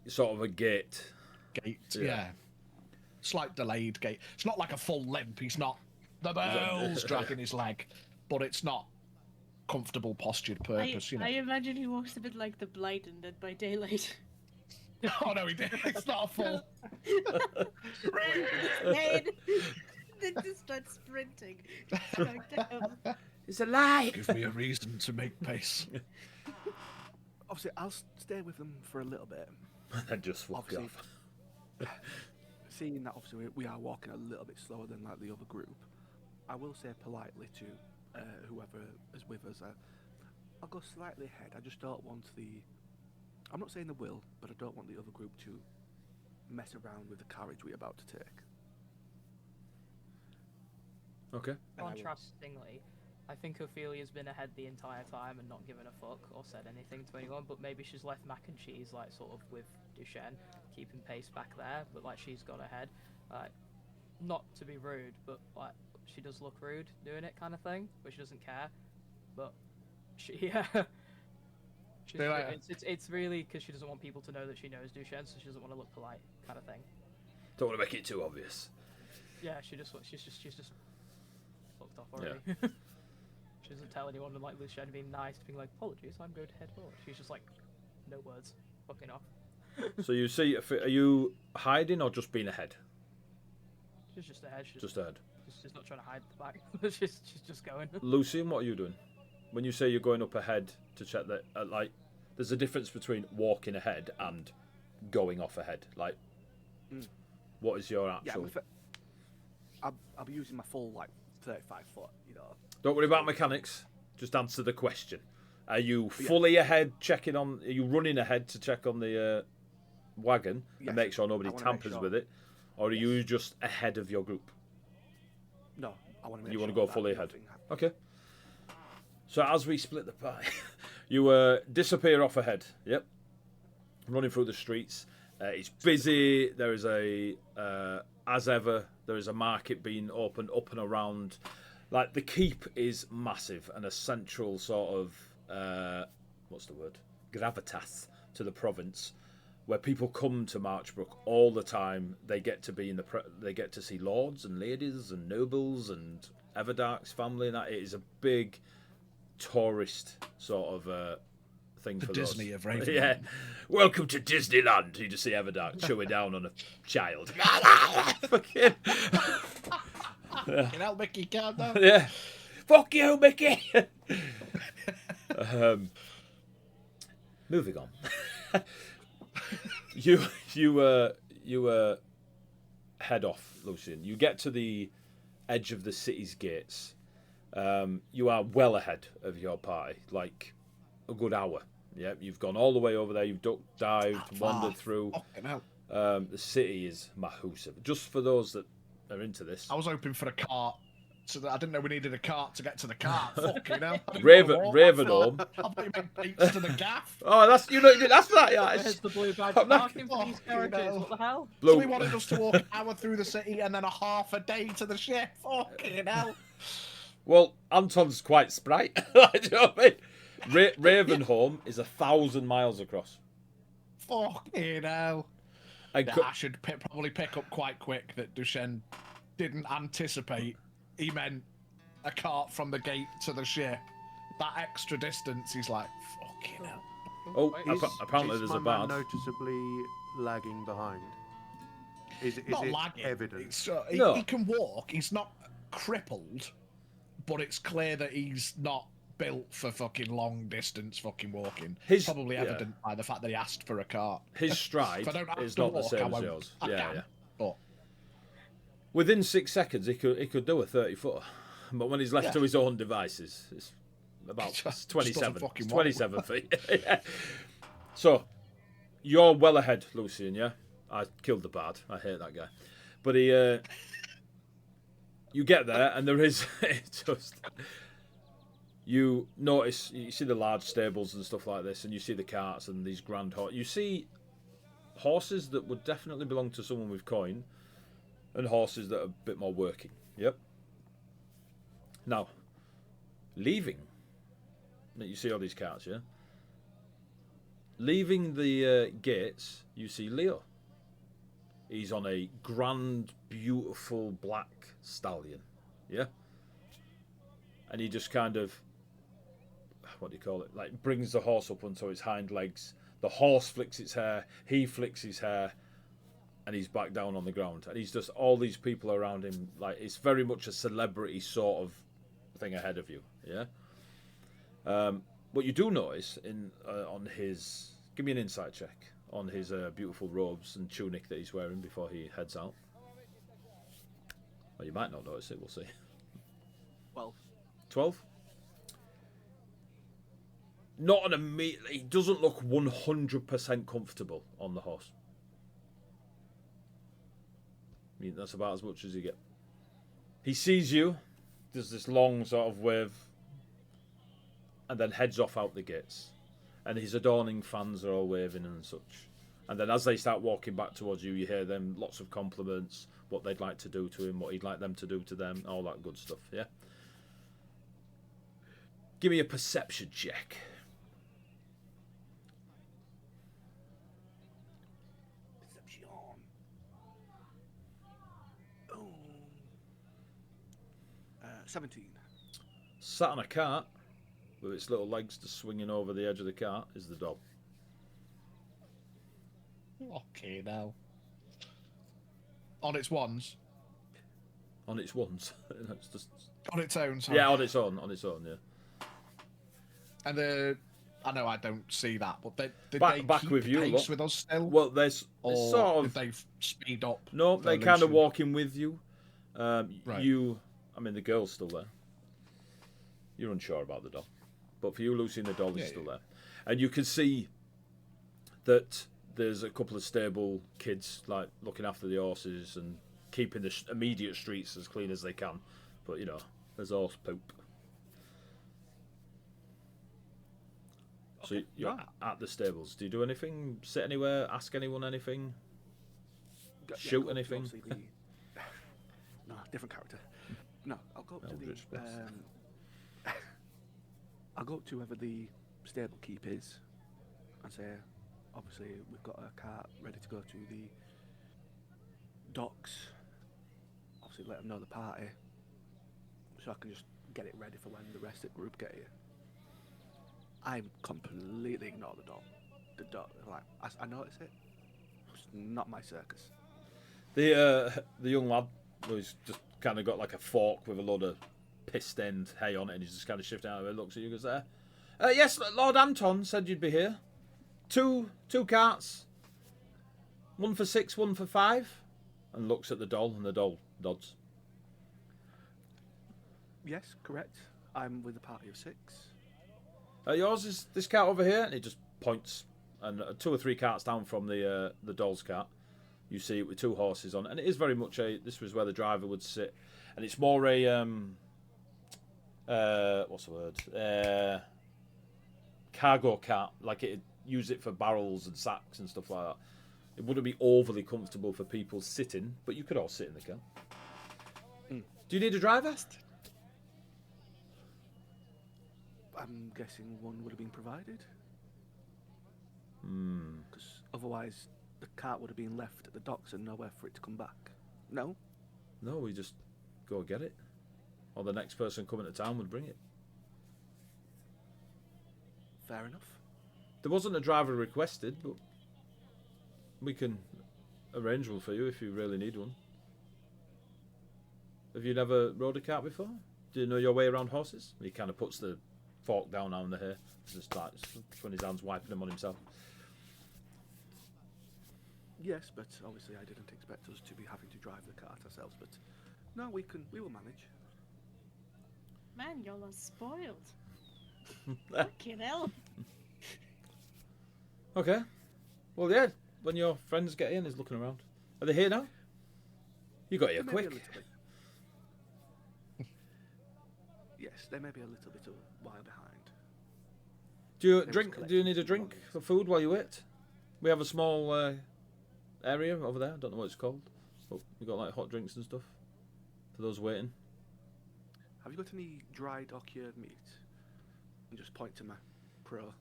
sort of a gait, yeah. Slight delayed gait. It's not like a full limp. He's not the bell's dragging his leg, but it's not comfortable postured purpose, I imagine he walks a bit like the Blight in Dead by Daylight. Oh no, he did. It's not a full. Then just start sprinting. Like, damn. It's a lie. Give me a reason to make pace. Obviously, I'll stay with them for a little bit. And just walk Obviously, off. Seeing that obviously we are walking a little bit slower than like the other group, I will say politely to whoever is with us, I'll go slightly ahead. I just don't want I'm not saying they will, but I don't want the other group to mess around with the carriage we're about to take. Okay. Contrastingly, I think Ophelia's been ahead the entire time and not given a fuck or said anything to anyone, but maybe she's left Mac and Cheese, like, sort of with Duchenne, keeping pace back there, but, like, she's gone ahead. Not to be rude, but, like, she does look rude doing it kind of thing, but she doesn't care. But she, it's really because she doesn't want people to know that she knows Duchenne, so she doesn't want to look polite kind of thing. Don't want to make it too obvious. Yeah, she's just fucked off already. She doesn't tell anyone, and like Lucian being nice, being like, apologies, I'm going to head forward. She's just like, no words, fucking off. So you see, are you hiding or just being ahead? She's just ahead. Just ahead. She's not trying to hide the back. she's just going. Lucian, what are you doing? When you say you're going up ahead to check that, like, there's a difference between walking ahead and going off ahead. Like, what is your actual? Yeah, I'll be using my full 35 foot. Don't worry about mechanics. Just answer the question. Are you fully ahead, checking on? Are you running ahead to check on the wagon and make sure nobody tampers with it, or are you just ahead of your group? No, I want to. You want to go fully ahead. Okay. So as we split the pie, you disappear off ahead. Yep. Running through the streets. It's busy. There is as ever, there is a market being opened up and around. Like, the keep is massive and a central sort of, what's the word? Gravitas to the province, where people come to Marchbrook all the time. They get to be they get to see lords and ladies and nobles and Everdark's family, and that it is a big tourist sort of thing for Disney those. of Ravenloft. Yeah, welcome to Disneyland. You just see Everdark chewing down on a child. Fucking. Fucking hell, Mickey, calm down. Yeah, fuck you, Mickey. Moving on. you head off, Lucian. You get to the edge of the city's gates. You are well ahead of your party, like a good hour. Yeah, you've gone all the way over there. You've ducked, dived, wandered through. The city is massive. Just for those that are into this, I was hoping for a cart, so that I didn't know we needed a cart to get to the cart. Fucking hell. Ravenholm. I thought you meant beats to the gaff. Oh, that's you didn't ask for that, yeah. Where's the blue badge parking for these characters? What the hell? So we wanted us to walk an hour through the city and then a half a day to the ship. Fucking hell. Well, Anton's quite sprite. Do you know what I mean? Ravenholm is 1,000 miles across. Fucking hell. I should probably pick up quite quick that Duchenne didn't anticipate. He meant a cart from the gate to the ship. That extra distance, he's like, fucking hell. Oh, apparently is there's my a man bad. Noticeably lagging behind. Is Not it lagging. evident? No. He can walk. He's not crippled, but it's clear that he's not built for fucking long distance fucking walking. It's probably evident by the fact that he asked for a cart. His stride is not the same as yours. Yeah. But within 6 seconds, he could do a 30-footer, but when he's left to his own devices, it's about 27 feet. Yeah. So you're well ahead, Lucian. Yeah, I killed the bard. I hate that guy, but you get there, and there is just. You notice, you see the large stables and stuff like this, and you see the carts and these grand horses. You see horses that would definitely belong to someone with coin, and horses that are a bit more working. Yep. Now, leaving. You see all these carts, yeah? Leaving the gates, you see Leo. He's on a grand, beautiful black stallion. Yeah? And he just kind of, what do you call it? Like, brings the horse up onto its hind legs. The horse flicks its hair. He flicks his hair. And he's back down on the ground. And he's just, all these people around him, like, it's very much a celebrity sort of thing ahead of you. Yeah? What you do notice on his, give me an insight check, on his beautiful robes and tunic that he's wearing before he heads out. Well, you might not notice it, we'll see. 12? Not an immediate. He doesn't look 100% comfortable on the horse. I mean, that's about as much as you get. He sees you, does this long sort of wave, and then heads off out the gates. And his adorning fans are all waving and such. And then as they start walking back towards you, you hear them lots of compliments, what they'd like to do to him, what he'd like them to do to them, all that good stuff, yeah? Give me a perception check. Perception. Oh. 17. Sat on a cart with its little legs just swinging over the edge of the cart is the doll. Okay, now. On its ones. On its ones. It's just... On its own, sorry. Yeah, on its own, yeah. And I know I don't see that, but did Back- they back keep with you, pace look. with us still? Well, there's or sort of... did they speed up? No, for they kind of Lucy? walking with you. Right. I mean, the girl's still there. You're unsure about the doll. But for you, Lucy, and the doll is still there. And you can see that there's a couple of stable kids, like, looking after the horses and keeping the immediate streets as clean as they can. But, you know, there's horse poop. So you're at the stables. Do you do anything? Sit anywhere? Ask anyone anything? Shoot go to anything? obviously no, different character. No, I'll go up to Eldritch Blast. I'll go up to whoever the stable keep is and say, obviously, we've got a cart ready to go to the docks. Obviously, let them know the party, so I can just get it ready for when the rest of the group get here. I completely ignore the dog. The dog, like, I notice it. It's not my circus. The young lad who's just kind of got like a fork with a load of piss-stained hay on it, and he's just kind of shifting out of it, looks at you, goes there. Yes, Lord Anton said you'd be here. Two carts. 1 for 6, 1 for 5. And looks at the doll, and the doll nods. Yes, correct. I'm with a party of 6. Yours is this cart over here, and he just points, and 2 or 3 carts down from the doll's cart. You see it with 2 horses on, and it is very much this was where the driver would sit, and it's more a what's the word? Cargo cart, like it use it for barrels and sacks and stuff like that. It wouldn't be overly comfortable for people sitting, but you could all sit in the car. Do you need a driver? I'm guessing one would have been provided. Hmm. Because otherwise, the cart would have been left at the docks and nowhere for it to come back. No? No, we just go get it. Or the next person coming to town would bring it. Fair enough. There wasn't a driver requested, but we can arrange one for you if you really need one. Have you never rode a cart before? Do you know your way around horses? He kind of puts the fork down on the hair, just like when his hands wiping them on himself. Yes, but obviously I didn't expect us to be having to drive the cart ourselves, but no, we will manage. Man, y'all are spoiled. Fucking hell. Okay. Well, yeah. When your friends get in, he's looking around. Are they here now? You got here Maybe quick. a little bit. Yes, they may be a little bit a while behind. Do you They drink? was Do you need a collecting drink for food while you wait? We have a small area over there. I don't know what it's called. But we got like hot drinks and stuff for those waiting. Have you got any dried or cured meat? And just point to my pro.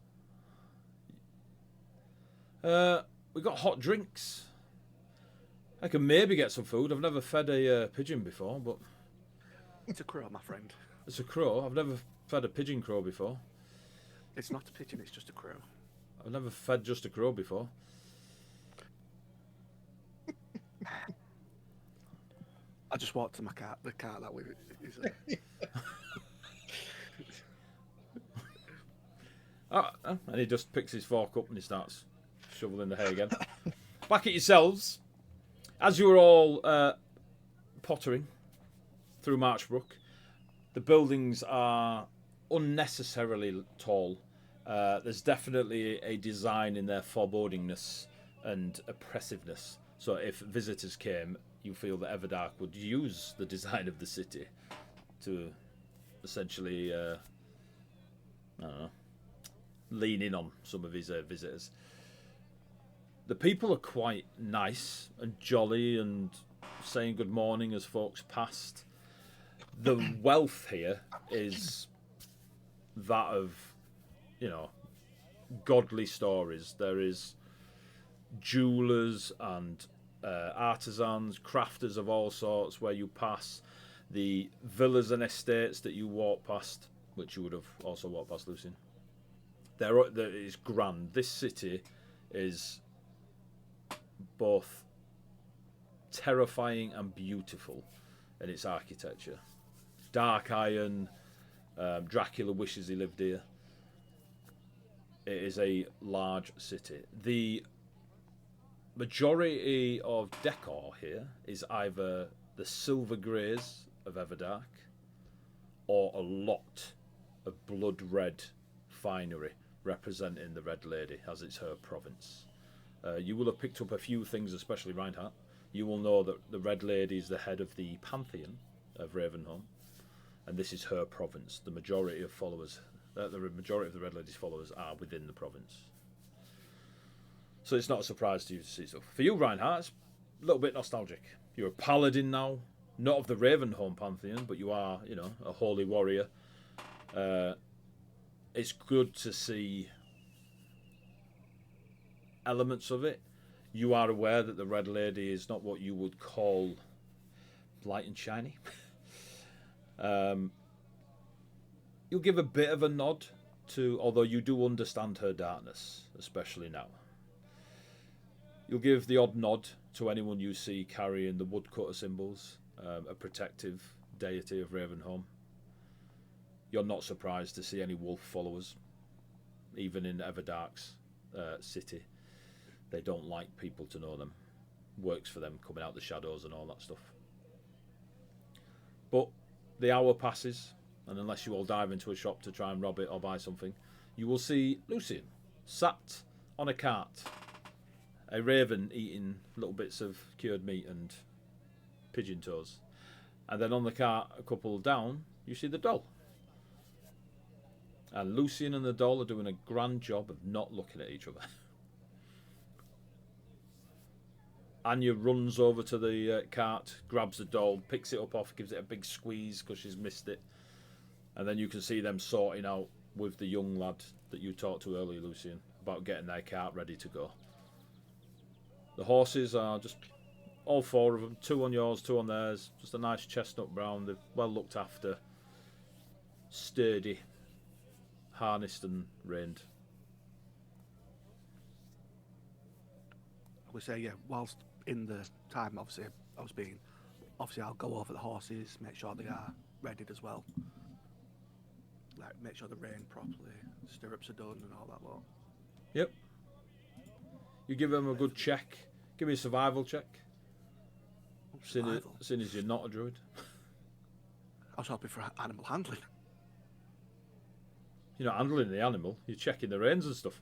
We got hot drinks. I can maybe get some food. I've never fed a pigeon before, but It's a crow, my friend. it's a crow. I've never fed a pigeon crow before. It's not a pigeon, it's just a crow. I've never fed just a crow before. I just walked to my car, the car that way. And he just picks his fork up and he starts shoveling the hay again. Back at yourselves, as you were all pottering through Marchbrook, the buildings are unnecessarily tall. There's definitely a design in their forebodingness and oppressiveness. So if visitors came, you feel that Everdark would use the design of the city to essentially, I don't know, lean in on some of his visitors. The people are quite nice and jolly and saying good morning as folks passed. The wealth here is that of, you know, godly stories. There is jewelers and artisans, crafters of all sorts where you pass. the villas and estates that you walk past, which you would have also walked past, Lucian. There is grand. This city is both terrifying and beautiful in its architecture. Dark iron. Dracula wishes he lived here. It is a large city. The majority of decor here is either the silver greys of Everdark or a lot of blood red finery representing the Red Lady, as it's her province. You will have picked up a few things, especially Reinhardt. You will know that the Red Lady is the head of the pantheon of Ravenholm, and this is her province. The majority of followers, the majority of the Red Lady's followers are within the province. So it's not a surprise to you to see stuff. For you, Reinhardt, it's a little bit nostalgic. You're a paladin now, not of the Ravenholm pantheon, but you are, a holy warrior. It's good to see elements of it. You are aware that the Red Lady is not what you would call light and shiny. You'll give a bit of a nod to, although you do understand her darkness, especially now. You'll give the odd nod to anyone you see carrying the woodcutter symbols, a protective deity of Ravenholm. You're not surprised to see any wolf followers, even in Everdark's city. They don't like people to know them. Works for them coming out the shadows and all that stuff. But the hour passes, and unless you all dive into a shop to try and rob it or buy something, you will see Lucian sat on a cart, a raven eating little bits of cured meat and pigeon toes. And then on the cart, a couple down, you see the doll. And Lucian and the doll are doing a grand job of not looking at each other. Anya runs over to the cart, grabs the doll, picks it up off, gives it a big squeeze because she's missed it. And then you can see them sorting out with the young lad that you talked to earlier, Lucian, about getting their cart ready to go. The horses are just all four of them, 2 on yours, 2 on theirs. Just a nice chestnut brown. They're well looked after, sturdy, harnessed and reined. I would say, yeah, whilst in the time, obviously, I'll go over the horses, make sure they are readied as well. Like, make sure they're reined properly, stirrups are done and all that lot. Yep. You give them a good check. Give me a survival check. Seeing as you're not a druid. I was hoping for animal handling. You're not handling the animal, you're checking the reins and stuff.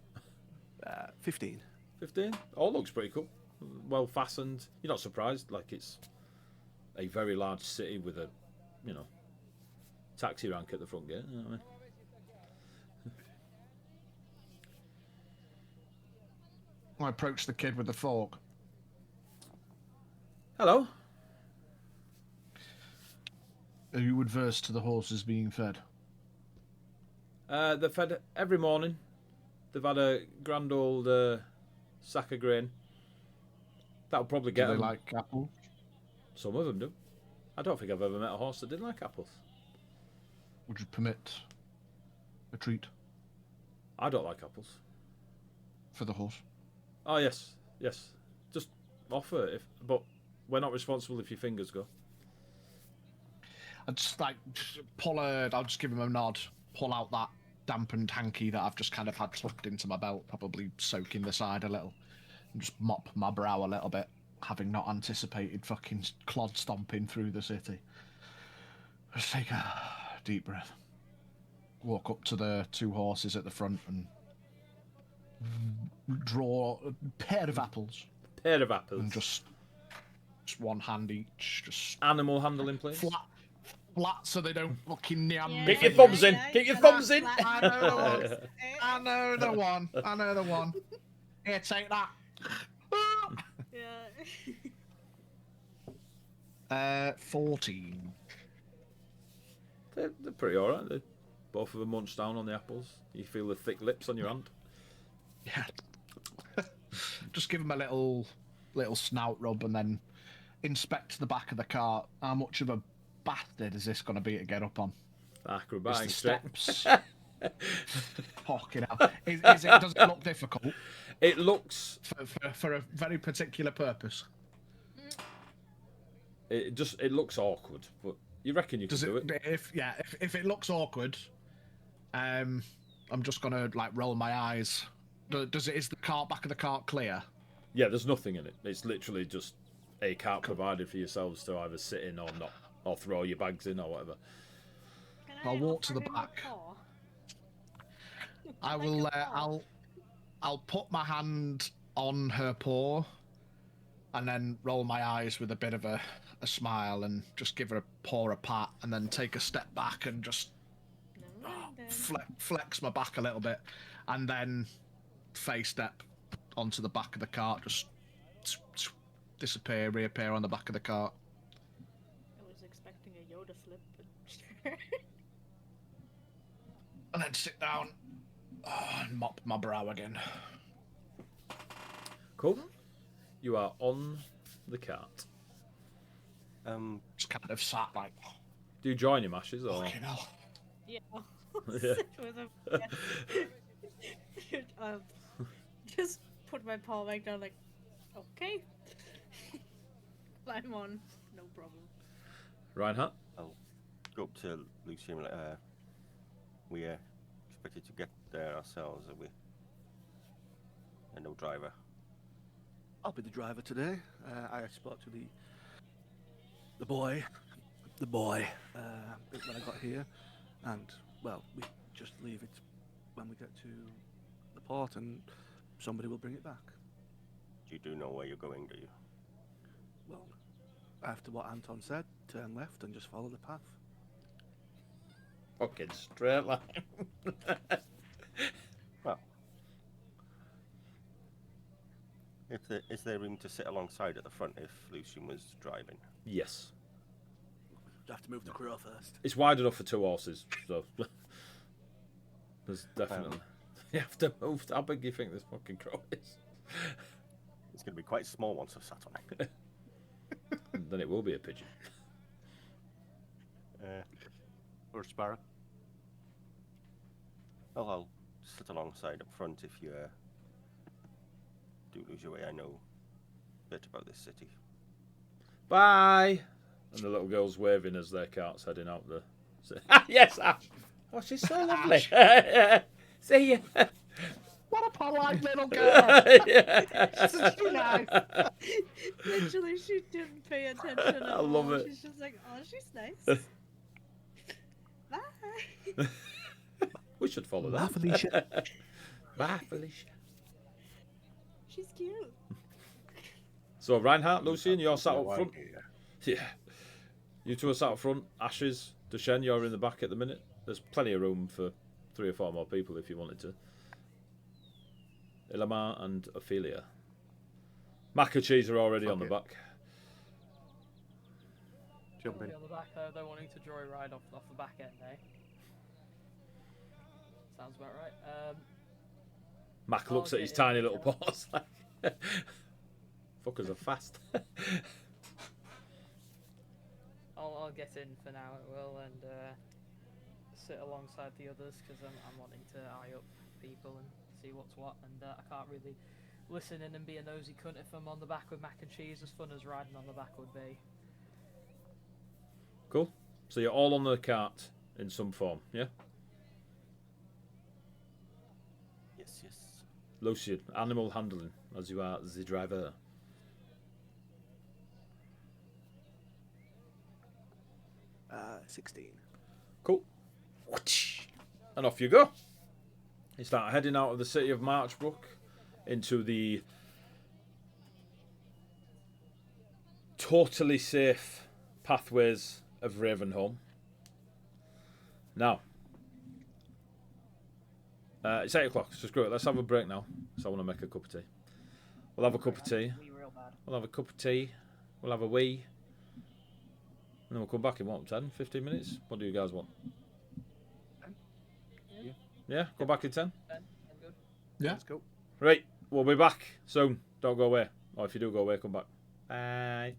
15. 15? All looks pretty cool. Well fastened. You're not surprised, like it's a very large city with a, taxi rank at the front gate. You know what I mean? I approach the kid with the fork. Hello. Are you adverse to the horses being fed? They're fed every morning. They've had a grand old sack of grain. That'll probably get Do they them. like apple? Some of them do. I don't think I've ever met a horse that didn't like apples. Would you permit a treat I don't like apples. for the horse? Oh yes. Just offer but we're not responsible if your fingers go. I'd just I'll just give him a nod, pull out that dampened hanky that I've just kind of had tucked into my belt, probably soaking the side a little, and just mop my brow a little bit, having not anticipated fucking clod stomping through the city. Just take a deep breath. Walk up to the 2 horses at the front and draw a pair of apples. Pair of apples. And just one hand each, just Animal handling, please. flat so they don't fucking yam me. Get your thumbs in. Get your thumbs in. I know the one. Here, take that. Yeah. 14. They're pretty alright. Both of them munch down on the apples. You feel the thick lips on your hand. Yeah. Just give him a little snout rub and then inspect the back of the cart. How much of a bastard is this going to be to get up on? Acrobatic It's the strength. steps. Fucking hell. Does it look difficult It looks. for a very particular purpose? It looks awkward, but you reckon you can do it? If it looks awkward, I'm just gonna like roll my eyes. Is the cart back of the cart clear? Yeah, there's nothing in it. It's literally just a cart provided for yourselves to either sit in or not, or throw your bags in or whatever. I'll walk to the back. I will. I'll put my hand on her paw, and then roll my eyes with a bit of a smile, and just give her a paw a pat, and then take a step back and just flex my back a little bit, and then face step onto the back of the cart, just disappear, reappear on the back of the cart. I was expecting a Yoda flip, but sure. And then sit down and mop my brow again. Cool. You are on the cart. Just kind of sat like. Do you join him, Ashes? Or? Fucking hell. Yeah. Yeah. Just put my paw back down, like, okay. Climb on, no problem. Reinhardt? I'll go up to Lucy and we expected to get there ourselves, are we? And no driver. I'll be the driver today. I spoke to the boy when I got here, and well, we just leave it when we get to the port, and somebody will bring it back. You do know where you're going, do you? Well, after what Anton said, turn left and just follow the path. Fucking straight line. Well, is there room to sit alongside at the front if Lucian was driving? Yes. You have to move the crow first. It's wide enough for 2 horses, so there's definitely. You have to move. How big do you think this fucking crow is? It's going to be quite small once I've sat on it. Then it will be a pigeon. Or a sparrow. Well, I'll sit alongside up front if you do lose your way. I know a bit about this city. Bye! And the little girl's waving as their cart's heading out the... Yes, Ash! Oh, she's so lovely. See ya. What a polite little girl. Yeah. So nice. Literally, she didn't pay attention at I love all. it. She's just like, oh, she's nice. Bye. We should follow that. Bye, Felicia. Bye, Felicia. She's cute. So, Reinhardt, Lucian, you're sat up No front. idea. Yeah. You two are sat up front. Ashes, Dushen, you're in the back at the minute. There's plenty of room for 3 or 4 more people if you wanted to. Ilamar and Ophelia. Mac and Cheese are already on the back. Jump in. On the back, they're wanting to joyride off the back end, eh? Sounds about right. Mac looks at his get tiny in, little yeah. paws like, fuckers are fast. I'll get in for now, it will, and sit alongside the others because I'm wanting to eye up people and see what's what, and I can't really listen in and be a nosy cunt if I'm on the back with Mac and Cheese, as fun as riding on the back would be. Cool. So you're all on the cart in some form, yeah? Yes, yes. Lucian, animal handling, as you are the driver. Uh, 16. Cool. And off you go. You start heading out of the city of Marchbrook into the totally safe pathways of Ravenholm. Now, it's 8 o'clock, so screw it. Let's have a break now. So I want to make a cup of tea. We'll have a cup of tea. We'll have a cup of tea. We'll have a wee. And then we'll come back in what, 10, 15 minutes? What do you guys want? 10? Yeah, go back in 10? I'm good. Yeah. Let's go. Right, we'll be back soon. Don't go away. Or if you do go away, come back. Bye.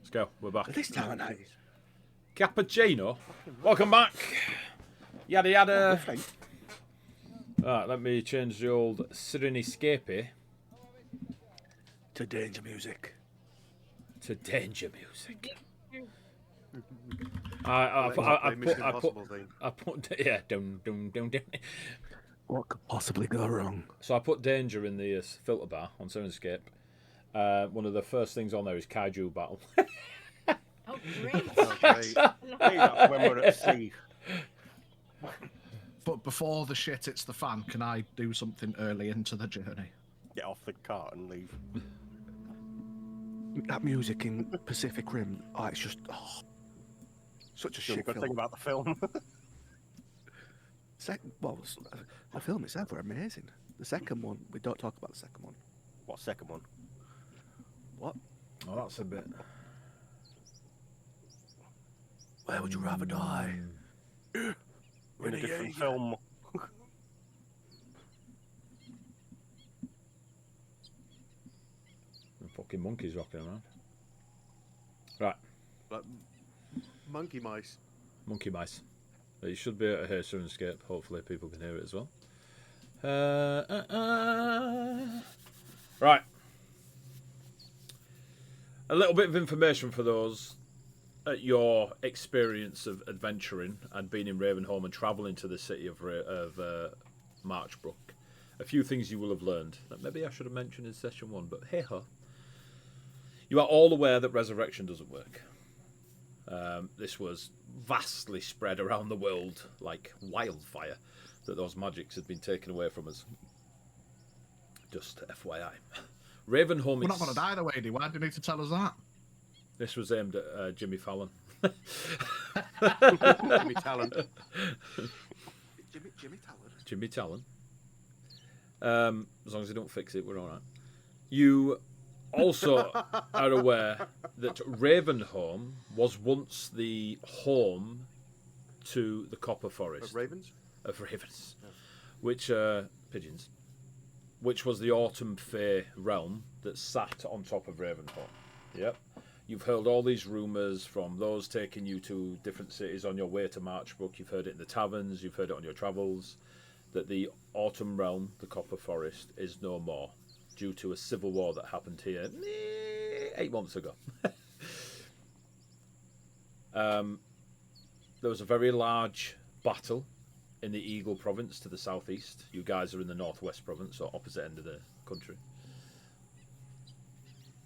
Let's go. We're back. At this time of night. Cappuccino. Welcome back. Yada yada. Right, let me change the old Sirenescape To danger music. to danger music. I put yeah, dum dum dum dum. What could possibly go wrong? So I put danger in the filter bar on Sirenescape. One of the first things on there is Kaiju Battle. Oh, great. Hey, that's when we're at sea. But before the shit hits the fan, can I do something early into the journey? Get off the cart and leave. That music in Pacific Rim, it's just such a Shit shit good film. thing about the film. The film itself were amazing. The second one, we don't talk about the second one. What second one? What? Oh, that's a bit. Where would you rather die? In a different film. The fucking monkeys rocking around. Right, Like, monkey mice. monkey mice. You should be able to hear Sirenescape. Hopefully, people can hear it as well. Right. A little bit of information for those at your experience of adventuring and being in Ravenholm and travelling to the city of Marchbrook. A few things you will have learned that maybe I should have mentioned in session 1, but hey ho. You are all aware that resurrection doesn't work. This was vastly spread around the world like wildfire, that those magics had been taken away from us. Just FYI. Ravenholm. We're not going to die the way, do we? Why do you need to tell us that? This was aimed at Jimmy Fallon. Jimmy Talon. Jimmy Talon. Jimmy Talon. As long as they don't fix it, we're all right. You also are aware that Ravenholm was once the home to the Copper Forest. Of ravens? Of ravens. Which, pigeons. Which was the Autumn Fae realm that sat on top of Ravenholm. Yep. You've heard all these rumours from those taking you to different cities on your way to Marchbrook. You've heard it in the taverns, you've heard it on your travels, that the Autumn realm, the Copper Forest, is no more due to a civil war that happened here 8 months ago. There was a very large battle in the Eagle province to the southeast. You guys are in the northwest province, or opposite end of the country.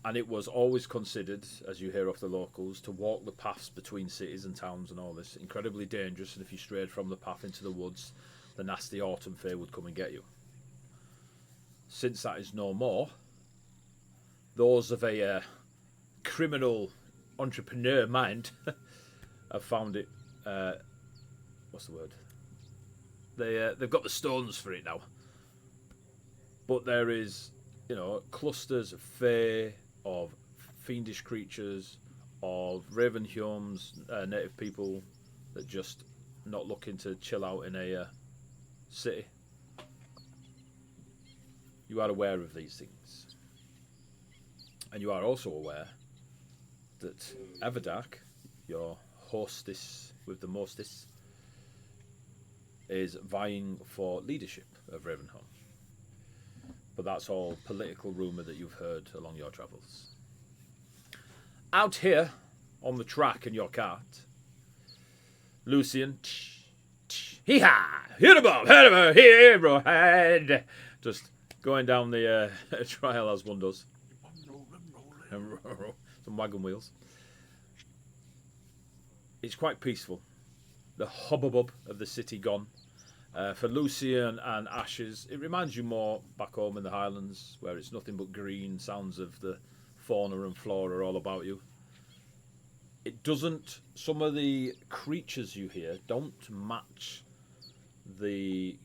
And it was always considered, as you hear off the locals, to walk the paths between cities and towns and all this. Incredibly dangerous, and if you strayed from the path into the woods, the nasty Autumn Fae would come and get you. Since that is no more, those of a criminal entrepreneur mind have found it... what's the word? They've got the stones for it now. But there is, clusters of fae, of fiendish creatures, of Ravenholm's native people that just not looking to chill out in a city. You are aware of these things. And you are also aware that Everdark, your hostess with the mostess, is vying for leadership of Ravenholm. But that's all political rumour that you've heard along your travels. Out here, on the track in your cart, Lucian, hee-ha, hit above, head above, hero head, just going down the trail as one does. Some wagon wheels. It's quite peaceful. The hubbub of the city gone. For Lucian and Ashes, it reminds you more back home in the Highlands, where it's nothing but green, sounds of the fauna and flora all about you. It doesn't, some of the creatures you hear don't match the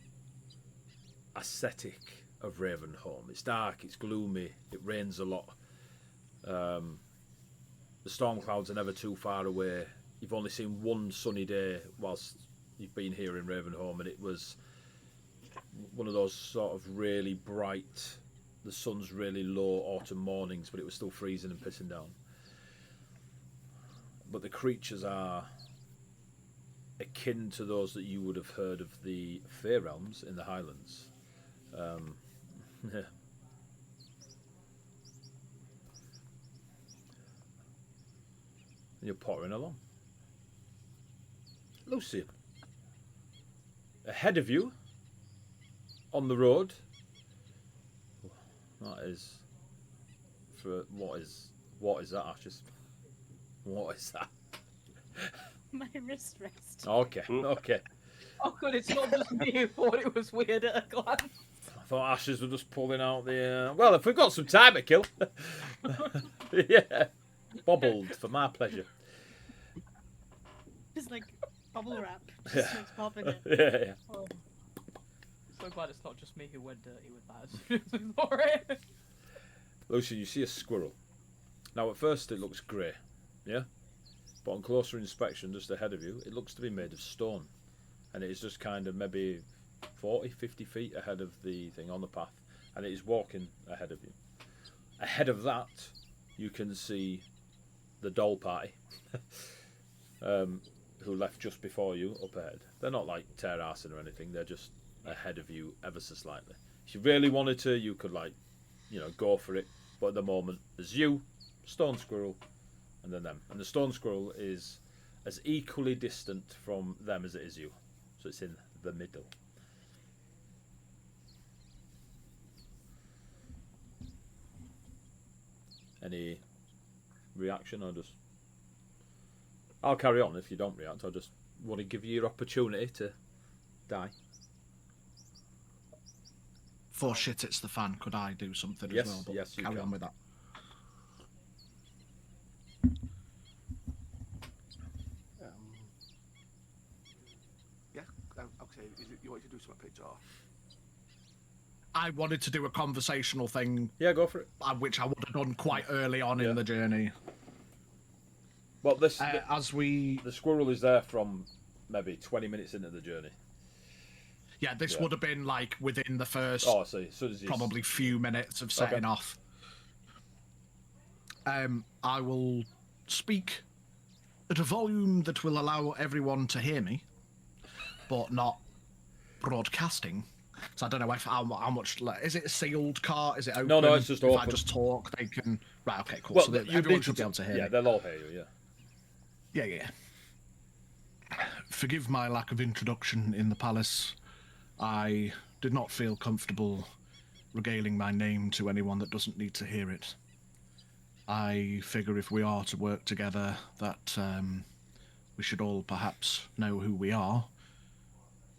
aesthetic of Ravenholm. It's dark, it's gloomy, it rains a lot. The storm clouds are never too far away. You've only seen one sunny day whilst you've been here in Ravenholm, and it was one of those sort of really bright, the sun's really low autumn mornings, but it was still freezing and pissing down. but the creatures are akin to those that you would have heard of the Fey realms in the Highlands. Yeah. You're pottering along. Lucy, ahead of you, on the road, that is, for what is that, Ashes? What is that? My wrist rest. Okay, okay. Oh, good, it's not just me who thought it was weird at a glance. I thought Ashes were just pulling out the. Well, if we've got some time to kill. Yeah. Bobbled for my pleasure. Just like bubble wrap. Yeah. Just starts popping it. Yeah. Oh. So glad it's not just me who went dirty with that as soon as we saw it. Lucian, you see a squirrel. Now, at first, it looks grey, yeah? But on closer inspection, just ahead of you, it looks to be made of stone. And it is just kind of maybe 40, 50 feet ahead of the thing on the path. And it is walking ahead of you. Ahead of that, you can see the doll party, who left just before you up ahead. They're not like terracing or anything, they're just ahead of you ever so slightly. If you really wanted to, you could, like, you know, go for it. But at the moment, there's you, stone squirrel, and then them. And the stone squirrel is as equally distant from them as it is you. So it's in the middle. Any reaction, or just... I'll carry on if you don't react. I just want to give you your opportunity to die. For shit, it's the fan. Could I do something Yes, as well? But yes, you carry can. on with that. Yeah. Okay. You want to do something, Peter? I wanted to do a conversational thing, Yeah, go for it. which I would have done quite early on Yeah. in the journey. Well, this As we, the squirrel is there from maybe 20 minutes into the journey. this Yeah. would have been like within the first Oh, I see. As soon as you probably few minutes of setting Okay. off. I will speak at a volume that will allow everyone to hear me, but not broadcasting. So I don't know how much. Like, is it a sealed car? Is it open? No, it's just if I open. just talk, they can. Right. Okay. Cool. Well, so that you'd everyone need should be able to hear Yeah, me. they'll all hear you. Yeah. Yeah. Forgive my lack of introduction in the palace. I did not feel comfortable regaling my name to anyone that doesn't need to hear it. I figure if we are to work together, that we should all perhaps know who we are.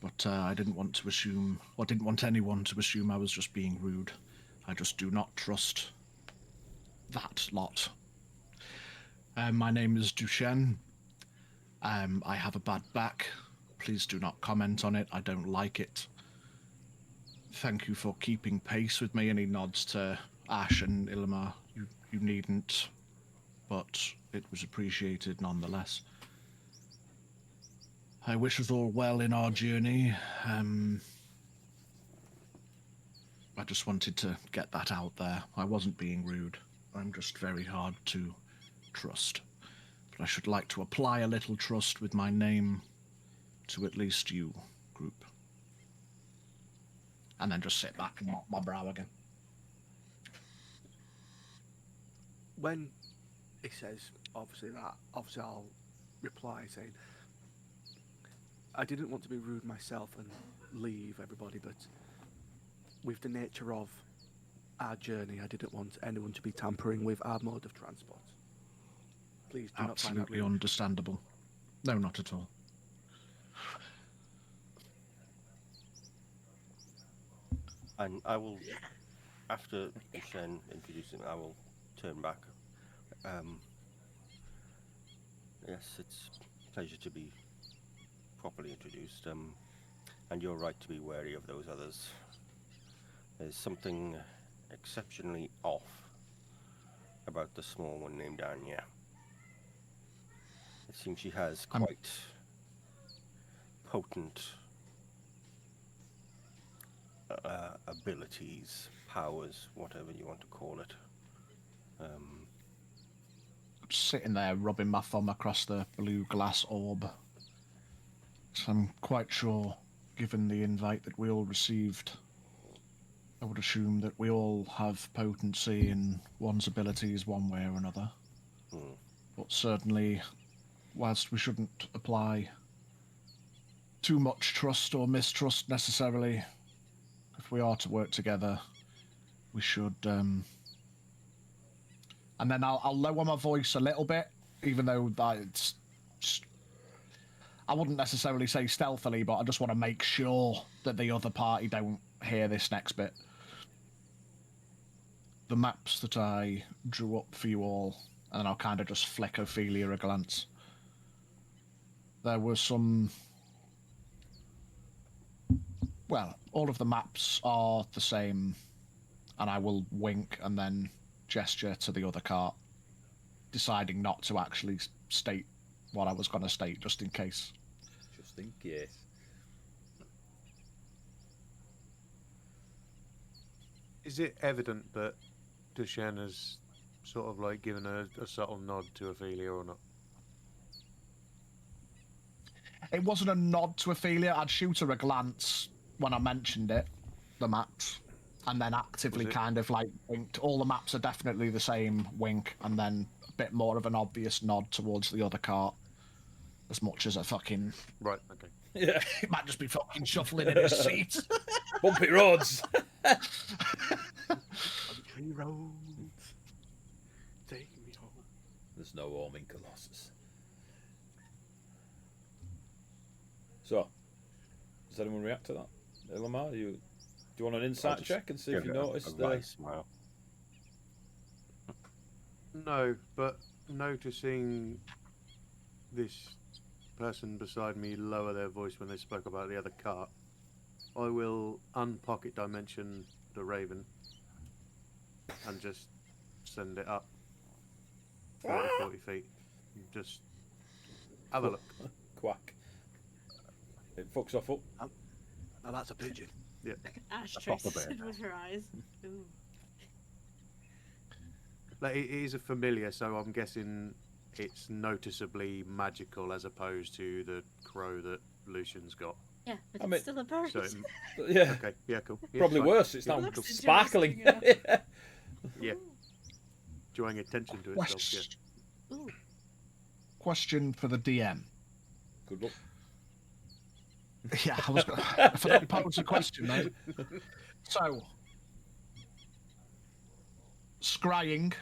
But I didn't want to assume, or didn't want anyone to assume I was just being rude. I just do not trust that lot. My name is Duchenne. I have a bad back. Please do not comment on it. I don't like it. Thank you for keeping pace with me. And he nods to Ash and Ilma. You needn't, but it was appreciated nonetheless. I wish us all well in our journey. I just wanted to get that out there. I wasn't being rude. I'm just very hard to trust. But I should like to apply a little trust with my name to at least you, group. And then just sit back and mop my brow again. When he says, obviously I'll reply saying, I didn't want to be rude myself and leave everybody, but with the nature of our journey, I didn't want anyone to be tampering with our mode of transport. Please do not find that Absolutely rude. understandable. No, not at all. And I will, after Shen introduces him, I will turn back. Yes, it's a pleasure to be properly introduced. And you're right to be wary of those others. There's something exceptionally off about the small one named Anya. It seems she has quite potent abilities, powers, whatever you want to call it. sitting there rubbing my thumb across the blue glass orb. So I'm quite sure, given the invite that we all received, I would assume that we all have potency in one's abilities one way or another. But certainly, whilst we shouldn't apply too much trust or mistrust necessarily, if we are to work together, we should. And then I'll lower my voice a little bit, even though it's. I wouldn't necessarily say stealthily, but I just want to make sure that the other party don't hear this next bit. The maps that I drew up for you all, and then I'll kind of just flick Ophelia a glance. There were some. Well, all of the maps are the same, and I will wink and then gesture to the other cart, deciding not to actually state what I was going to state, just in case. Just in case. Is it evident that Dushan has sort of like given a subtle nod to Ophelia or not? It wasn't a nod to Ophelia. I'd shoot her a glance when I mentioned it, the maps, and then actively kind of like winked. All the maps are definitely the same, wink, and then a bit more of an obvious nod towards the other cart. As much as a fucking... Right, okay. Yeah. It might just be fucking shuffling in his seat. Bumpy roads. Country roads, take me home. There's no home in Colossus. So, does anyone react to that? Ilmar, do you want an insight check and see if you notice the smile? No, but noticing this person beside me lower their voice when they spoke about the other cart, I will unpocket dimension the raven and just send it up 30, 40 feet. Just have a look. quack? It fucks off up. Now that's a pigeon. Yeah. Ash A proper traces it bird. with her eyes. Ooh. Like, it is a familiar, so I'm guessing it's noticeably magical as opposed to the crow that Lucian's got. Yeah, but I it's mean- still a bird. So, Yeah, okay, yeah, cool. Yeah, probably fine. worse. It's Yeah, now cool. Looks sparkling. interesting, Yeah. Yeah. Drawing attention to itself, yeah. Ooh. Question for the DM. Good luck. Yeah, I was going to... forgot to pose a question, mate. So, scrying,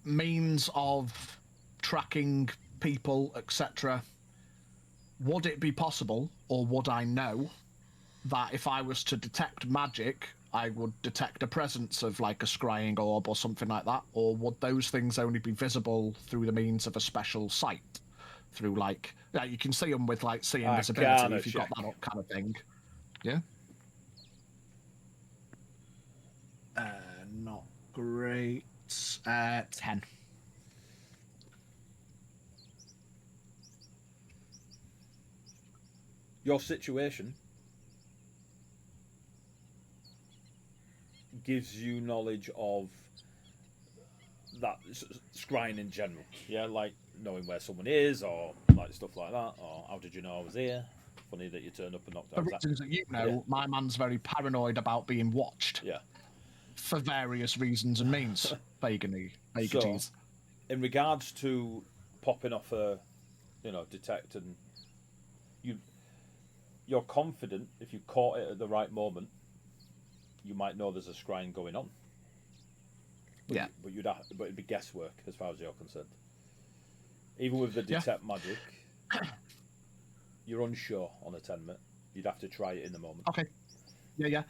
means of tracking people, etc. Would it be possible, or would I know, that if I was to detect magic, I would detect a presence of like a scrying orb or something like that? Or would those things only be visible through the means of a special sight? Through like, yeah, you can see them with like seeing visibility Arcana if you've got check. that up kind of thing. Yeah. Not great. 10. Your situation gives you knowledge of that scrying in general. Yeah, like knowing where someone is, or like stuff like that, or how did you know I was here? Funny that you turned up and knocked For out. reasons that you know, Yeah. my man's very paranoid about being watched. Yeah. For various reasons and means. Vaganies. In regards to popping off a, detect, and you're confident if you caught it at the right moment, you might know there's a scrying going on. But Yeah. But it'd be guesswork as far as you're concerned. Even with the detect magic, you're unsure on a 10-minute. You'd have to try it in the moment. Okay. Yeah.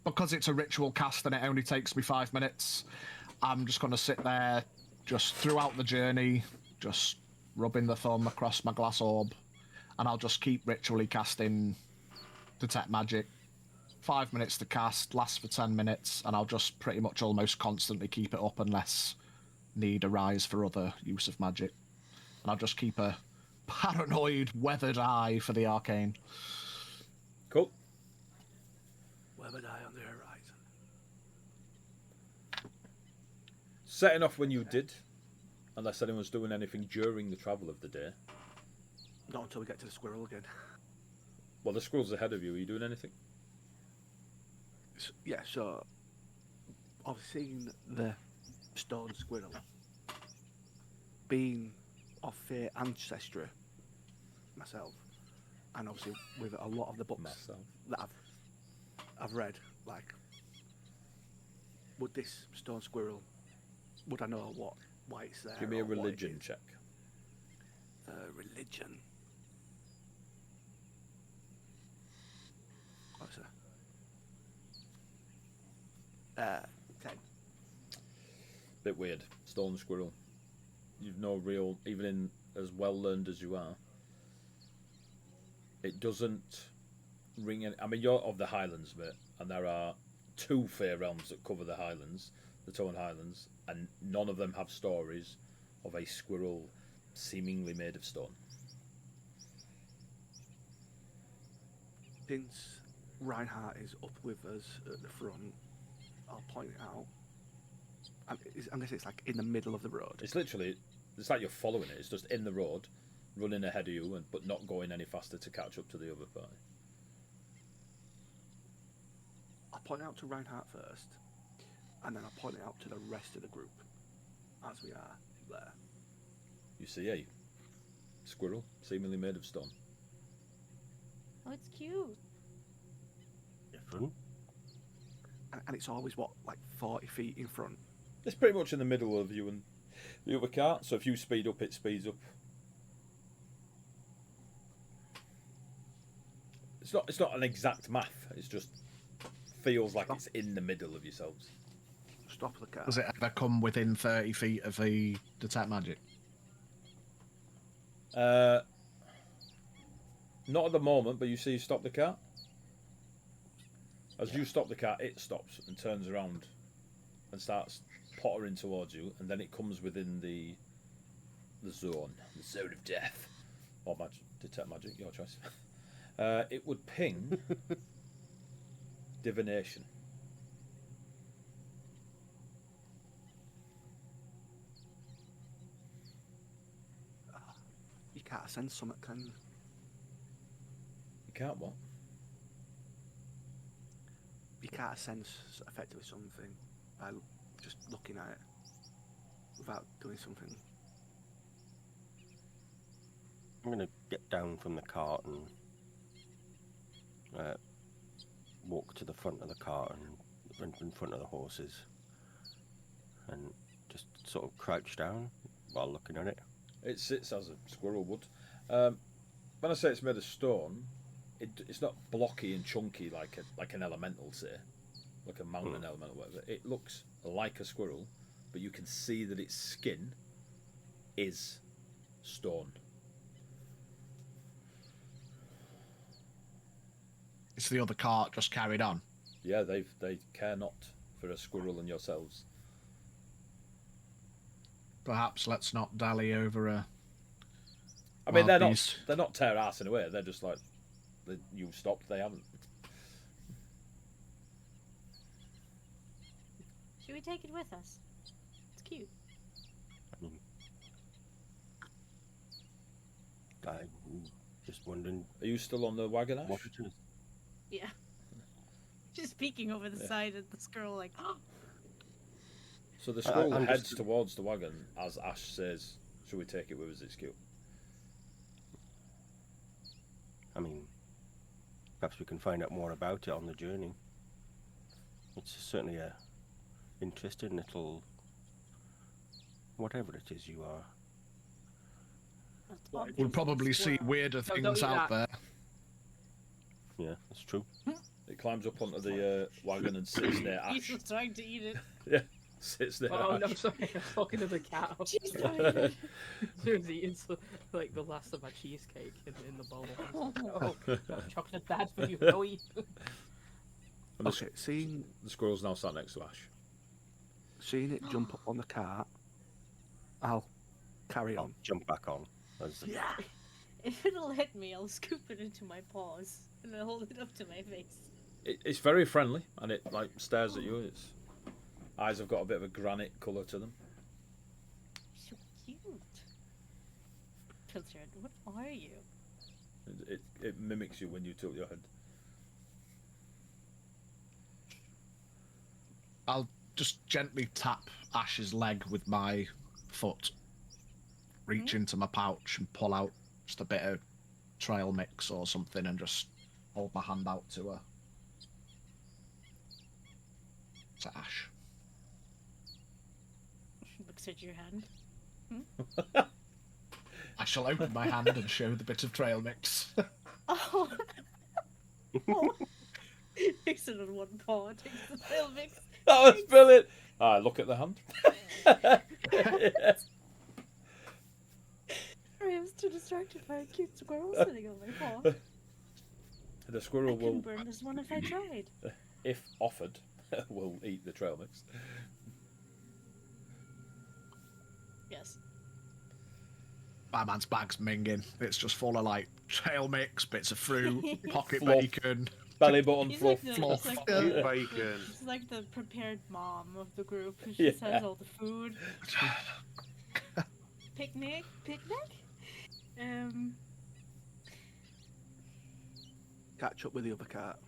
Because it's a ritual cast and it only takes me 5 minutes, I'm just going to sit there just throughout the journey, just rubbing the thumb across my glass orb, and I'll just keep ritually casting detect magic. 5 minutes to cast, lasts for 10 minutes, and I'll just pretty much almost constantly keep it up unless need arise for other use of magic. And I'll just keep a paranoid, weathered eye for the arcane. Cool. Weathered eye on the horizon. Setting off when you did, unless anyone's doing anything during the travel of the day. Not until we get to the squirrel again. Well, the squirrel's ahead of you. Are you doing anything? Yeah, so I've seen the stone squirrel being of fair ancestry myself, and obviously with a lot of the books Myself. that I've read, like, would this stone squirrel, would I know why it's there? Give me a or what it religion is? check. Religion. What's that? 10. Bit weird. Stone squirrel. You've no real, even in as well learned as you are, it doesn't ring any. I mean, you're of the Highlands, mate, and there are 2 fair realms that cover the Highlands, the Tone Highlands, and none of them have stories of a squirrel seemingly made of stone. Since Reinhardt is up with us at the front, I'll point it out. I guess it's like in the middle of the road. It's literally, it's like you're following it. It's just in the road, running ahead of you, but not going any faster to catch up to the other party. I'll point it out to Reinhardt first, and then I'll point it out to the rest of the group as we are there. You see a squirrel seemingly made of stone. Oh, it's cute. Different. And it's always, what, like 40 feet in front? It's pretty much in the middle of you and the other cart, so if you speed up, it speeds up. It's not an exact math, it's just feels like it's in the middle of yourselves. Stop the car. Does it ever come within 30 feet of the detect magic? Not at the moment, but you see you stop the car. As you stop the car, it stops and turns around and starts pottering towards you, and then it comes within the zone of death, or detect magic, your choice. It would ping divination. You can't sense something, can you? You can't what? You can't sense effectively something by just looking at it without doing something. I'm going to get down from the cart and walk to the front of the cart and in front of the horses and just sort of crouch down while looking at it. It sits as a squirrel would. When I say it's made of stone, it's not blocky and chunky like an elemental, say, like a mountain elemental, whatever. It looks like a squirrel, but you can see that its skin is stone. Is the other cart just carried on? Yeah, they care not for a squirrel and yourselves. Perhaps let's not dally over a. I mean, wild they're beast. not tear ass in a way. They're just like, you've stopped, they haven't. Should we take it with us? It's cute. I mean, I'm just wondering Are you still on the wagon, Ash? what it is. Yeah. Just peeking over the side at the squirrel, like, oh. So the squirrel I'm heads just- towards the wagon as Ash says, "Should we take it with us? It's cute." I mean, perhaps we can find out more about it on the journey. It's certainly a interesting little whatever it is you are. We'll probably see weirder don't things eat out that. there. Yeah, that's true. It climbs up onto the wagon and sits near He's Ash. just trying to eat it. Yeah, sits there. Oh no, Ash. sorry, I'm talking to the cow. She's trying. Soon's eating like the last of my cheesecake in the bowl. Oh, got chocolate bad for you, no eat. And Okay, seeing the squirrel's now sat next to Ash. it jump up on the cart, I'll carry I'll on. jump back on. As Yeah. If it'll hit me, I'll scoop it into my paws and I'll hold it up to my face. It's very friendly, and it like stares at you. Its eyes have got a bit of a granite colour to them. filter it. What are you? It mimics you when you tilt your head. I'll just gently tap Ash's leg with my foot, reach into my pouch and pull out just a bit of trail mix or something and just hold my hand out to her. To Ash. Looks at your hand. I shall open my hand and show the bit of trail mix. Oh. Oh. Mix it on one paw, takes the trail mix. That was brilliant. Look at the hand. Sorry, I was too distracted by a cute squirrel sitting on my paw. The I squirrel will, couldn't burn this one if I tried. if offered, will eat the trail mix. Yes. My man's bag's minging. It's just full of like trail mix, bits of fruit, pocket Fluff. bacon. Belly button He's fluff. like the, fluff. he's like Pocket the, bacon. he's like the prepared mom of the group who just has all the food. Picnic? Catch up with the other cat.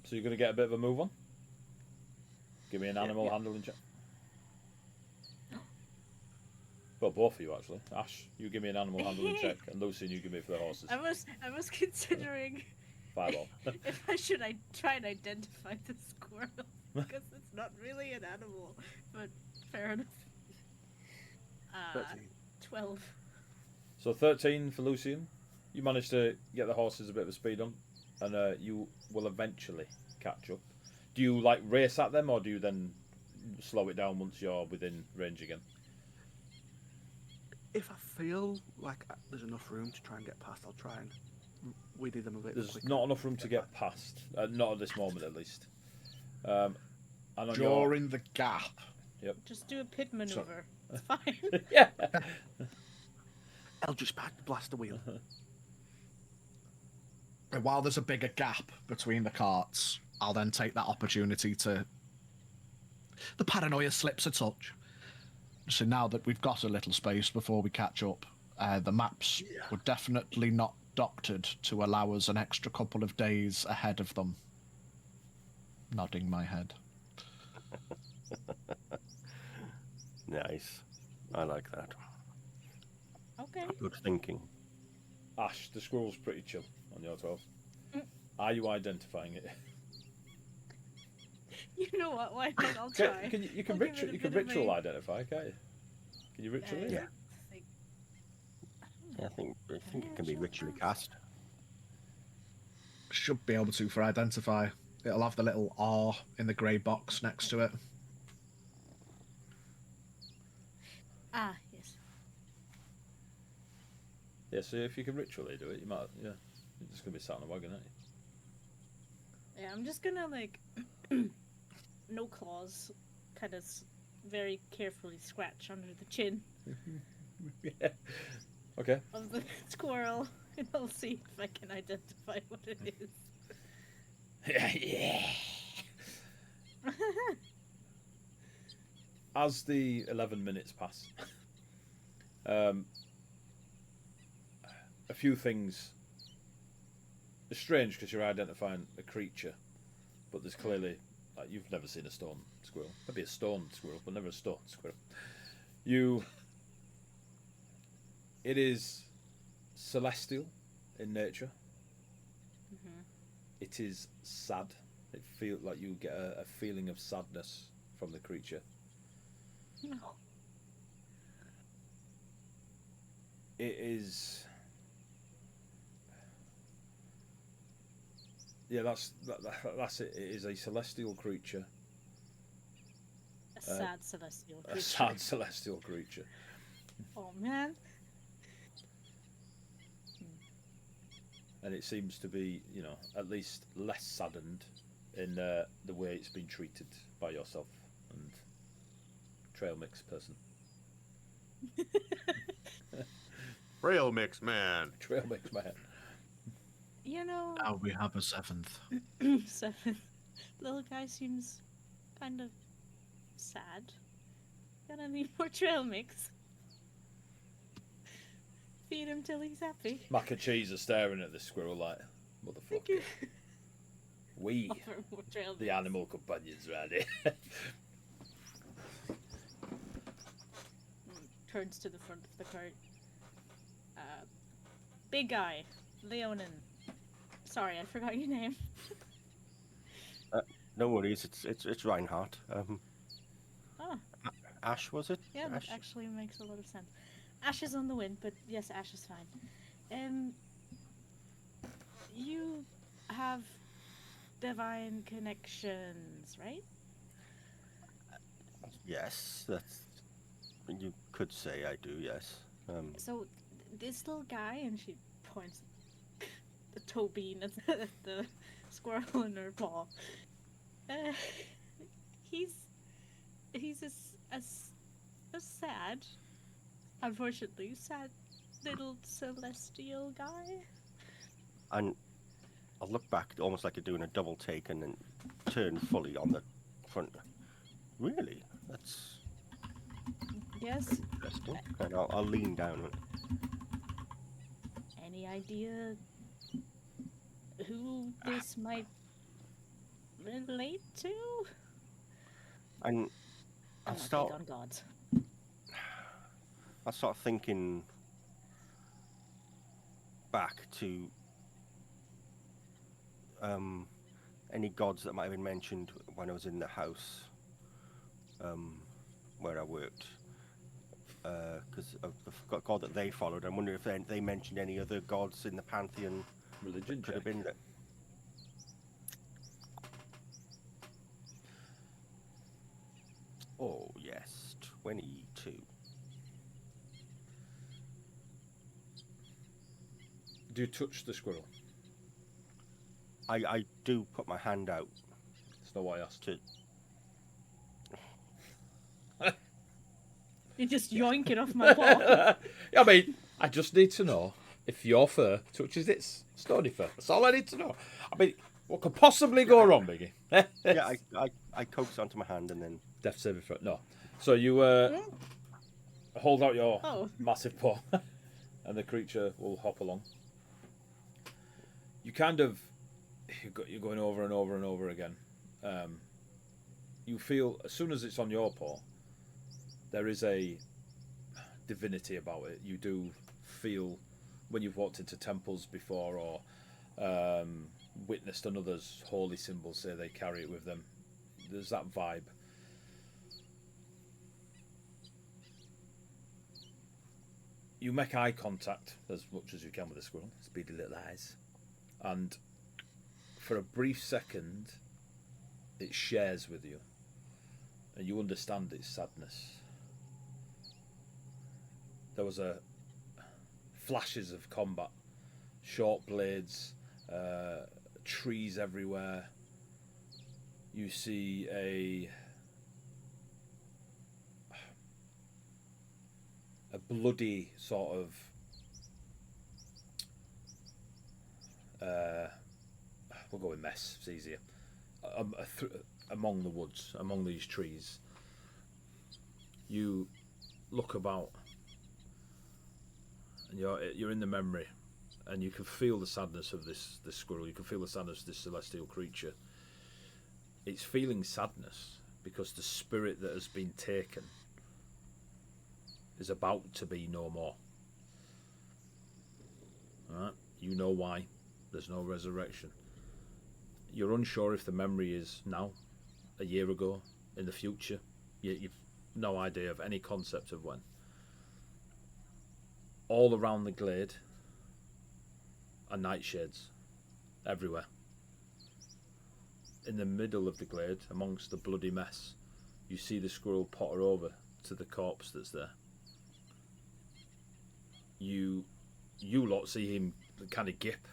So you're going to get a bit of a move on? Give me an animal yeah. handling check. Well, both of you actually. Ash, you give me an animal handling check, and Lucian, you give me for the horses. I was considering 5 all. if I should try and identify the squirrel because it's not really an animal, but fair enough. 13. 12. So 13 for Lucian. You managed to get the horses a bit of a speed on, and you will eventually catch up. Do you like race at them, or do you then slow it down once you're within range again? If I feel like there's enough room to try and get past, I'll try and weedy them a bit There's quicker. not enough room to get past, not at this moment at least. And on your... During the gap. Just do a pit maneuver. It's fine. Yeah. Eldritch blast the wheel. And while there's a bigger gap between the carts, I'll then take that opportunity to... The paranoia slips a touch. So now that we've got a little space before we catch up, the maps were definitely not doctored to allow us an extra couple of days ahead of them. Nodding my head. Nice. I like that. Okay. Good thinking. Ash, the squirrel's pretty chill on your 12. Are you identifying it? You know what? Why not? I'll try. You can I'll give it a ritual bit of a- identify, can't you? Can you ritual it? Yeah. I think it can be ritually cast. Should be able to for identify. It'll have the little R in the grey box next to it. Ah, yes. Yeah, so if you can ritually do it, you might, yeah. You're just going to be sat on a wagon, aren't you? Yeah, I'm just gonna like, no claws, kind of very carefully scratch under the chin Yeah. Okay. of the squirrel, and I'll see if I can identify what it is. Yeah. As the 11 minutes pass, a few things are strange because you're identifying a creature, but there's clearly, like, you've never seen a stone squirrel. Maybe a stone squirrel, but never a stone squirrel. It is celestial in nature. Mm-hmm. It is sad. It feels like you get a feeling of sadness from the creature. No. It is. Yeah, that's it. It is a celestial creature. A sad celestial creature. A sad celestial creature. Oh man. And it seems to be, at least less saddened in the way it's been treated by yourself and Trail Mix person. Real mix man. Trail Mix man. You know, Now we have a 7th. 7th. Little guy seems kind of sad. Got any more trail mix? feed him till he's happy. Mac and Cheese are staring at this squirrel like, motherfucker. We, the animal companions, around here. Turns to the front of the cart. Big guy, Leonin. Sorry, I forgot your name. No worries, it's Reinhardt. Oh, Ash, was it? yeah, that Ash? actually makes a lot of sense. Ash is on the wind, but yes, Ash is fine. You have divine connections, right? Yes, that's. You could say I do. Yes. So, this little guy, and she points the toe bean at the squirrel in her paw. He's a sad, unfortunately, sad little celestial guy. And I'll look back, almost like you're doing a double take, and then turn fully on the front. Really? That's Yes. interesting. And I'll lean down. Any idea who this might relate to? And I'm I'll not start. big on gods. I'll start thinking back to any gods that might have been mentioned when I was in the house where I worked. Because of the god that they followed, I wonder if they mentioned any other gods in the pantheon. Religion Could have check. been there. Oh yes, 22. Do you touch the squirrel? I do put my hand out That's not what I asked. to. You just yoink it off my paw. I mean, I just need to know if your fur touches its stony fur. That's all I need to know. I mean, what could possibly go wrong, Biggie? Yeah, I coax onto my hand and then. Death saving throw. No. So you hold out your massive paw, and the creature will hop along. You kind of you're going over and over and over again. You feel as soon as it's on your paw, there is a divinity about it. You do feel when you've walked into temples before or witnessed another's holy symbols, say they carry it with them. There's that vibe. You make eye contact as much as you can with the squirrel, speedy little eyes, and for a brief second it shares with you and you understand its sadness. There was flashes of combat, short blades, trees everywhere. You see a bloody sort of we'll go with mess, it's easier, among the woods, among these trees. You look about and you're in the memory, and you can feel the sadness of this squirrel. You can feel the sadness of this celestial creature. It's feeling sadness because the spirit that has been taken is about to be no more. Alright? You know why. There's no resurrection. You're unsure if the memory is now, a year ago, in the future. You've no idea of any concept of when. All around the glade are nightshades. Everywhere. In the middle of the glade, amongst the bloody mess, you see the squirrel potter over to the corpse that's there. You lot see him kind of gip.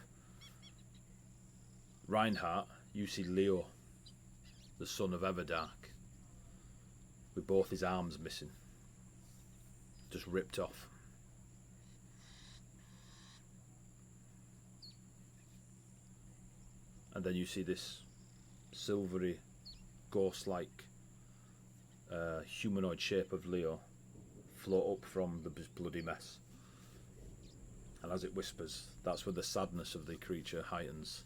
Reinhardt, you see Leo, the son of Everdark, with both his arms missing, just ripped off. And then you see this silvery, ghost-like humanoid shape of Leo float up from the bloody mess. and as it whispers, that's where the sadness of the creature heightens.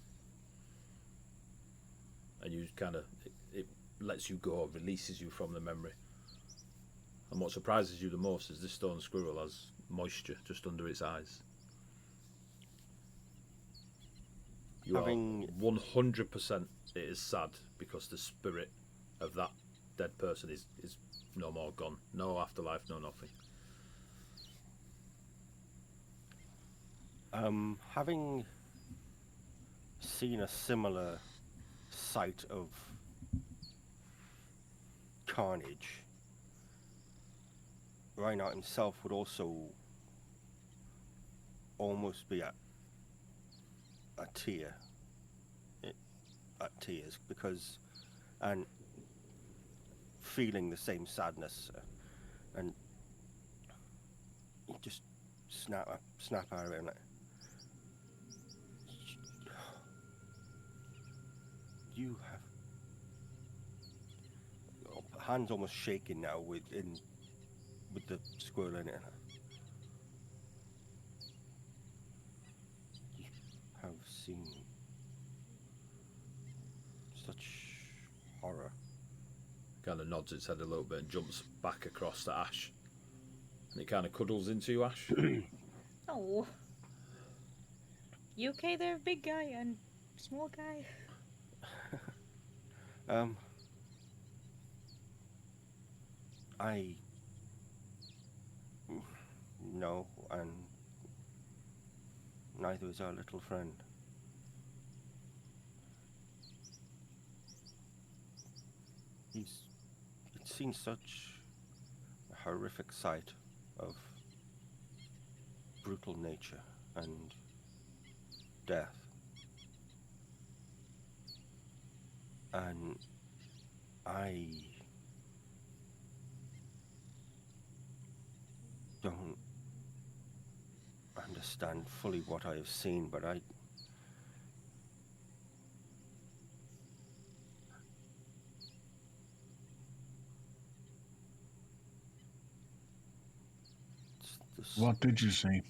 And you kind of, it lets you go, releases you from the memory. And what surprises you the most is this stone squirrel has moisture just under its eyes. You are 100% it is sad because the spirit of that dead person is no more gone. No afterlife, no nothing. Having seen a similar sight of carnage, Reinhardt himself would also almost be at tears because, and feeling the same sadness, and you just snap out of it and like, you have your hands almost shaking now with the squirrel in it. You have seen such horror. Kind of nods its head a little bit and jumps back across to Ash. And it kind of cuddles into you, Ash. Oh. You okay there, big guy and small guy? No, and neither is our little friend. He's seen such a horrific sight of brutal nature and death. And I don't understand fully what I have seen, but What did you see?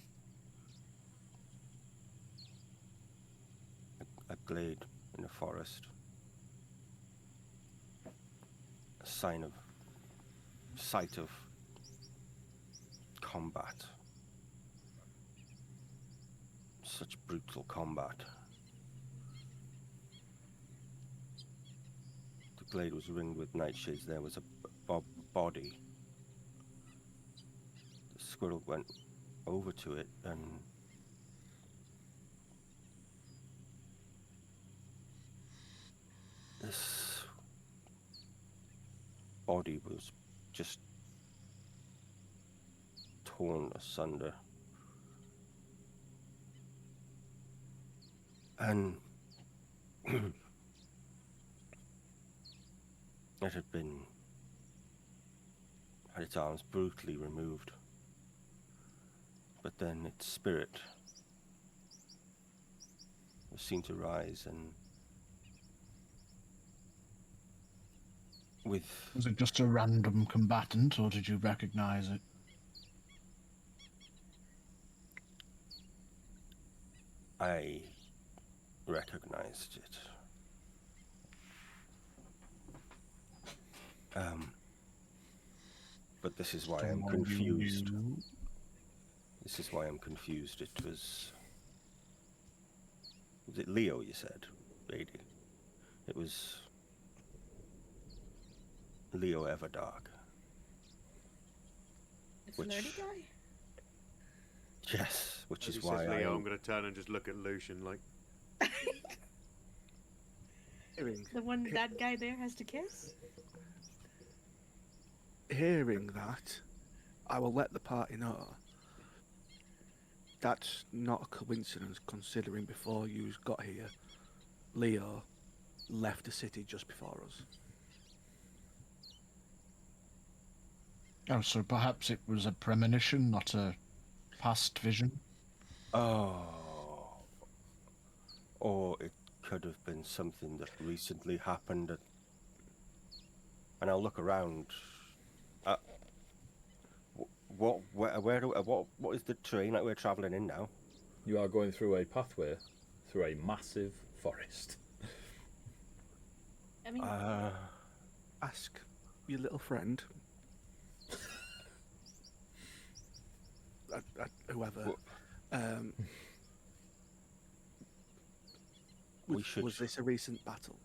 A glade in a forest. A sight of combat. Such brutal combat. The glade was ringed with nightshades. There was a body. The squirrel went over to it and this body was just torn asunder. And it had had its arms brutally removed. But then its spirit was seen to rise and with... Was it just a random combatant, or did you recognize it? I recognized it. But this is why I'm confused. This is why I'm confused. It was it Leo, you said, lady? It was Leo Everdark. The nerdy guy? Yes, which As is he why says Leo, I'm going to turn and just look at Lucian like... The one that guy there has to kiss? Hearing that, I will let the party know. That's not a coincidence, considering before you got here, Leo left the city just before us. Oh, so perhaps it was a premonition, not a past vision? Oh. Or it could have been something that recently happened. And I'll look around. What is the terrain that we're travelling in now? You are going through a pathway through a massive forest. I mean, Ask your little friend. Whoever. We should- Was this a recent battle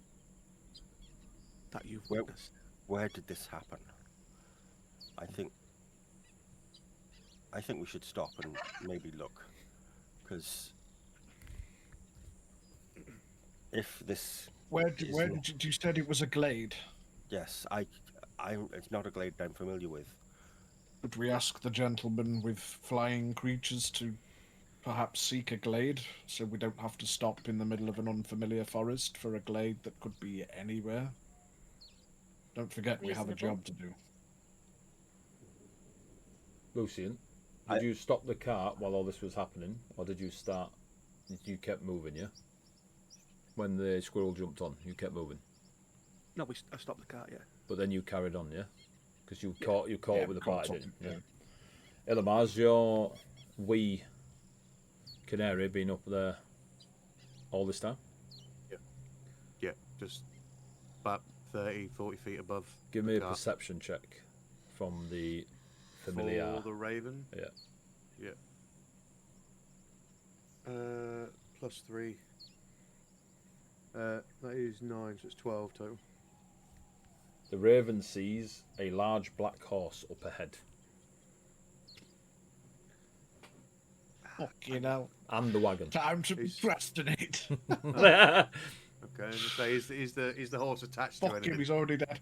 that you've Well- witnessed? Where did this happen? I think we should stop and maybe look, because if this Where did you said it was a glade? yes, it's not a glade I'm familiar with. Would we ask the gentleman with flying creatures to perhaps seek a glade, so we don't have to stop in the middle of an unfamiliar forest for a glade that could be anywhere? Don't forget, we have a Reasonable. job to do. Lucian, did you stop the cart while all this was happening, or did you start? You kept moving, yeah. When the squirrel jumped on, you kept moving, No, I stopped the cart, yeah. but then you carried on, yeah, because you caught up with the caught party, up, didn't you? Yeah. Illimar's your wee canary been up there all this time? Yeah, just about 30, 40 feet above. Give the me a cart. perception check from the familiar. For the raven. Yeah. Yeah. +3. That is 9, so it's 12 total. The raven sees a large black horse up ahead, Fucking hell. and the wagon. Time to He's- procrastinate. Okay, and so is the horse attached to Fuck him, anything? he's already dead.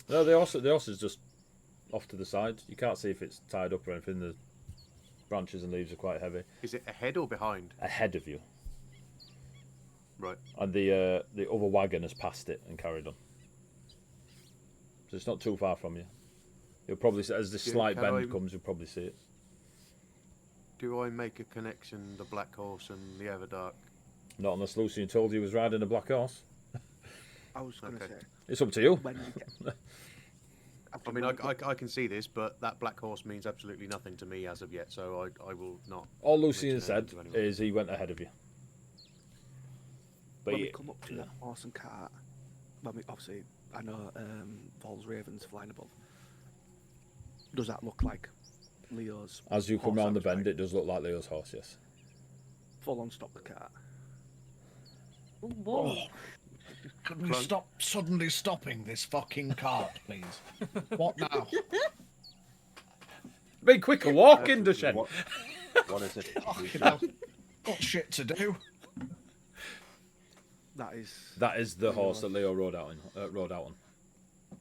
No, the horse is just off to the side. You can't see if it's tied up or anything. The branches and leaves are quite heavy. Is it ahead or behind? Ahead of you, Right. and the other wagon has passed it and carried on. So it's not too far from you. You'll probably see, as this Yeah, slight can bend I- comes, you'll probably see it. Do I make a connection, the black horse and the Everdark? Not unless Lucian told you he was riding a black horse. I was going to Okay. say, It's up to you. when you get... I mean, I can see this, but that black horse means absolutely nothing to me as of yet, so I will not. All Lucian mention said anything to anyone. is he went ahead of you. But when we he- come up to the horse and cart, when we obviously, I know Vol's ravens flying above. Does that look like Leo's? as you come horse round the that was bend, like it does look like Leo's horse, yes. full on stop the cart? whoa. Can we Clunk. stop suddenly stopping this fucking cart, please? What now? Be quicker walking, Dushen. What is it? Fucking hell. Got shit to do. That is That is the horse that Leo rode out on.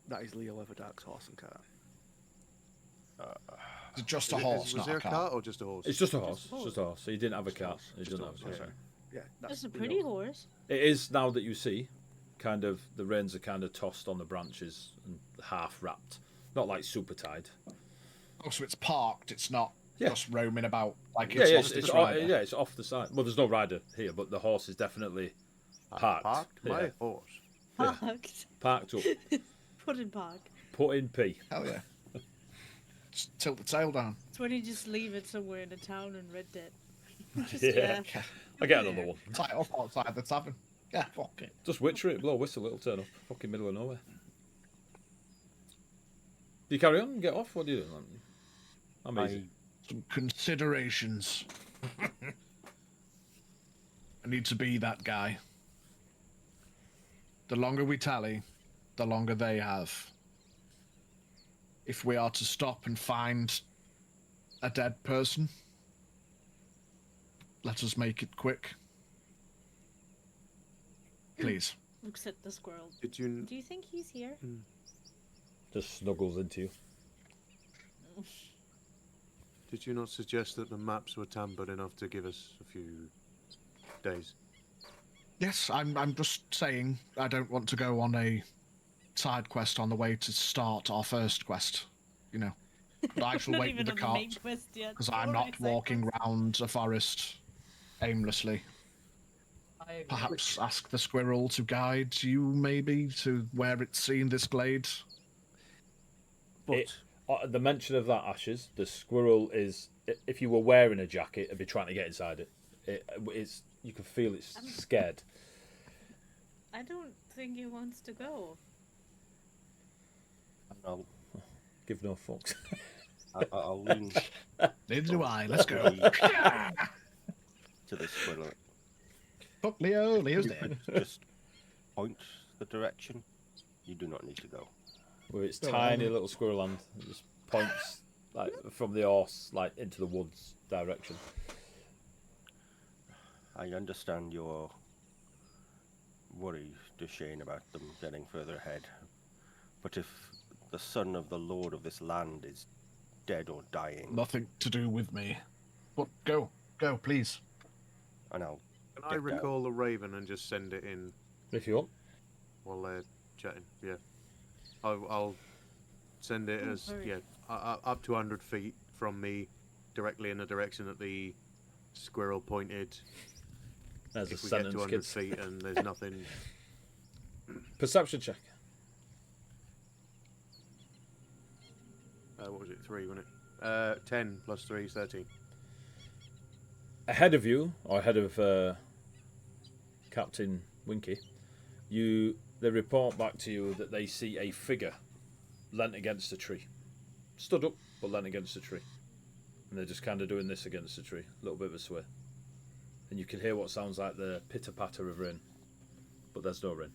that is Leo Everdark's horse and cart. Is it just a Is it- horse, was not there a a cart? cart or just a horse? It's just a horse. It's just a horse. So he didn't have a cart. He Just a doesn't have a horse, cart. okay. Yeah, That's a Leo's. pretty horse. It is now that you see, kind of the reins are kind of tossed on the branches and half wrapped, not like super tied. Oh, so it's parked. It's not Yeah. just roaming about like Yeah, it's yeah, lost its it's rider. yeah, it's off the side. Well, there's no rider here, but the horse is definitely parked. Parked my Yeah. horse. Parked. Parked up, Put in park. put in P. Hell yeah. Just tilt the tail down. It's when you just leave it somewhere in a town in Red Dead. Just, Yeah. I get another one. Tie it up outside the tavern. Yeah, fuck it. Just witcher it, blow a whistle, it'll turn up. Fucking middle of nowhere. Do you carry on and get off? What do you do? I'm easy. Some considerations. I need to be that guy. The longer we tally, the longer they have. If we are to stop and find a dead person, let us make it quick. Please. Looks at the squirrel. Did you? Do you think he's here? Just snuggles into you. Did you not suggest that the maps were tampered enough to give us a few days? Yes, I'm just saying I don't want to go on a side quest on the way to start our first quest. You know. But I shall Not wait even with the on the main cart quest yet. because I'm Or not exec walking quest. round a forest aimlessly. I agree. Perhaps ask the squirrel to guide you, maybe, to where it's seen this glade. But The mention of that, Ashes, the squirrel is, if you were wearing a jacket, it'd be trying to get inside it. it's you can feel it's scared. I don't think he wants to go. I'll Give no fucks. I'll lean Neither do I. Let's go. to the squirrel. Fuck Leo. Leo's dead. Just point the direction. You do not need to go. Where it's tiny little squirrel land, it just points like from the horse like into the woods direction. I understand your worry, Duchesne, about them getting further ahead. But if the son of the lord of this land is dead or dying, Nothing to do with me. But go, please. and I'll Can I get down. recall the Raven and just send it in If you want. while they're chatting? Yeah. I'll send it as sorry. up to 100 feet from me, directly in the direction that the squirrel pointed. There's a If we get to sentence, 100 kids. feet and there's nothing. Perception check. What was it? 3, wasn't it? 10 plus 3 is 13. Ahead of you, or ahead of Captain Winky, they report back to you that they see a figure leant against a tree. Stood up, but leant against a tree. And they're just kind of doing this against the tree. A little bit of a sway. And you can hear what sounds like the pitter-patter of rain. But there's no rain.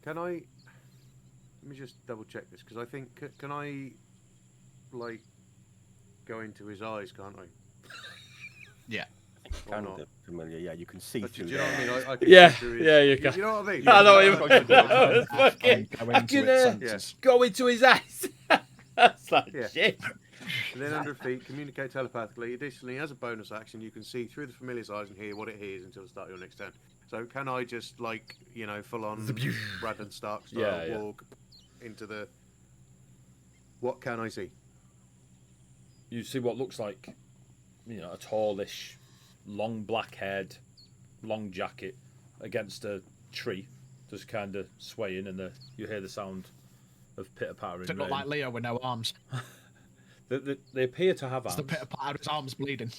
Can I? Let me just double check this because I think can I, like, go into his eyes? Can't I? Yeah. Or Kind not? of familiar. Yeah, you can see Do through you know what I there. mean? I can Yeah, see through his, yeah, you can. You know what I mean? I know what you Yeah, mean. I can do it. I was fucking- Go I into can, its uh, senses. go into his eyes. That's like Yeah. shit. And then 100 feet, communicate telepathically. Additionally, as a bonus action, you can see through the familiar's eyes and hear what it hears until the start of your next turn. So can I just, like, you know, full on Brandon Stark style Yeah, yeah. walk into the... What can I see? You see what looks like, you know, a tallish, long black-haired, long jacket against a tree, just kind of swaying, and you hear the sound of pitter-pattering Does it rain. look like Leo with no arms? They appear to have It's arms. the pitter patter of his arms bleeding.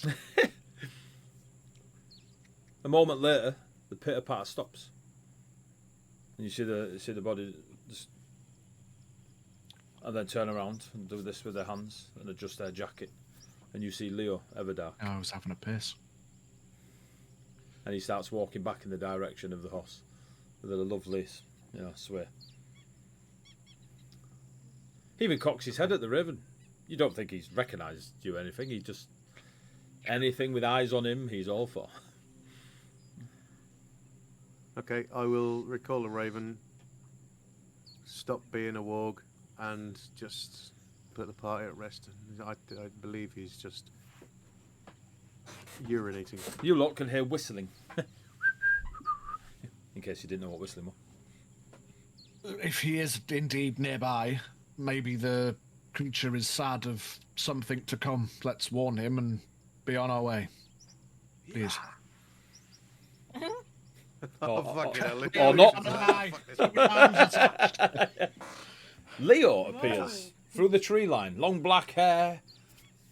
A moment later, the pitter-patter stops, and you see the body just, and then turn around and do this with their hands and adjust their jacket, and you see Leo Everdark, Oh, I was having a piss. and he starts walking back in the direction of the horse with a lovely, you know, sway. He even cocks his head at the raven. You don't think he's recognised you or anything. He just anything with eyes on him, he's all for. Okay, I will recall the Raven, stop being a warg, and just put the party at rest. I believe he's just urinating. You lot can hear whistling. In case you didn't know what whistling was. If he is indeed nearby, maybe the creature is sad of something to come. Let's warn him and be on our way. Please. Fucking hell, look or at not. this. Leo appears through the tree line, long black hair.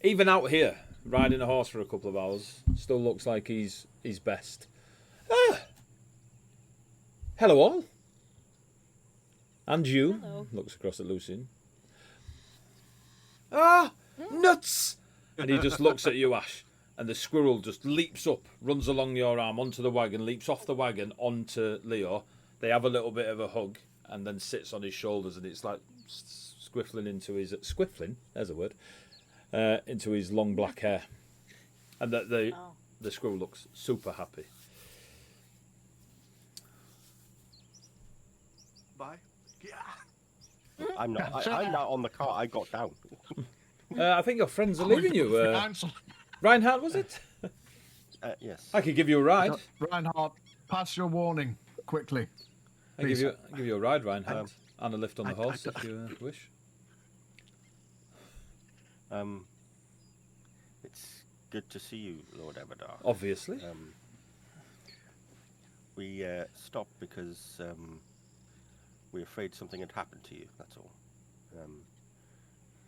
Even out here, riding a horse for a couple of hours, still looks like he's best. Ah. Hello all. And you. Hello. Looks across at Lucian. Ah, nuts! And he just looks at you, Ash. And the squirrel just leaps up, runs along your arm onto the wagon, leaps off the wagon onto Leo. They have a little bit of a hug, and then sits on his shoulders, and it's like squiffling into his there's a word, into his long black hair. And the squirrel looks super happy. Bye. I'm not on the cart. I got down. I think your friends are leaving you. Reinhardt, was it? Yes. I could give you a ride. Reinhardt, pass your warning quickly. I give you a ride, Reinhardt, and a lift on the horse if you wish. It's good to see you, Lord Everdark. Obviously. We stopped because we're afraid something had happened to you. That's all.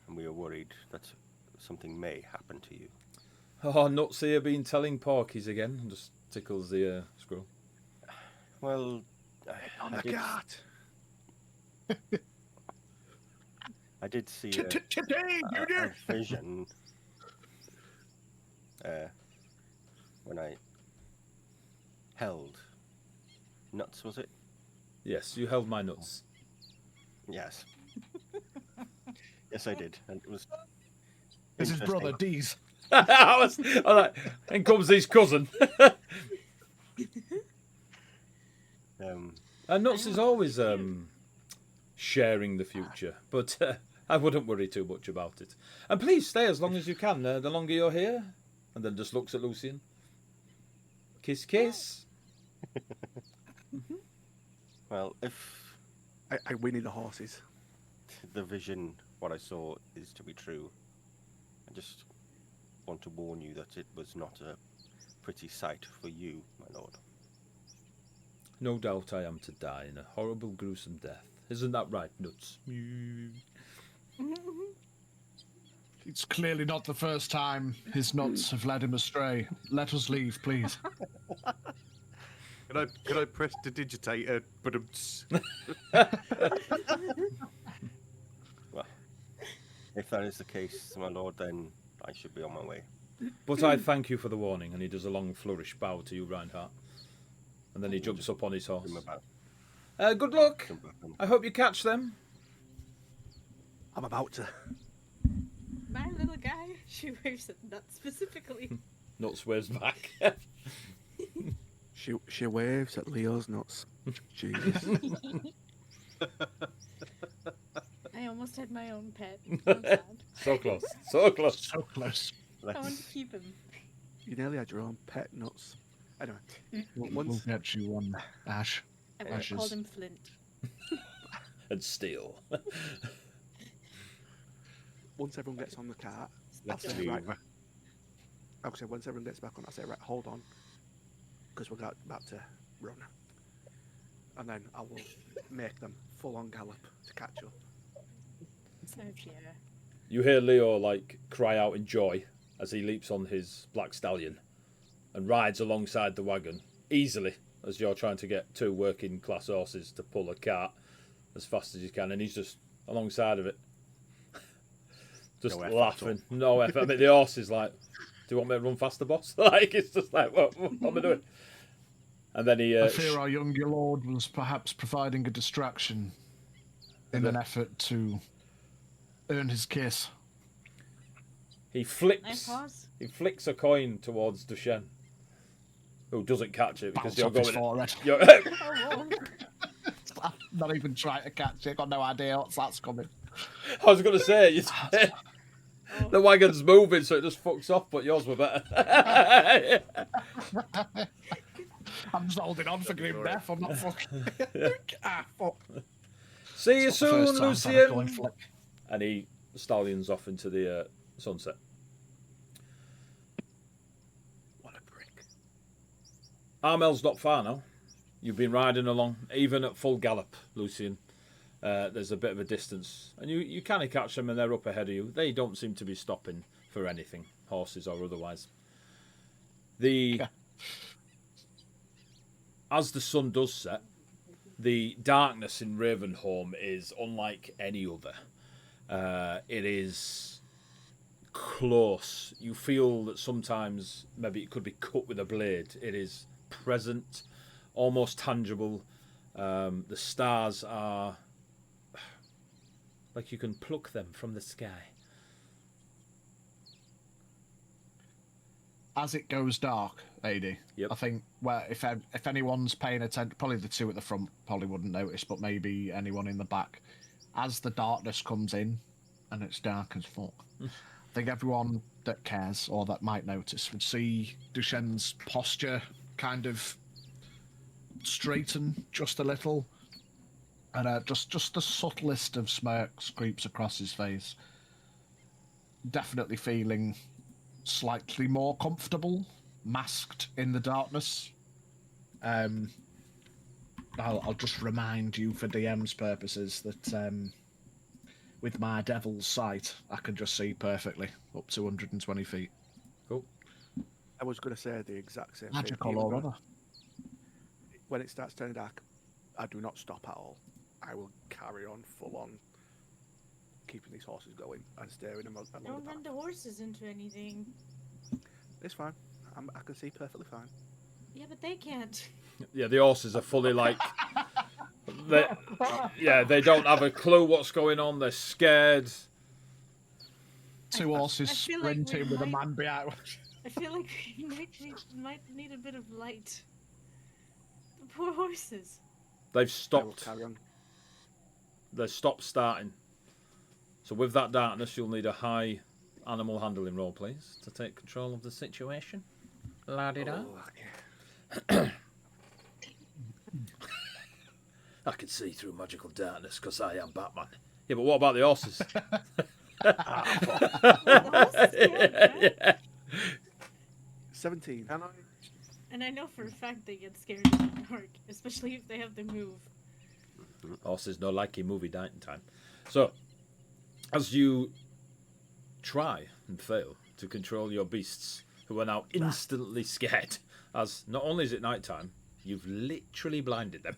And we are worried that something may happen to you. Oh, Nuts here been telling porkies again. Just tickles the squirrel. Well, On I the did, cart. I did see Junior! a vision when I held Nuts, was it? Yes, you held my nuts. Yes. Yes, I did. And it was This is brother interesting. D's. I was like, in comes his cousin. Nuts is always sharing the future, but I wouldn't worry too much about it. And please stay as long as you can, the longer you're here. And then just looks at Lucian. Kiss, kiss. Well, if We need the horses. the vision, what I saw, is to be true, I just want to warn you that it was not a pretty sight for you, my lord. No doubt I am to die in a horrible, gruesome death. Isn't that right, Nuts? It's clearly not the first time his nuts have led him astray. Let us leave, please. Could I press the digitator? But Well, if that is the case, my lord, then I should be on my way. But I thank you for the warning, and he does a long flourish bow to you, Reinhardt. And then he jumps up on his horse. I'm about Good luck. to jump up and- I hope you catch them. I'm about to. My little guy, she waves at nuts specifically. Nuts waves back. She waves at Leo's nuts. Jesus. I almost had my own pet. I'm sad. So close. So close. So close. I want to Let's, keep him. You nearly had your own pet nuts. Anyway, We'll once get you one, Ash. I would have Ashes. called him Flint. And steel. once everyone gets on the cart, I'll let's say, leave. right. I'll say once everyone gets back on, I'll say, right, hold on, because we're about to run, and then I will make them full on gallop to catch up. Oh dear. You hear Leo like cry out in joy as he leaps on his black stallion and rides alongside the wagon easily as you're trying to get two working class horses to pull a cart as fast as you can, and he's just alongside of it. Just No effort laughing. No effort. I mean, the horse is like, do you want me to run faster, boss? Like, it's just like, what am I doing? And then he... I fear our young lord was perhaps providing a distraction in an effort to earn his kiss. he Nice flips. horse. He flicks a coin towards Duchenne, who doesn't catch it because Bounce you're off his going... forehead. You're, Oh, whoa. Not even trying to catch it. Got no idea what's that's coming. I was going to say, the wagon's moving, so it just fucks off, but yours were better. I'm just holding on for grim death. I'm not fucking. Fuck. See you It's not the soon, first time I've had a coin Lucian. flip. And he stallions off into the sunset. What a prick. Armel's not far now. You've been riding along, even at full gallop, Lucian. There's a bit of a distance, and you kind of catch them, and they're up ahead of you. They don't seem to be stopping for anything, horses or otherwise. As the sun does set, the darkness in Ravenholm is unlike any other. It is close. You feel that sometimes maybe it could be cut with a blade. It is present, almost tangible. The stars are like you can pluck them from the sky. As it goes dark, AD, Yep. I think if anyone's paying attention, probably the two at the front probably wouldn't notice, but maybe anyone in the back, as the darkness comes in and it's dark as fuck, I think everyone that cares or that might notice would see Duchenne's posture kind of straighten just a little, and just the subtlest of smirks creeps across his face. Definitely feeling slightly more comfortable, masked in the darkness. I'll just remind you for DM's purposes that with my devil's sight, I can just see perfectly up to 120 feet. Cool. I was going to say the exact same Magical thing. or Even though other. when it starts turning dark, I do not stop at all. I will carry on full on, keeping these horses going and steering them along Don't the run path. the horses into anything. It's fine. I can see perfectly fine. Yeah, but they can't. Yeah, the horses are fully like. They don't have a clue what's going on. They're scared. Two horses I feel like we sprinting with a might- man behind. I feel like we might need a bit of light. The poor horses. They've I will stopped. carry on. They stopped starting. So with that darkness, you'll need a high animal handling roll, please, to take control of the situation. La-di-da. Oh, okay. I can see through magical darkness because I am Batman. Yeah, but what about the horses? The horses can't, right? Yeah. 17. Can I? And I know for a fact they get scared in the dark, especially if they have to move. Horses no like a movie night time. So, as you try and fail to control your beasts, who are now instantly scared, as not only is it night time, you've literally blinded them.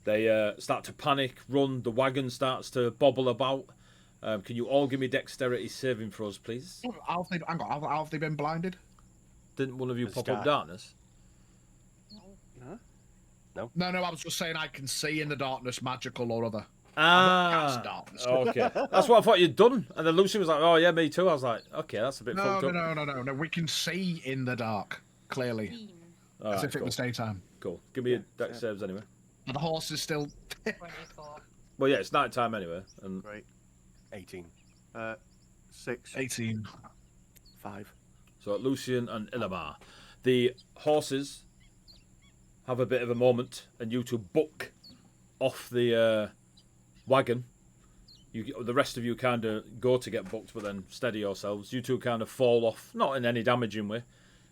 They start to panic, run. The wagon starts to bobble about. Can you all give me dexterity saving throws, please? How have they been blinded? Didn't one of you The pop sky. up darkness? No? No, I was just saying I can see in the darkness, magical or other. Ah, cast darkness. okay. That's what I thought you'd done. And then Lucy was like, "Oh yeah, me too." I was like, "Okay, that's a bit No, fucked no, up." no. We can see in the dark, clearly, Beam. All as right, if it cool. was daytime. Cool. Give me a Yeah, dex saves anyway. But the horse is still... 24. Well, yeah, it's night time anyway, and Great. 18. 6. 18. 5. so Lucian and Illamar, the horses have a bit of a moment, and you two buck off the wagon. The rest of you kind of go to get bucked, but then steady yourselves. You two kind of fall off, not in any damaging way,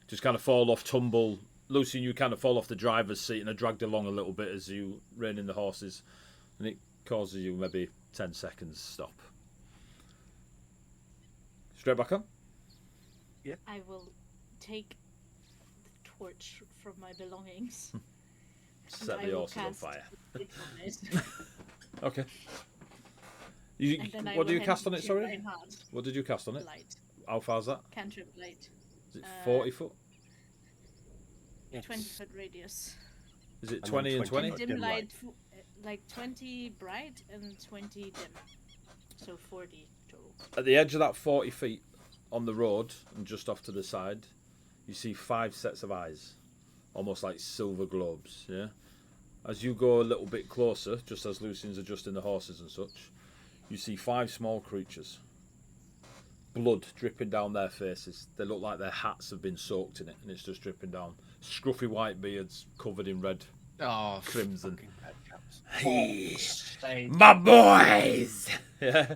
just kind of fall off, tumble. Lucian, you kind of fall off the driver's seat and are dragged along a little bit as you rein in the horses, and it causes you maybe 10 seconds stop. Straight back on. I will take the torch from my belongings. Set I the will horses on cast fire. light on it. Okay. And then I What do will you cast on hand it, to sorry? Reinhard. What did you cast on it? Light. How far's that? Cantrip light. Is it 40 40 foot? 20-foot radius. Is it And then 20 and 20? 20. Dim Dim light, light. like 20 bright and 20 dim. So 40 total. At the edge of that 40 feet on the road and just off to the side, you see 5 sets of eyes, almost like silver globes. Yeah. As you go a little bit closer, just as Lucian's adjusting the horses and such, you see 5 small creatures. Blood dripping down their faces. They look like their hats have been soaked in it, and it's just dripping down. Scruffy white beards covered in red Oh, crimson. Fucking bad chaps. Hey. My boys! Yeah.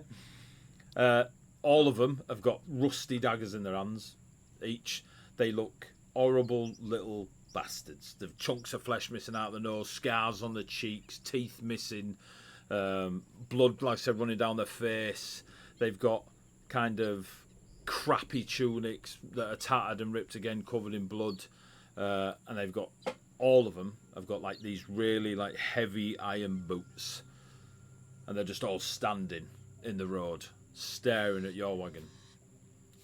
All of them have got rusty daggers in their hands. Each. They look horrible little bastards. They've chunks of flesh missing out the nose, scars on the cheeks, teeth missing, blood, like I said, running down their face. They've got kind of crappy tunics that are tattered and ripped again, covered in blood. And they've got, all of them have got like these really like heavy iron boots. And they're just all standing in the road, staring at your wagon.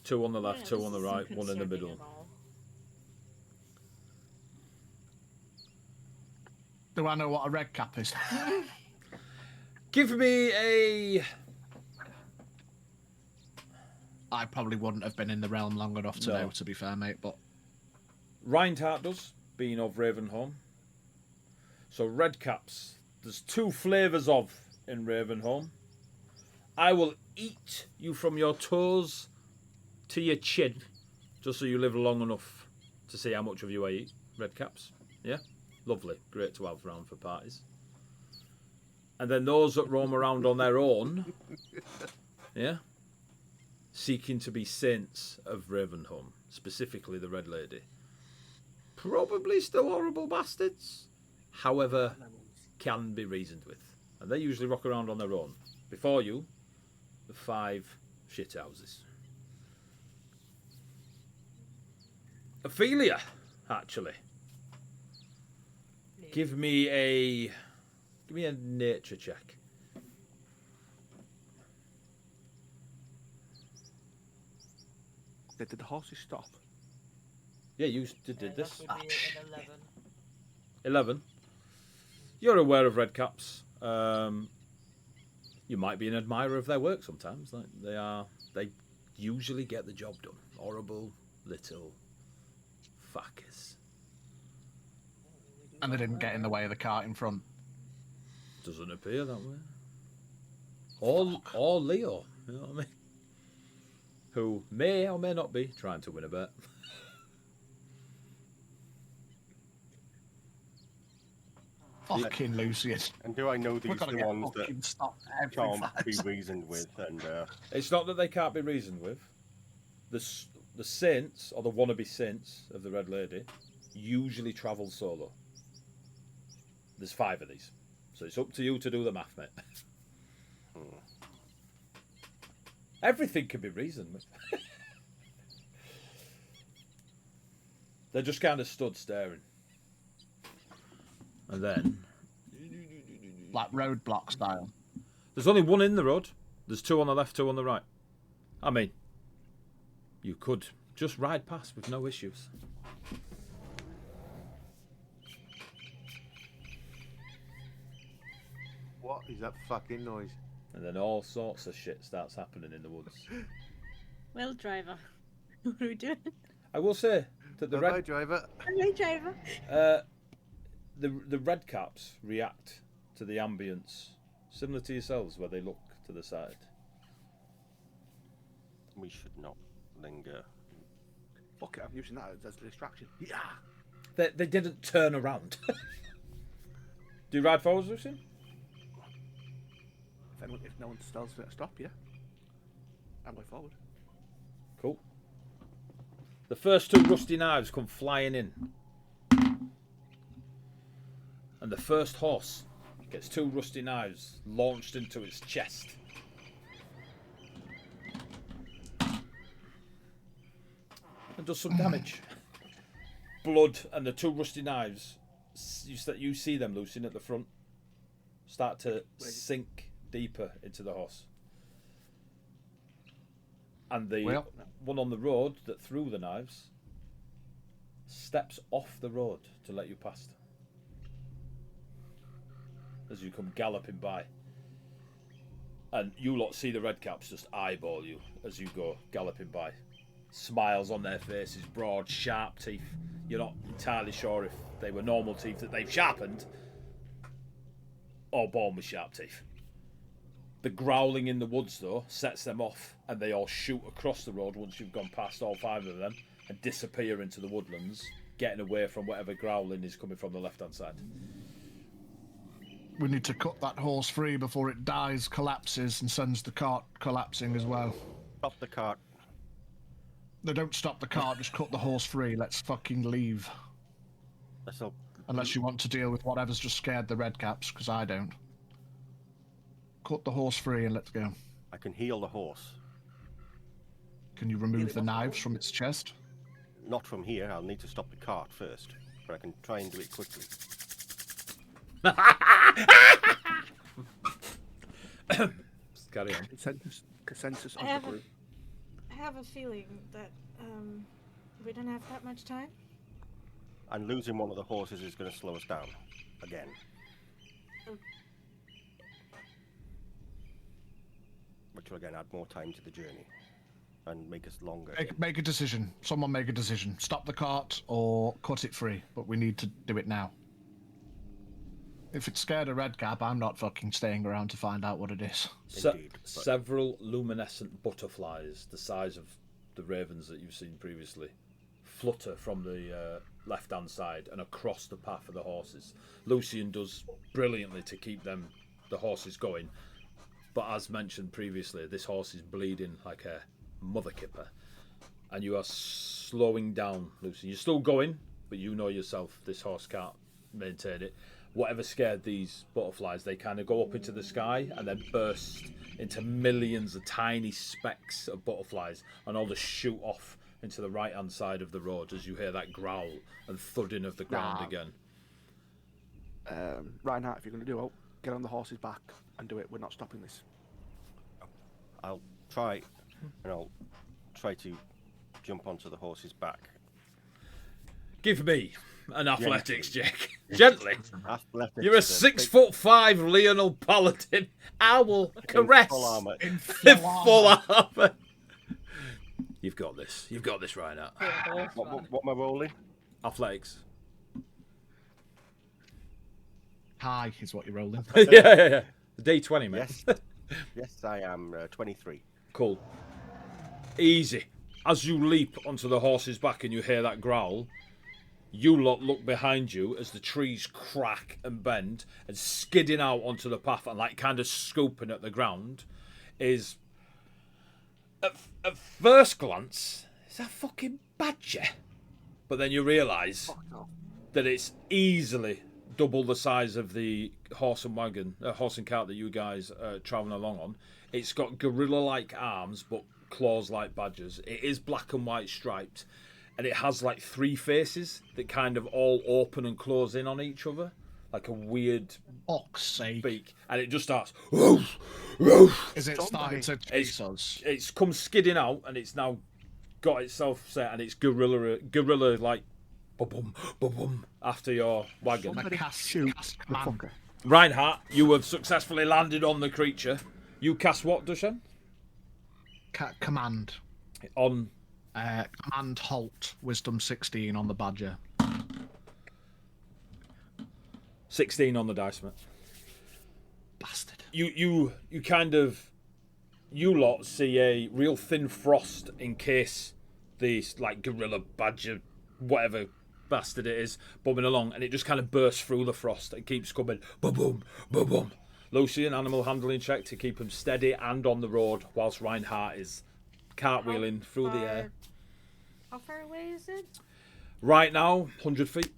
2 on the left, 2 on the right, 1 in the middle. Do I know what a red cap is? Give me a... I probably wouldn't have been in the realm long enough to No. know, to be fair, mate, but... Reinhardt does, being of Ravenholm. So red caps, there's 2 flavours of in Ravenholm. I will eat you from your toes to your chin, just so you live long enough to see how much of you I eat. Red caps, yeah? Lovely, great to have around for parties. And then those that roam around on their own, yeah? Seeking to be saints of Ravenholm, specifically the Red Lady. Probably still horrible bastards, however, can be reasoned with. And they usually rock around on their own. Before you, the 5 shithouses. Ophelia, actually. Give me a nature check. Did the horses stop? Yeah, you did this. That would be an 11. 11. You're aware of redcaps. You might be an admirer of their work sometimes. Like they usually get the job done. Horrible little fuckers. And they didn't get in the way of the cart in front. Doesn't appear that way. Or Leo, you know what I mean? Who may or may not be trying to win a bet. Fucking Lucian. And do I know these are the ones that can't be 5 reasoned with? And It's not that they can't be reasoned with. The saints, or the wannabe saints of the Red Lady, usually travel solo. There's 5 of these. So it's up to you to do the math, mate. Everything can be reasoned with. They're just kind of stood staring. And then... Like roadblock style. There's only one in the road. There's 2 on the left, 2 on the right. I mean, you could just ride past with no issues. What is that fucking noise? And then all sorts of shit starts happening in the woods. Well, driver, what are we doing? I will say that the Bye, driver. Hello, driver. the red caps react to the ambience similar to yourselves, where they look to the side. we should not linger. Fuck it, I'm using that as a distraction. Yeah. They didn't turn around. Do you ride forwards, Lucian? If no one tells me to stop, yeah. I'm going forward. Cool. The first 2 rusty knives come flying in. And the first horse gets 2 rusty knives launched into its chest. And does some damage. Blood and the 2 rusty knives, you see them, Lucian, at the front, start to sink deeper into the horse. And the one on the road that threw the knives steps off the road to let you past as you come galloping by. And you lot see the redcaps just eyeball you as you go galloping by. Smiles on their faces, broad, sharp teeth. You're not entirely sure if they were normal teeth that they've sharpened or born with sharp teeth. The growling in the woods, though, sets them off, and they all shoot across the road once you've gone past all 5 of them and disappear into the woodlands, getting away from whatever growling is coming from the left-hand side. We need to cut that horse free before it dies, collapses, and sends the cart collapsing as well. Stop the cart. They don't stop the cart, just cut the horse free. Let's fucking leave. Unless you want to deal with whatever's just scared the redcaps, because I don't. Cut the horse free and let's go. I can heal the horse. Can you remove the knives from its chest? Not from here. I'll need to stop the cart first, but I can try and do it quickly. Carry on. Consensus I on have the group. I have a feeling that we don't have that much time. And losing one of the horses is going to slow us down again. Which will again add more time to the journey and make us longer. Make a decision. Someone make a decision. Stop the cart or cut it free. But we need to do it now. If it's scared of redcap, I'm not fucking staying around to find out what it is. Several luminescent butterflies, the size of the ravens that you've seen previously, flutter from the left-hand side and across the path of the horses. Lucian does brilliantly to keep the horses going. But as mentioned previously, this horse is bleeding like a mother kipper. And you are slowing down, Lucian. You're still going, but you know yourself this horse can't maintain it. Whatever scared these butterflies, they kind of go up into the sky and then burst into millions of tiny specks of butterflies and all just shoot off into the right-hand side of the road as you hear that growl and thudding of the ground Nah. again. Reinhardt, if you're going to do it, get on the horse's back and do it. We're not stopping this. I'll try, and I'll try to jump onto the horse's back. Give me an athletics check. Gently. Athletics, You're a 6'5" Lionel Paladin. I will caress. full armour. In full armour. You've got this. You've got this, Reinhardt. What am I rolling? Athletics. High is what you're rolling. yeah. D20, mate. Yes. Yes, I am 23. Cool. Easy. As you leap onto the horse's back and you hear that growl, you lot look behind you as the trees crack and bend, and skidding out onto the path and like kind of scooping at the ground is, at first glance, is that fucking badger? But then you realise that it's easily double the size of the horse and cart that you guys are travelling along on. It's got gorilla-like arms, but claws like badgers. It is black and white striped, and it has like 3 faces that kind of all open and close in on each other, like a weird Fuck's sake. beak. And it just starts. Woof, woof. Is it starting to chase us? It's come skidding out, and it's now got itself set, and it's gorilla like, boom, boom, boom, after your wagon. Somebody cast shoot the man. fucker. Reinhardt, you have successfully landed on the creature. You cast what, Dushan? Command. On Command halt. Wisdom 16 on the badger. 16 on the dice, mate. Bastard. You kind of, you lot see a real thin frost encase this like gorilla badger, whatever bastard it is, bumming along, and it just kind of bursts through the frost. It keeps coming, boom, boom, boom, boom. Lucian, animal handling check to keep him steady and on the road, whilst Reinhardt is cartwheeling through the air. How far away is it? Right now, 100 feet.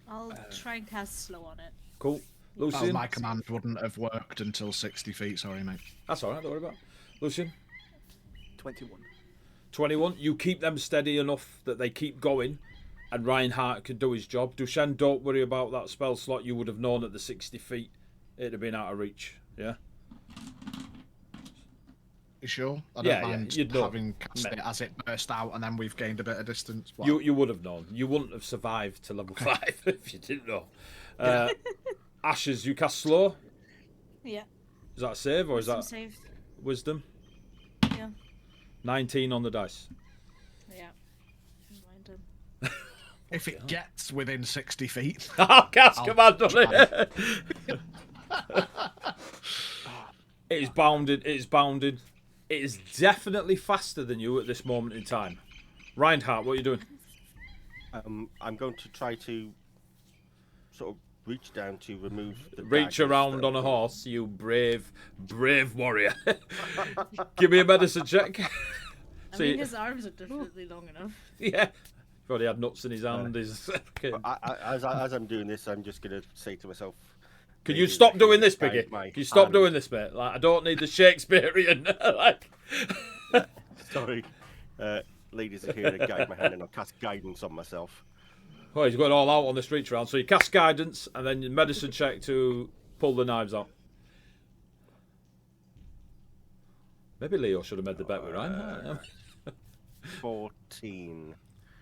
I'll try and cast slow on it. Cool. Well, Lucian, my command wouldn't have worked until 60 feet. Sorry, mate. that's all right. Don't worry about it. Lucian, 21. 21. You keep them steady enough that they keep going, and Reinhardt can do his job. Dushan, don't worry about that spell slot. You would have known at the 60 feet it'd have been out of reach. Yeah. You sure? I don't Yeah, mind you'd know. having cast it as it burst out, and then we've gained a bit of distance. What? You would have known. You wouldn't have survived to level 5 if you didn't know. Ashes, you cast slow. Yeah. Is that a save or is Wisdom that save. wisdom? Yeah. 19 on the dice. Yeah. Mind him. If it gets within 60 feet. I'll cast I'll command on try. it. It is bounded. It is bounded. It is definitely faster than you at this moment in time. Reinhardt, what are you doing? I'm going to try to sort of reach down to remove the Reach daggers around that on a are- horse, you brave warrior. Give me a medicine check. I See- mean, his arms are definitely long enough. Yeah. He's already had nuts in his hand. He's... As I'm doing this, I'm just going to say to myself, Can maybe you stop I doing this, guide Piggy? my Can you stop hand. doing this, mate? Like, I don't need the Shakespearean. like... Sorry, ladies are here to guide my hand, and I'll cast guidance on myself. Oh, he's going all out on the street round. So you cast guidance and then your medicine check to pull the knives out. Maybe Leo should have made the bet with Ryan. 14.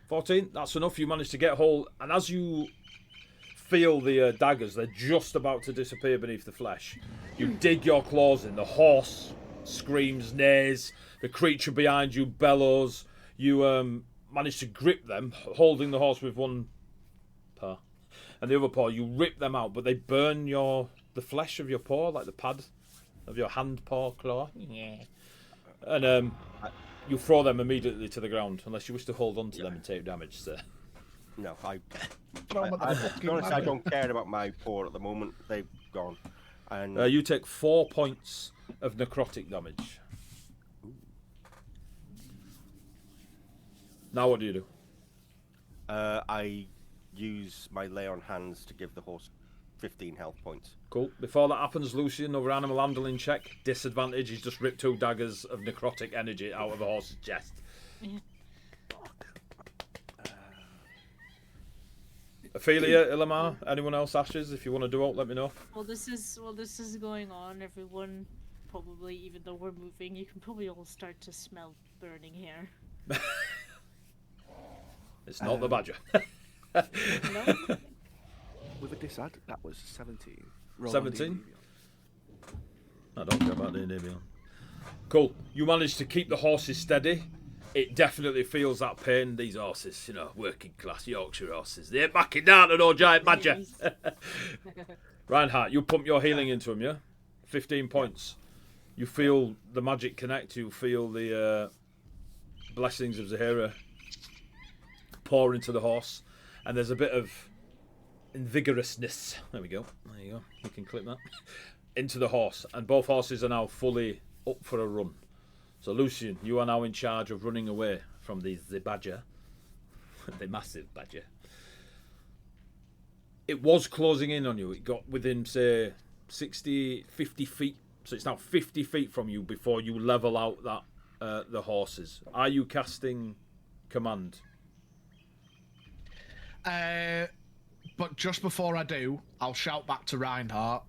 14, that's enough. You managed to get hold, and as you feel the daggers, they're just about to disappear beneath the flesh. You dig your claws in. The horse screams, neighs. The creature behind you bellows. You manage to grip them, holding the horse with one paw, and the other paw. You rip them out, but they burn the flesh of your paw, like the pad of your hand paw claw. Yeah. And you throw them immediately to the ground, unless you wish to hold on to them and take damage, sir. No, Throw 'em at the to fucking be honest, I ladder. don't care about my paw at the moment. They've gone. And You take 4 points of necrotic damage. Now what do you do? I use my lay on hands to give the horse 15 health points. Cool. Before that happens, Lucian, over animal handling check. Disadvantage, he's just ripped 2 daggers of necrotic energy out of the horse's chest. Ophelia, Illamar, anyone else? Ashes, if you want to do it, let me know. Well, this is going on. Everyone, probably, even though we're moving, you can probably all start to smell burning here. It's not the badger. No? With a disad, that was 17. Roll 17? on I don't care about D&D Beyond. Cool. You managed to keep the horses steady. It definitely feels that pain. These horses, you know, working class Yorkshire horses. They ain't backing down to no giant badger. Reinhardt, you pump your healing into him, yeah? 15 points. You feel the magic connect. You feel the blessings of Zahira pour into the horse. And there's a bit of invigorousness. There we go. There you go. You can clip that. Into the horse. And both horses are now fully up for a run. So, Lucian, you are now in charge of running away from the badger. The massive badger. It was closing in on you. It got within, say, 50 feet. So it's now 50 feet from you before you level out that the horses. Are you casting command? But just before I do, I'll shout back to Reinhardt.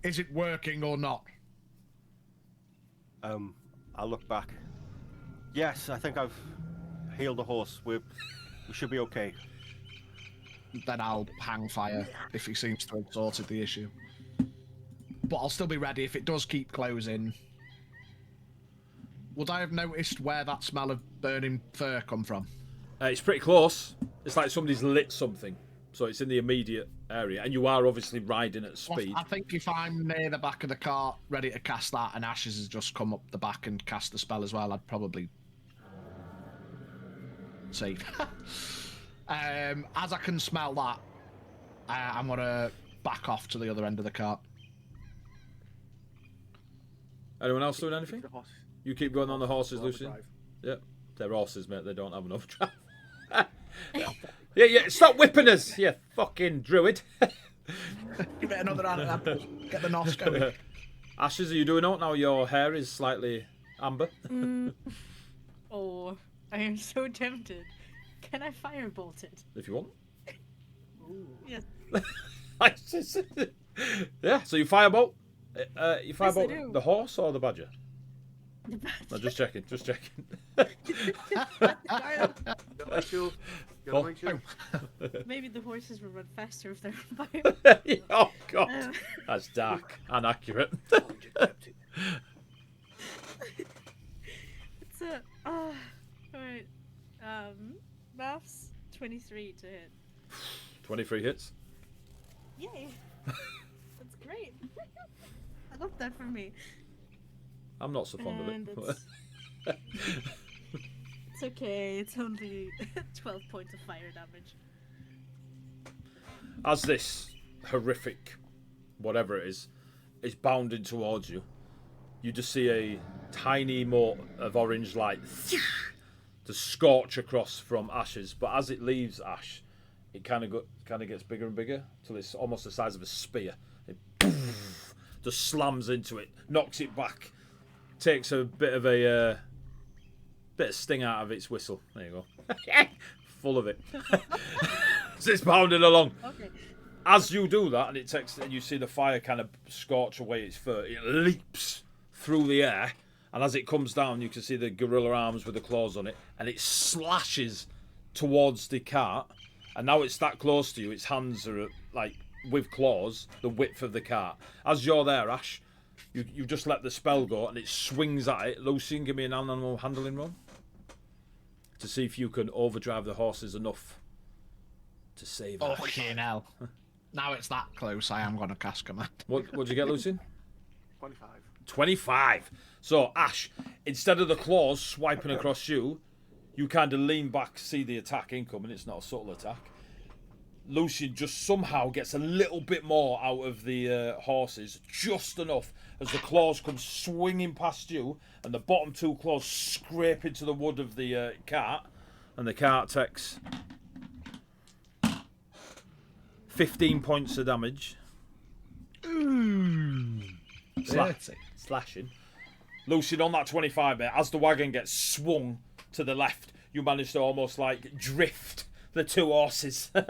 Is it working or not? I'll look back. Yes, I think I've healed the horse. We should be okay. Then I'll hang fire if he seems to have sorted the issue. But I'll still be ready if it does keep closing. Would I have noticed where that smell of burning fur come from? It's pretty close. It's like somebody's lit something. So it's in the immediate area. And you are obviously riding at speed. I think if I'm near the back of the cart, ready to cast that, and Ashes has just come up the back and cast the spell as well, I'd probably save. As I can smell that, I'm going to back off to the other end of the cart. Anyone else doing anything? The horse. You keep going on the horses, We'll Lucian? overdrive. Yep. They're horses, mate. They don't have enough drive. Yeah. Stop whipping us, you fucking druid. Give it another hand apple. Get the nos going. Ashes, are you doing out now? Your hair is slightly amber. Oh, I am so tempted. Can I firebolt it? If you want. Yes. Yeah, so you firebolt. You Yes, I firebolt do. the horse or the badger? The No, just checking. Gotta make sure. Oh. Gotta make sure. Maybe the horses will run faster if they're on fire. Oh god, that's dark and accurate. It's a alright. Maths 23 to hit. 23 hits. Yay! That's great. I love that for me. I'm not so fond And of it. It's okay. It's only 12 points of fire damage. As this horrific, whatever it is bounding towards you, you just see a tiny mote of orange light to scorch across from Ashes. But as it leaves Ash, it kind of gets bigger and bigger till it's almost the size of a spear. It just slams into it, knocks it back, takes a bit of sting out of its whistle. There you go. Full of it. So it's pounding along. Okay. As you do that, and you see the fire kind of scorch away its fur, it leaps through the air, and as it comes down, you can see the gorilla arms with the claws on it, and it slashes towards the cart. And now it's that close to you, its hands are like with claws, the width of the cart. As you're there, Ash, you just let the spell go, and it swings at it. Lucian, give me an animal handling roll to see if you can overdrive the horses enough to save Ash. Fucking hell. Now it's that close, I am going to cast command. What'd you get, Lucian? 25. 25. So, Ash, instead of the claws swiping across you, you kind of lean back, see the attack incoming. It's not a subtle attack. Lucian just somehow gets a little bit more out of the horses, just enough as the claws come swinging past you, and the bottom two claws scrape into the wood of the cart, and the cart takes 15 points of damage. Slashing. Lucian, on that 25, mate, as the wagon gets swung to the left, you manage to almost like drift the two horses. And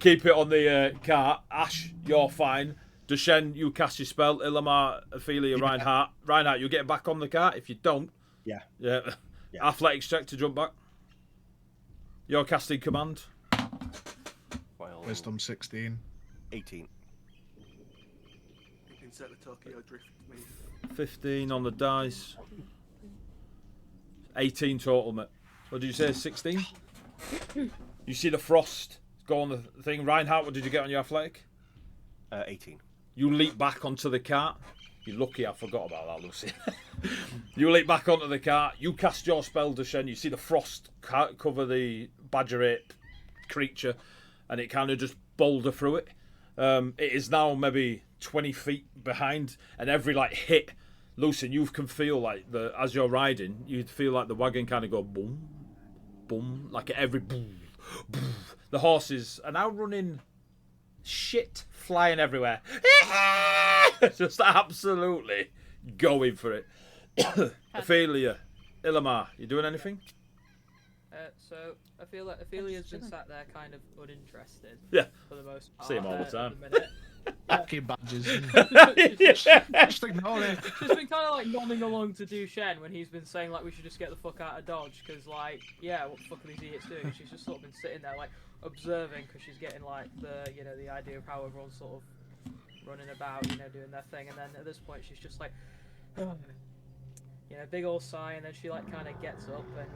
keep it on the cart. Ash, you're fine. Dushen, you cast your spell. Illamar, Ophelia, Reinhardt. Reinhardt, you get back on the cart. If you don't, Yeah. athletics check to jump back. You're casting command. Well, Wisdom 16. 18. Insert the Tokyo Drift move. 15 on the dice. 18 total, mate. What did you say? 16? You see the frost go on the thing. Reinhardt, what did you get on your athletic? 18. You leap back onto the cart. You're lucky I forgot about that, Lucy. You leap back onto the cart. You cast your spell, Dushen. You see the frost cover the badger ape creature, and it kind of just boulder through it. It is now maybe 20 feet behind, and every hit, Lucy, you can feel like as you're riding, you'd feel like the wagon kind of go boom, boom, like at every boom, boom. The horses are now running shit, flying everywhere. Just absolutely going for it. Ophelia, Illamar, you doing anything? So I feel like Ophelia's been sat there kind of uninterested. Yeah. For the most part. See him all the time. At the minute. Fucking badges. Just ignore it. She's been kind of nodding along to Dushen when he's been saying we should just get the fuck out of Dodge because yeah, what the fuck are these idiots doing? She's just sort of been sitting there observing because she's getting the idea of how everyone's sort of running about, doing their thing, and then at this point she's just big old sigh, and then she kind of gets up and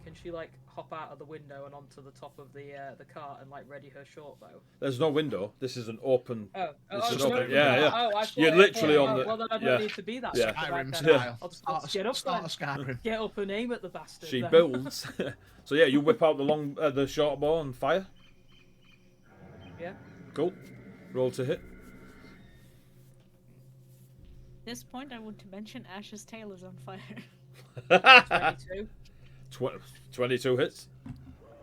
can she hop out of the window and onto the top of the cart and ready her short bow? There's no window. This is an open. Oh, It's it's just no open. window. Yeah. Oh, I You're thought- literally oh, on the. Well, then I don't yeah. need to be that. Yeah. Skyrim stupid. style. I'll just get up Start then. a Skyrim. Get up and aim at the bastard. She then. builds. So yeah, you whip out the short bow and fire. Yeah. Cool. Roll to hit. At this point, I want to mention Ash's tail is on fire. 22. 22 hits.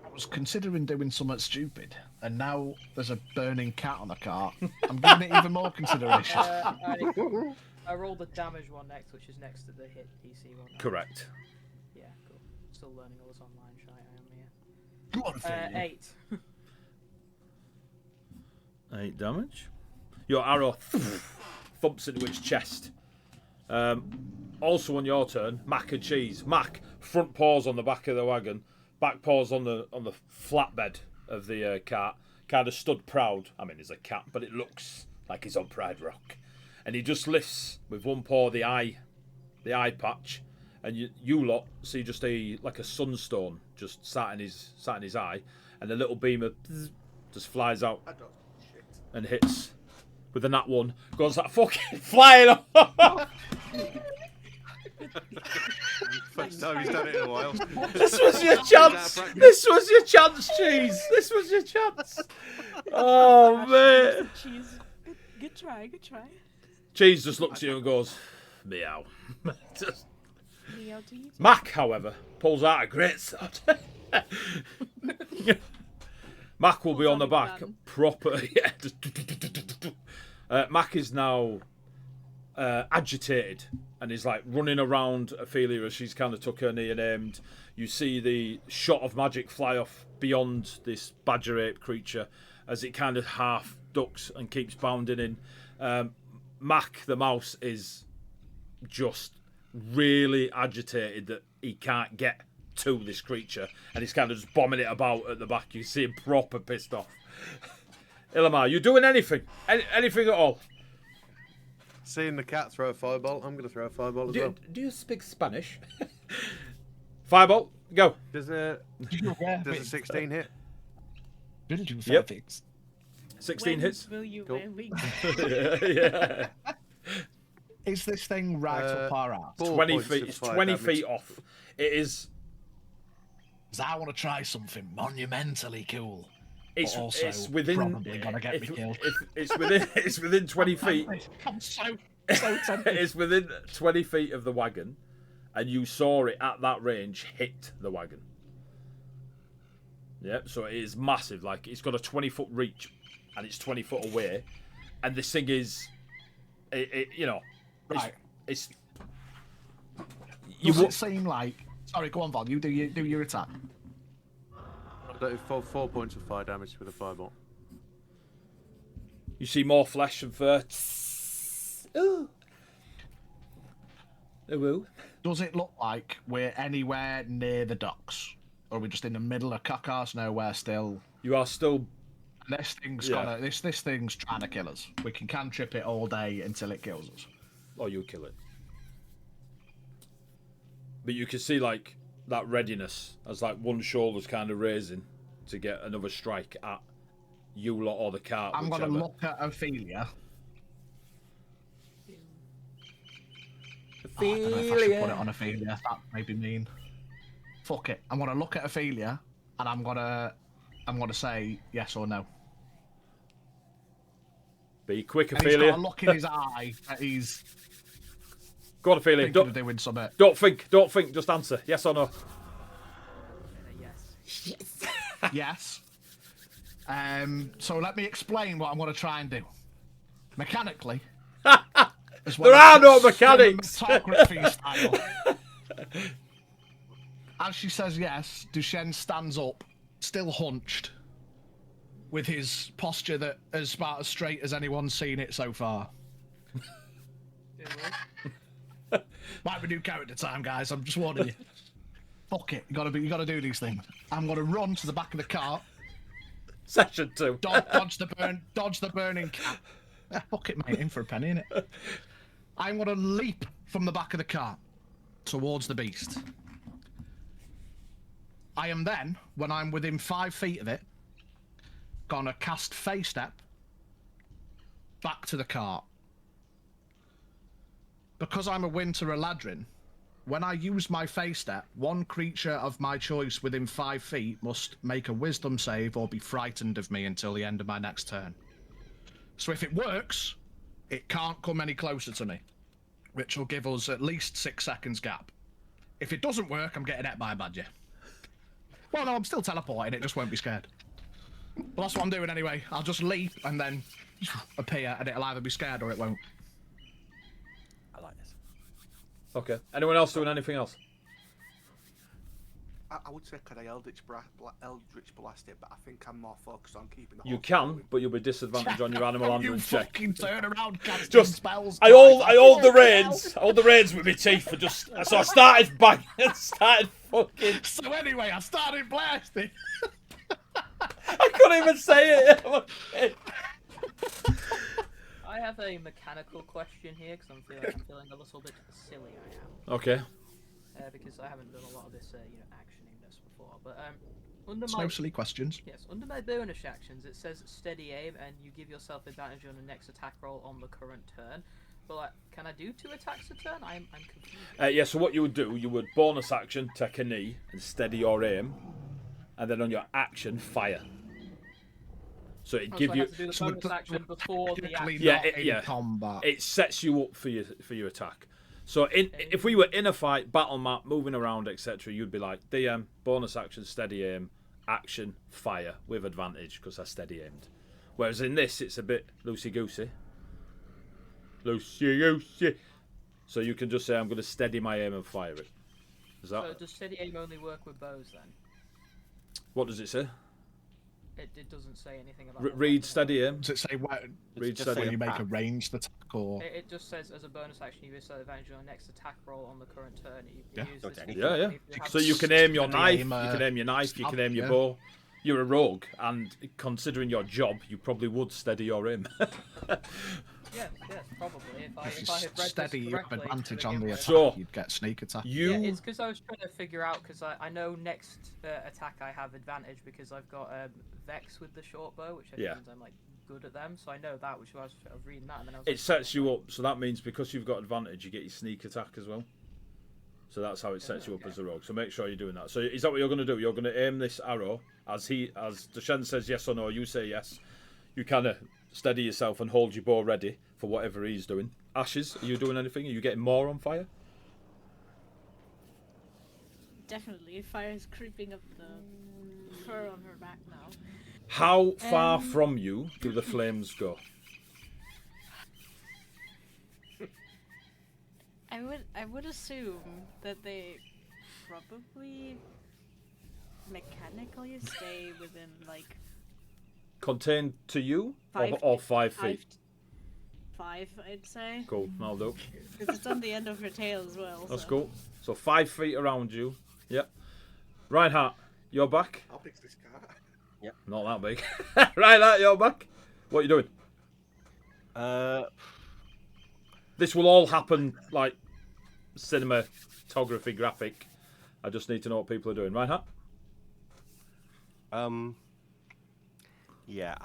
I was considering doing something stupid, and now there's a burning cat on the cart. I'm giving it even more consideration. I rolled the damage one next, which is next to the hit DC one. Right? Correct. Yeah, cool. Still learning all this online shit. I am here. Go on, Ophelia. 8. 8 damage. Your arrow thumps into its chest. Also on your turn, Mac and Cheese. Mac, front paws on the back of the wagon, back paws on the flatbed of the cart. Kind of stood proud. I mean, he's a cat, but it looks like he's on Pride Rock. And he just lifts with one paw the eye patch, and you lot see just a sunstone just sat in his eye, and a little beam of just flies out and hits with the nat one. Goes fucking flying off. First time he's done it in a while. This was your chance. This was your chance, Cheese. This was your chance. Oh man. Cheese. Good try. Cheese just looks at you and goes, meow. Just... Meow to you. Mac, however, pulls out a great sword. Mac will be on the back, proper. Yeah. Mac is now agitated and is running around Ophelia as she's kind of took her knee and aimed. You see the shot of magic fly off beyond this badger ape creature as it kind of half ducks and keeps bounding in. Mac the mouse is just really agitated that he can't get to this creature, and he's kind of just bombing it about at the back. You see him proper pissed off. Illamar, you doing anything? Anything at all? Seeing the cat throw a firebolt, I'm going to throw a firebolt as well. Do you speak Spanish? Firebolt, go. Does a 16 hit? Didn't you Yep. fix? 16 hits. Will you Cool. wear wings? Yeah. Is this thing right up our ass? 4 20 points feet. of It's fire 20 damage. feet off. It is. 'Cause I want to try something monumentally cool. It's, but also it's within. probably gonna get me if- killed. It's within. It's within 20 feet. I'm so tempted. It's within 20 feet of the wagon, and you saw it at that range hit the wagon. Yep. So it is massive. It's got a 20-foot reach, and it's 20 foot away, and this thing is, Right. it's. Does it seem like Sorry, go on, Von. You do your attack. I do 4 points of fire damage with a fireball. You see more flesh and fur. Ooh. Ooh. Does it look like we're anywhere near the docks? Or are we just in the middle of Cockar's nowhere still? You are still. This thing's Yeah. this thing's trying to kill us. We can cantrip it all day until it kills us. Or you kill it. But you can see like that readiness as like one shoulder's kind of raising to get another strike at you lot or the cart. I'm whichever. gonna look at Ophelia. I don't know if I should put it on Ophelia. That may be mean. Fuck it. I'm gonna look at Ophelia, and I'm gonna say yes or no. Be quick, And he's Ophelia. got a look in his eye that he's Go on, Ophelia. thinking of Don't doing something. think. Just answer. Yes or no. Yes. Yes. So let me explain what I'm gonna try and do. Mechanically. as well There as are no mechanics. cinematography style. As she says yes, Duchenne stands up, still hunched, with his posture that is about as straight as anyone's seen it so far. Might be new character time, guys. I'm just warning you. Fuck it, you gotta do these things. I'm gonna run to the back of the cart, Section 2. dodge the burning cat. Fuck it, mate. In for a penny, innit? I'm gonna leap from the back of the cart towards the beast. I am then, when I'm within 5 feet of it, gonna cast Fey Step back to the cart. Because I'm a Winter Eladrin, when I use my Fey Step, one creature of my choice within 5 feet must make a Wisdom save or be frightened of me until the end of my next turn. So if it works, it can't come any closer to me, which will give us at least 6 seconds gap. If it doesn't work, I'm getting hit by a badger. Well, no, I'm still teleporting, it just won't be scared. Well, that's what I'm doing anyway. I'll just leap and then appear, and it'll either be scared or it won't. I like this. Okay. Anyone else doing anything else? I would say could I Eldritch Blast it, but I think I'm more focused on keeping the You horse can, moving. but you'll be disadvantaged on your animal You handling check. fucking turn around casting Just, spells. I hold the reins. I hold the reins with my teeth for just. So I started banging. Started fucking. So anyway, I started blasting. I couldn't even say it. Okay. I have a mechanical question here because I'm feeling a little bit silly. I am. Okay. Because I haven't done a lot of this, actioning this before. But under It's my no silly questions. yes, under my bonus actions, it says steady aim, and you give yourself advantage on the next attack roll on the current turn. But like, can I do 2 attacks a turn? I'm confused. Yeah. So what you would do, you would bonus action, take a knee, and steady your aim, and then on your action, fire. So it Oh, give so I you. have to do the So bonus action before the Technically action. Yeah, not in yeah. combat. It sets you up for your attack. So if we were in a fight, battle map, moving around, etc., you'd be like DM, bonus action, steady aim, action, fire with advantage because I steady aimed. Whereas in this, it's a bit loosey goosey. Loosey goosey. So you can just say, I'm going to steady my aim and fire it. Is that So does steady aim only work with bows then? what does it say? It doesn't say anything about. the Read weapon. steady aim. Does it say Read just steady when aim. you make a ranged attack or? It just says as a bonus action, you receive advantage on the next attack roll on the current turn. You Yeah. use Don't this anything. Yeah, yeah. if you have So you can aim your Steady knife, aim, you can aim your knife, you stab, can aim your yeah. bow. You're a rogue, and considering your job, you probably would steady your aim. Yes, probably. If I If you had read steady, this you have correctly, advantage to on begin the with. attack. So- You'd get sneak attack. You Yeah, it's because I was trying to figure out because I know next attack I have advantage because I've got Vex with the short bow, which I think Yeah. means I'm like good at them. So I know that, which I was reading that, and then I was. It sets you up, so that means because you've got advantage, you get your sneak attack as well. So that's how it sets you up as a rogue. So make sure you're doing that. So is that what you're going to do? You're going to aim this arrow as Deshen says yes or no. You say yes. You kind of steady yourself and hold your bow ready for whatever he's doing. Ashes, are you doing anything? Are you getting more on fire? Definitely, fire's creeping up the fur on her back now. How far from you do the flames go? I would assume that they probably mechanically stay within like Contained to you Five- or 5 feet? 5, I'd say. Cool, that'll do. Because it's on the end of her tail as well. That's so. cool. So 5 feet around you. Yep. Reinhardt, you're back. I'll fix this car. Not that big. Reinhardt, you're back. What are you doing? This will all happen like cinematography graphic. I just need to know what people are doing. Reinhardt? Yeah,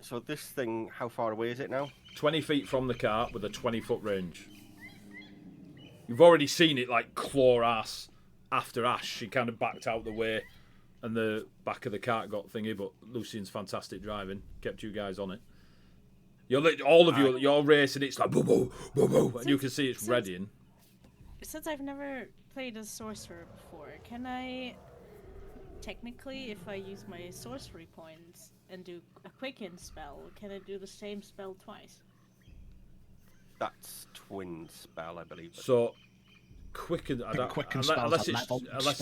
So this thing, how far away is it now? 20 feet from the cart with a 20-foot range. You've already seen it like claw ass after Ash. She kind of backed out the way and the back of the cart got thingy, but Lucian's fantastic driving kept you guys on it. All of you, you're racing, it's like boo boo, boo boo, and you can see it's readying. Since I've never played as sorcerer before, can I technically, if I use my sorcery points and do a quicken spell, can I do the same spell twice? That's twin spell, I believe. So, quicken. Quicken spells unless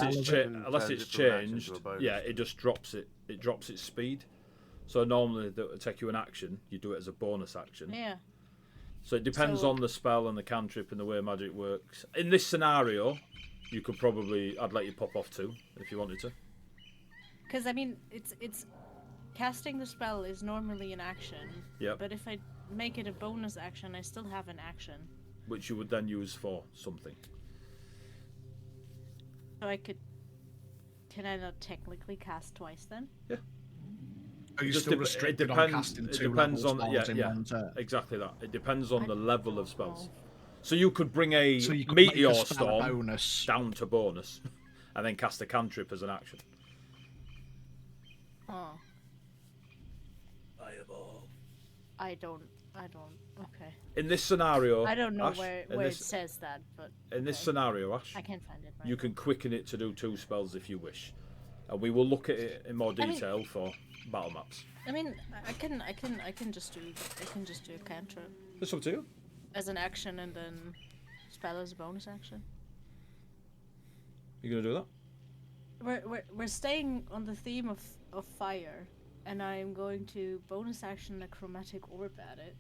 it's changed. Yeah, it just drops it. It drops its speed. So normally that would take you an action. You do it as a bonus action. Yeah. So it depends on the spell and the cantrip and the way magic works. In this scenario, you could probably. I'd let you pop off 2 if you wanted to. Because I mean, it's casting the spell is normally an action. Yep. But if I make it a bonus action, I still have an action. Which you would then use for something. So I could. Can I not technically cast twice then? Yeah. Are you Just still it restricted on depends. casting It 2 depends level on spells in yeah, one turn? exactly that. It depends on I the level of don't spells. know. So you could bring a So you could make meteor a spell a storm bonus. down to bonus, and then cast a cantrip as an action. Oh. Fireball. I don't. Okay. In this scenario, I don't know Ash, where in it this, says that, but. in this okay. scenario, Ash, I can't find it. Right you now. can quicken it to do 2 spells if you wish, and we will look at it in more I mean- detail for battle maps. I mean, I can just do a cantrip It's up to you. as an action and then spell as a bonus action. You gonna do that? We're staying on the theme of fire, and I'm going to bonus action a chromatic orb at it,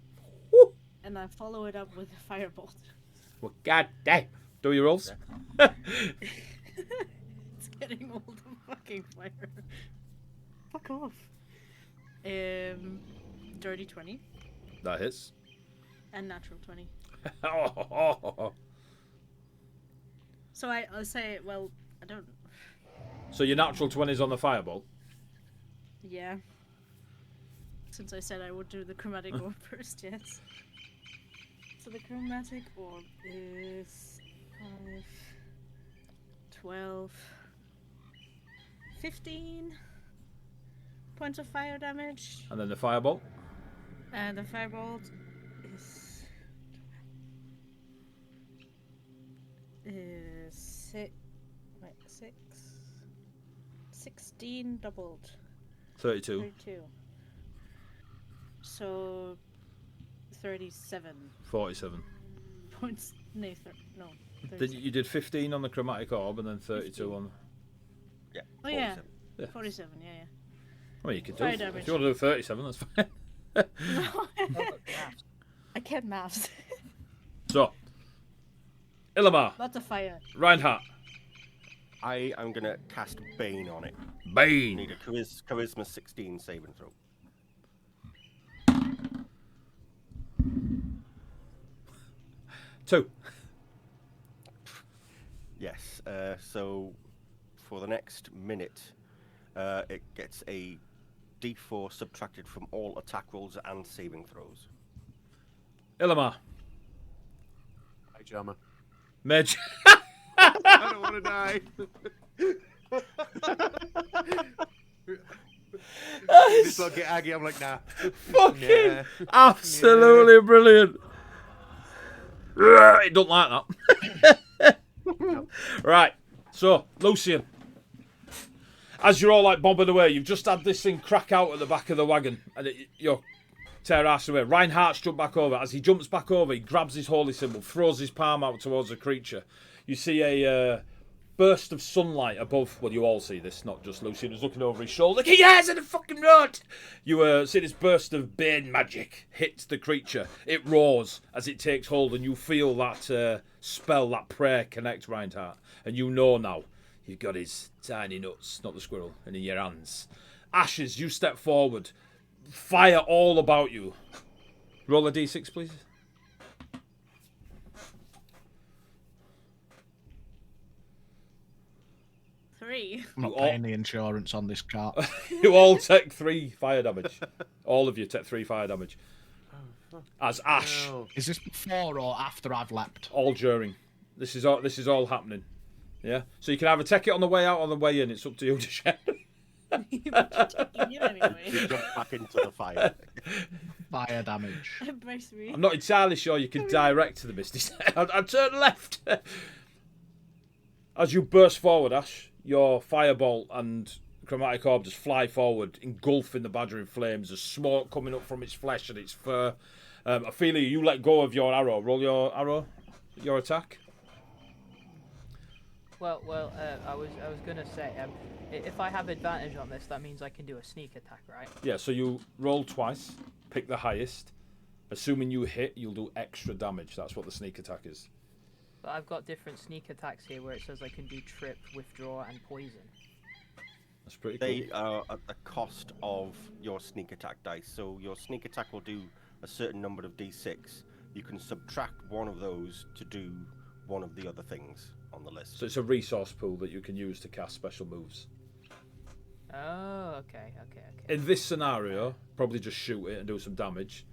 Woo! and I follow it up with a firebolt. Well, god damn. Do your rolls. It's getting all the fucking fire. Fuck off. Dirty 20 That hits. and natural 20. Oh. So I'll say, well, I don't. So your natural 20's on the fireball. Yeah. Since I said I would do the chromatic orb first, yes. So the chromatic orb is 5, 12, 15 points of fire damage, And then the fireball. and the firebolt is 16 doubled. 32. 32. So 37 47. points. No, no. Then 37. you did 15 on the chromatic orb and then 32 on... Yeah. Oh yeah, 47. Yeah. 47. Yeah, I mean, you could do... Fire If damage. you want to do 37, that's fine. yeah. I can't math. So, Illamar, Lots of fire. Reinhardt, I am gonna cast Bane on it. Bane. Need a charisma 16 saving throw. Two. Yes. So for the next minute, it gets a D4 subtracted from all attack rolls and saving throws. Illamar, Hey, Jammer. Mage. I don't want to die. Just like get Aggie, I'm like, nah. Fucking Yeah. absolutely brilliant. It don't like that. Right, so Lucian, as you're all like bobbing away, you've just had this thing crack out at the back of the wagon, and you're tear ass away. Reinhardt's jumped back over. As he jumps back over, he grabs his holy symbol, throws his palm out towards the creature. You see a burst of sunlight above. Well, you all see this, not just Lucian, who's looking over his shoulder. Like, yes, in the fucking road! You see this burst of bane magic hit the creature. It roars as it takes hold, and you feel that spell, that prayer connect Reinhardt. And you know now, you've got his tiny nuts, not the squirrel, in your hands. Ashes, you step forward. Fire all about you. Roll a d6, please. Three. I'm not paying the insurance on this cart. You all take 3 fire damage. All of you take 3 fire damage. As Ash, No. Is this before or after I've leapt? all during. This is all happening. Yeah. So you can either take it on the way out or on the way in. It's up to you to share. You anyway. You jump back into the fire. Fire damage. Embrace me. I'm not entirely sure you can direct to the misty step. I'd turn left. As you burst forward, Ash, your fireball and chromatic orb just fly forward, engulfing the badger in flames. There's smoke coming up from its flesh and its fur. Ophelia, you let go of your arrow. Roll your arrow, your attack. Well, I was gonna say, if I have advantage on this, that means I can do a sneak attack, right? Yeah, so you roll twice, pick the highest. Assuming you hit, you'll do extra damage. That's what the sneak attack is. But I've got different sneak attacks here where it says I can do trip, withdraw, and poison. That's pretty cool. They are at the cost of your sneak attack dice. So your sneak attack will do a certain number of d6. You can subtract one of those to do one of the other things on the list. So it's a resource pool that you can use to cast special moves. Oh, okay. In this scenario, probably just shoot it and do some damage.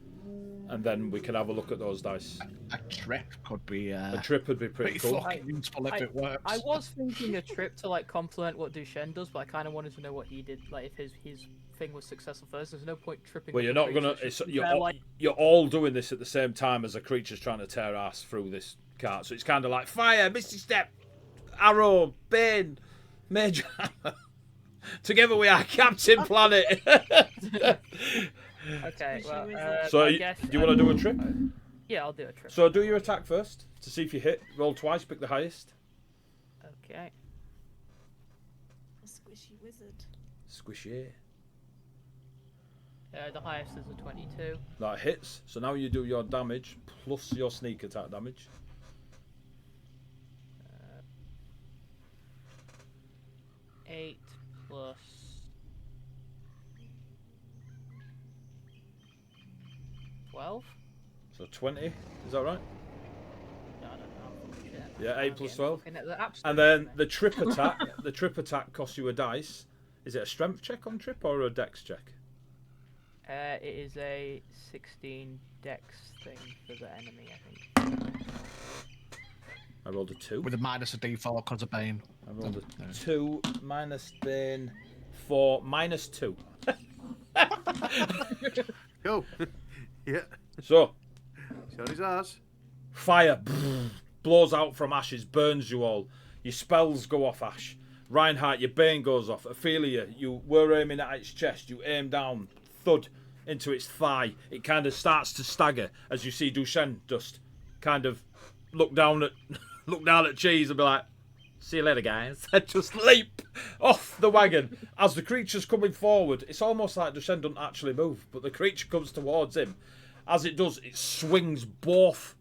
And then we can have a look at those dice. A trip could be A trip would be pretty cool. fucking useful if it works. I was thinking a trip to like complement what Duchenne does, but I kind of wanted to know what he did, like if his thing was successful first. There's no point tripping. Well, up you're the not gonna. creature, It's, just you're, prepare, all, like, you're all doing this at the same time as a creature's trying to tear ass through this cart. So it's kind of like fire, misty step, arrow, bane, major hammer. Together we are Captain Planet. Okay, well, So I guess do you want to do a trip? Yeah, I'll do a trip. So do your attack first to see if you hit. Roll twice, pick the highest. Okay. A squishy wizard. Squishy. The highest is a 22. That hits. So now you do your damage plus your sneak attack damage. 8 plus 12? So 20. Is that right? No, I don't know. Shit. Yeah, 8 plus 12. Looking at the absolute And then number. the trip attack. The trip attack costs you a dice. Is it a strength check on trip or a dex check? It is a 16 dex thing for the enemy, I think. I rolled a 2. With a minus a d4 because of Bane. I rolled a 2 minus Bane 4 minus 2. Go. Yeah. So Shot his ass. fire blows out from Ashes, burns you all. Your spells go off, Ash. Reinhardt, your Bane goes off. Ophelia, you were aiming at its chest. You aim down, thud into its thigh. It kind of starts to stagger as you see Duchenne just kind of look down at Cheese and be like, "See you later, guys." Just leap off the wagon as the creature's coming forward. It's almost like Duchenne doesn't actually move, but the creature comes towards him. As it does, it swings both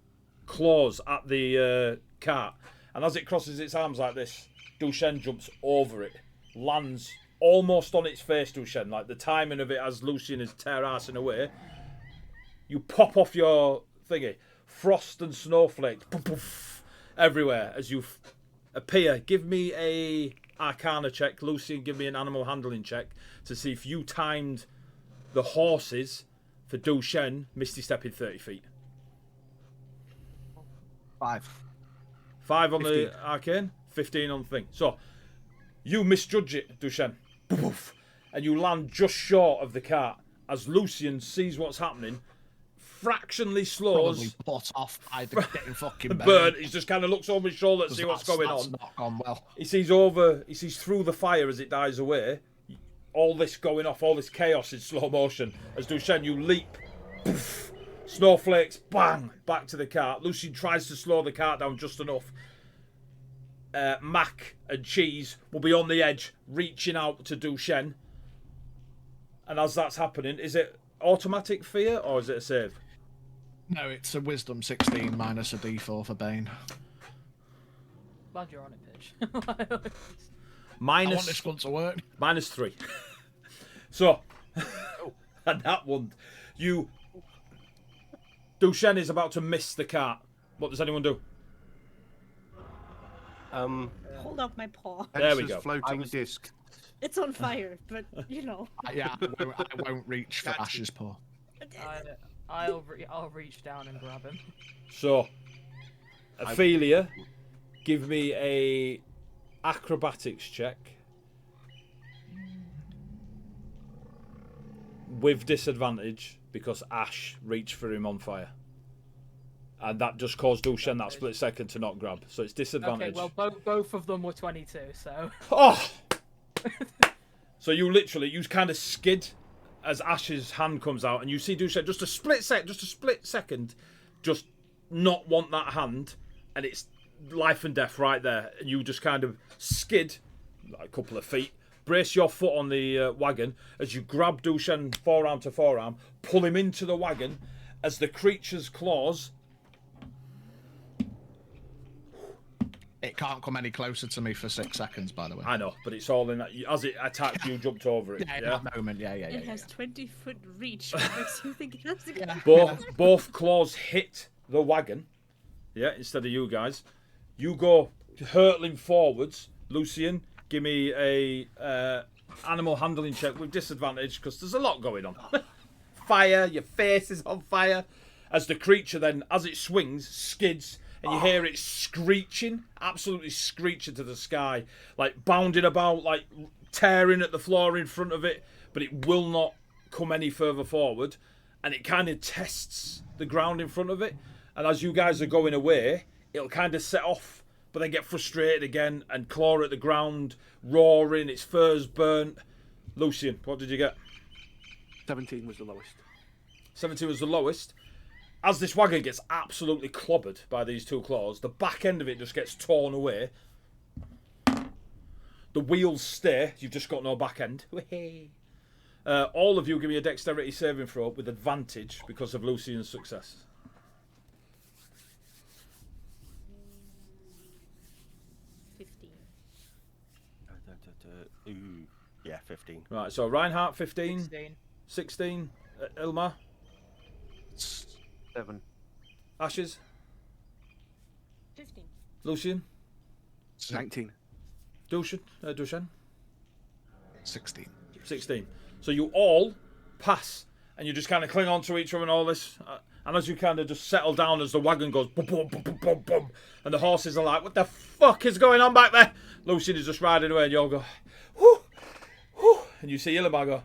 claws at the cart, and as it crosses its arms like this, Duchenne jumps over it, lands almost on its face. Duchenne, like the timing of it as Lucian is tear-arsing away, you pop off your thingy. Frost and snowflakes poof, poof, everywhere as you appear. Give me a Arcana check. Lucian, give me an animal handling check to see if you timed the horses for Duchenne misty stepping 30 feet. 5. 5 on 15. the arcane, 15 on the thing. So you misjudge it, Duchenne, poof, and you land just short of the cart as Lucian sees what's happening, fractionally slows. Probably bought off by the getting fucking Burn. He just kind of looks over his shoulder to see what's going that's on. Not gone well. He sees through the fire as it dies away. All this going off, all this chaos in slow motion. As Duchenne, you leap poof, snowflakes, bang, back to the cart. Lucian tries to slow the cart down just enough. Mac and Cheese will be on the edge, reaching out to Dushen. And as that's happening, is it automatic fear or is it a save? No, it's a wisdom 16 minus a d4 for Bane. Glad you're on it, Pitch. I want this one to work. -3. So, and that one, Dushen is about to miss the cart. What does anyone do? Hold up my paw. There we Hex's go. Floating disc. It's on fire, but you know. Yeah, I won't reach for Ash's paw. I'll reach down and grab him. So, Ophelia, give me a acrobatics check with disadvantage because Ash reached for him on fire. And that just caused Dushen that split second to not grab. So it's disadvantage. Okay, well, both of them were 22, so... Oh! So you kind of skid as Ash's hand comes out, and you see Dushen just a split second, just not want that hand, and it's life and death right there. And you just kind of skid like a couple of feet, brace your foot on the wagon as you grab Dushen forearm to forearm, pull him into the wagon as the creature's claws. It can't come any closer to me for 6 seconds, by the way. I know, but it's all in that. As it attacked, you jumped over it. Yeah, in Yeah. that moment, yeah. It has 20-foot reach. What makes you think it has to go? Both claws hit the wagon. Yeah, instead of you guys. You go hurtling forwards. Lucian, give me a animal handling check with disadvantage because there's a lot going on. Fire, your face is on fire. As the creature then, as it swings, skids, and you hear it screeching, absolutely screeching to the sky, like bounding about, like tearing at the floor in front of it, but it will not come any further forward, and it kind of tests the ground in front of it, and as you guys are going away, it'll kind of set off, but then get frustrated again and claw at the ground, roaring, its fur's burnt. Lucian, what did you get? 17 was the lowest. 17 was the lowest. As this wagon gets absolutely clobbered by these two claws, the back end of it just gets torn away. The wheels stay. You've just got no back end. All of you give me a dexterity saving throw with advantage because of Lucian's success. Yeah, 15. Right, so Reinhardt 15, 16. 16, Ilmar, 7. Ashes, 15. Lucian, 19. Dushen, 16. 16. So you all pass, and you just kind of cling on to each other and all this. And as you kind of just settle down, as the wagon goes boom, boom, boom, boom, boom, boom, and the horses are like, "What the fuck is going on back there?" Lucian is just riding away, and you all go, "Whoo, whoo," and you see Ilmar go,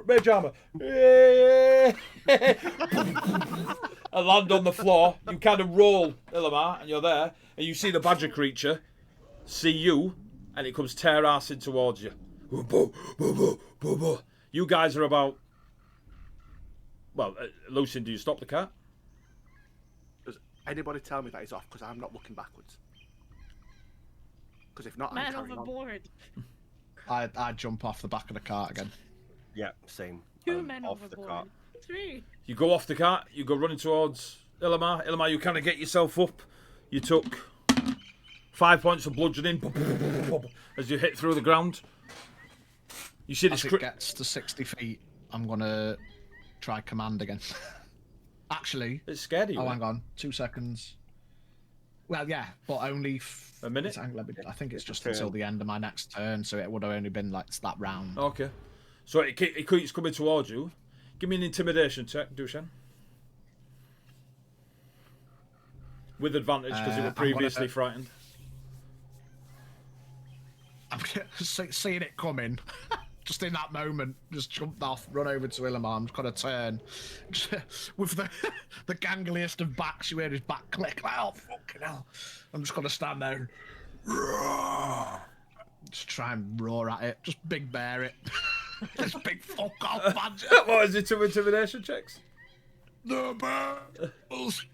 Mage armor, and land on the floor. You kind of roll, Ilmar, and you're there, and you see the badger creature see you, and it comes tear-assing towards you. You guys are about... Well, Lucian, do you stop the cat? Does anybody tell me that he's off? Because I'm not looking backwards. Because if not, I'm Man carrying on. overboard. I'd jump off the back of the cart again. Yeah, same. 2 men off the overboard. cart. 3. You go off the cart, you go running towards Ilmar. Ilmar, you kind of get yourself up. You took 5 points of bludgeoning as you hit through the ground. You see this... As it gets to 60 feet, I'm going to try command again. Actually... It's scary. Oh, hang on. 2 seconds. Well, yeah, but only... A minute? I think it's just until the end of my next turn, so it would have only been like that round. Okay. So it keeps coming towards you. Give me an intimidation check, Dushen. With advantage, because you were previously frightened. I'm seeing it coming. Just in that moment, just jumped off, run over to Ilmar, I'm just going to turn. With the gangliest of backs, you hear his back click. Oh, fucking hell. I'm just going to stand there and just try and roar at it. Just big bear it. This big fuck off badger. What is it, 2 intimidation checks? The bells.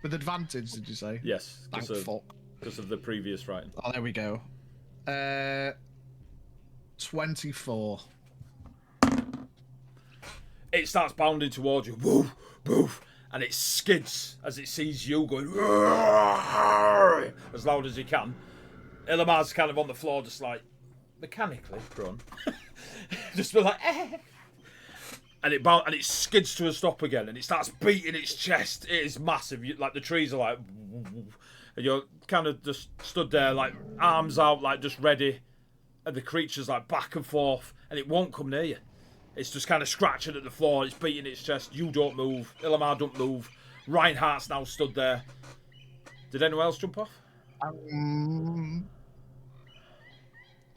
With advantage, did you say? Yes, Thank fuck. because of the previous writing. Oh, there we go. 24. It starts bounding towards you, woof, woof, and it skids as it sees you going as loud as you can. Ilamar's kind of on the floor, just like mechanically run, just be like, and it skids to a stop again, and it starts beating its chest. It is massive. Like the trees are like, and you're kind of just stood there, like arms out, like just ready, and the creature's like back and forth, and it won't come near you. It's just kind of scratching at the floor. It's beating its chest. You don't move. Illamar don't move. Reinhardt's now stood there. Did anyone else jump off? I'm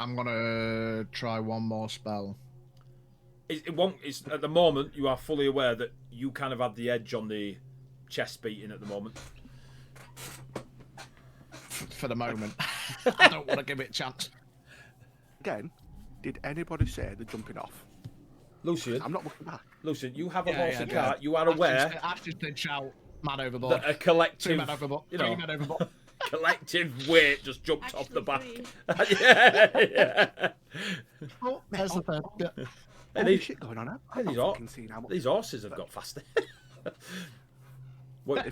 gonna try one more spell. It won't. It's, at the moment, you are fully aware that you kind of had the edge on the chest beating at the moment. For the moment. I don't want to give it a chance. Again, did anybody say they're jumping off? Lucian, I'm not looking back. Lucian, you have a horse and cart. You are aware I just did shout man overboard. that a collective, 2 men overboard. you know, 3 men overboard. collective weight just jumped off the back. Actually, Yeah. Oh, there's the third. Yeah. Hey, Holy these, shit going on now. hey, I've these, not hor- fucking seen how much. these horses have got faster. What,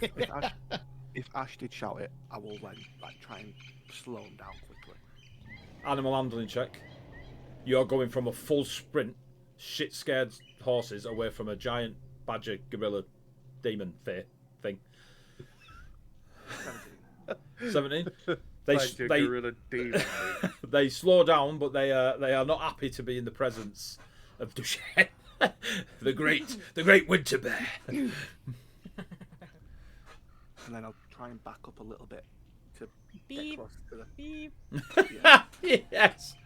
If Ash did shout it, I will then like try and slow him down quickly. animal handling check. You're going from a full sprint, shit scared horses away from a giant badger gorilla demon thing. 17. Gorilla demon. They slow down, but they are not happy to be in the presence of Duchenne, the great winter bear. And then I'll try and back up a little bit to get beep, close to the. beep. Yes.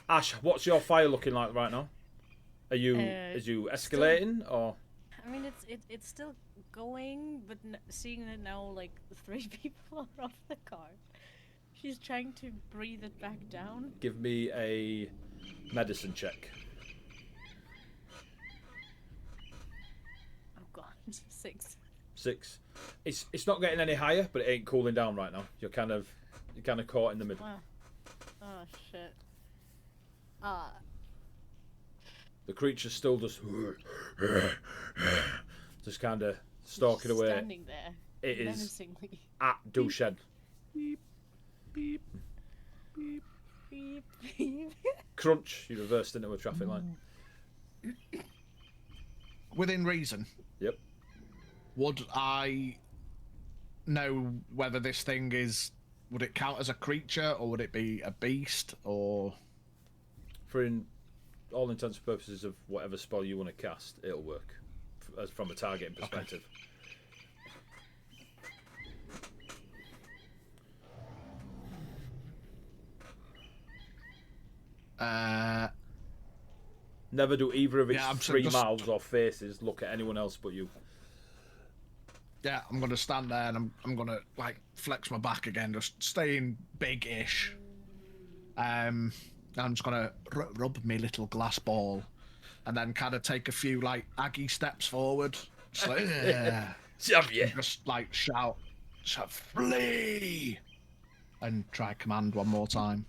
Ash, what's your fire looking like right now? Are you escalating or? I mean, it's still going, but seeing that now, like 3 people are off the car, she's trying to breathe it back down. Give me a medicine check. Oh god, 6. 6. It's not getting any higher, but it ain't cooling down right now. You're kind of caught in the middle. Wow. Oh shit. The creature's still just kind of stalking away Standing there. It is. Menacingly. at Duchenne. Beep, beep, beep. Beep, beep. Crunch, you reversed into a traffic line. Within reason, Yep. would I know whether this thing would it count as a creature or would it be a beast or? For all intents and purposes of whatever spell you want to cast, it'll work as from a targeting perspective. Never do either of its Yeah, I'm 3 just- mouths or faces look at anyone else but you. Yeah, I'm gonna stand there and I'm gonna like flex my back again, just staying big-ish. I'm just gonna rub my little glass ball, and then kind of take a few like Aggie steps forward, just like, "Yeah," Yeah. just like shout, flee, and try command one more time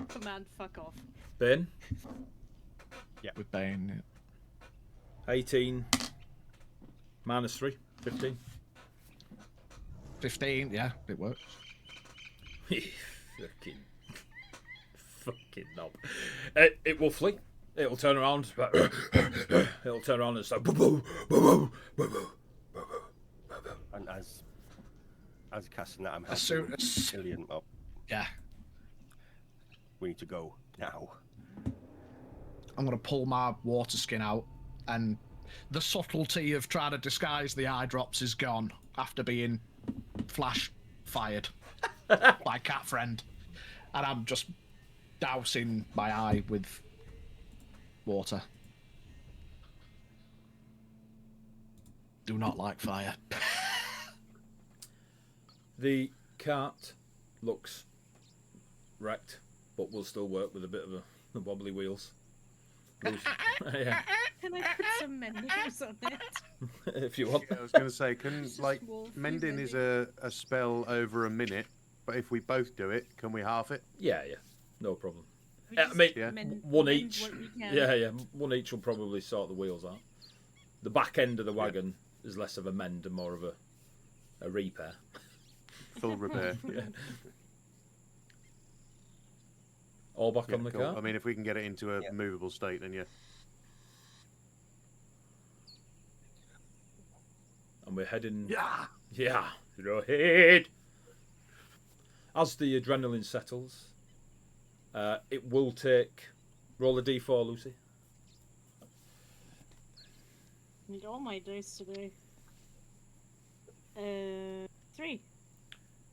Command, fuck off. Ben, with Bane. 18 minus 3, 15. 15, yeah, it works. fucking knob. It will flee. It'll turn around. It'll turn around and start. And as casting that, I'm As soon helping as- Killian up. Yeah, We need to go now. I'm gonna pull my water skin out, and the subtlety of trying to disguise the eye drops is gone after being flash fired by cat friend, and I'm just dousing my eye with water. Do not like fire. The cart looks wrecked, but will still work with a bit of the wobbly wheels. Yeah, Can I put some menus on it? if you want. I was going to say, can It's just like small free mending is mending. a spell over a minute, but if we both do it, can we half it? Yeah, no problem. We I just mean, Yeah. one mend each. what we can. Yeah, one each will probably sort the wheels out. The back end of the wagon is less of a mend and more of a repair. Full repair. Yeah. All back on the cool. car. I mean, if we can get it into a movable state, then yeah. And we're heading. Yeah. You're ahead. As the adrenaline settles, it will take. Roll a d4, Lucy. Need all my dice today. 3.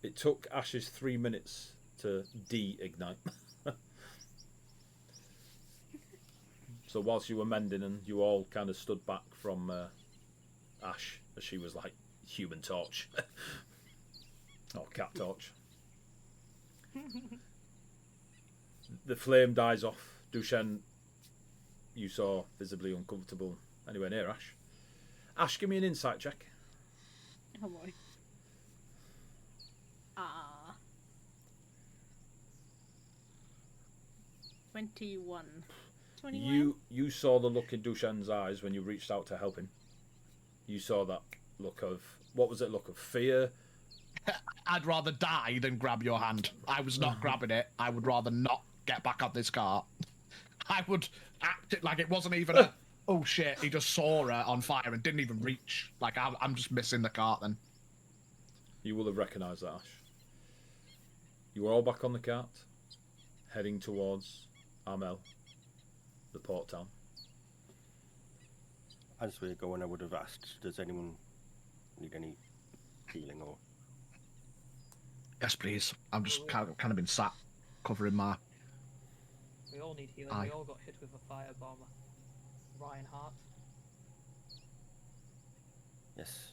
It took Ash's 3 minutes to de-ignite. So whilst you were mending and you all kind of stood back from Ash as she was like human torch. Or cat torch. The flame dies off. Dushen, you saw visibly uncomfortable anywhere near Ash. Ash, give me an insight check. Oh boy. 21. 21? You saw the look in Dushan's eyes when you reached out to help him. You saw that look of, what was it, look of fear? I'd rather die than grab your hand. I was not grabbing it. I would rather not get back on this car. I would act it like it wasn't even a, oh shit, he just saw her on fire and didn't even reach. Like, I'm just missing the cart then. You will have recognised that, Ash. You were all back on the cart, heading towards Armel, the port town. As we're going, I would have asked, does anyone need any healing or... Yes, please. I'm just kind of been sat, covering my... We all need healing. Aye. We all got hit with a firebomb. Reinhardt. Yes.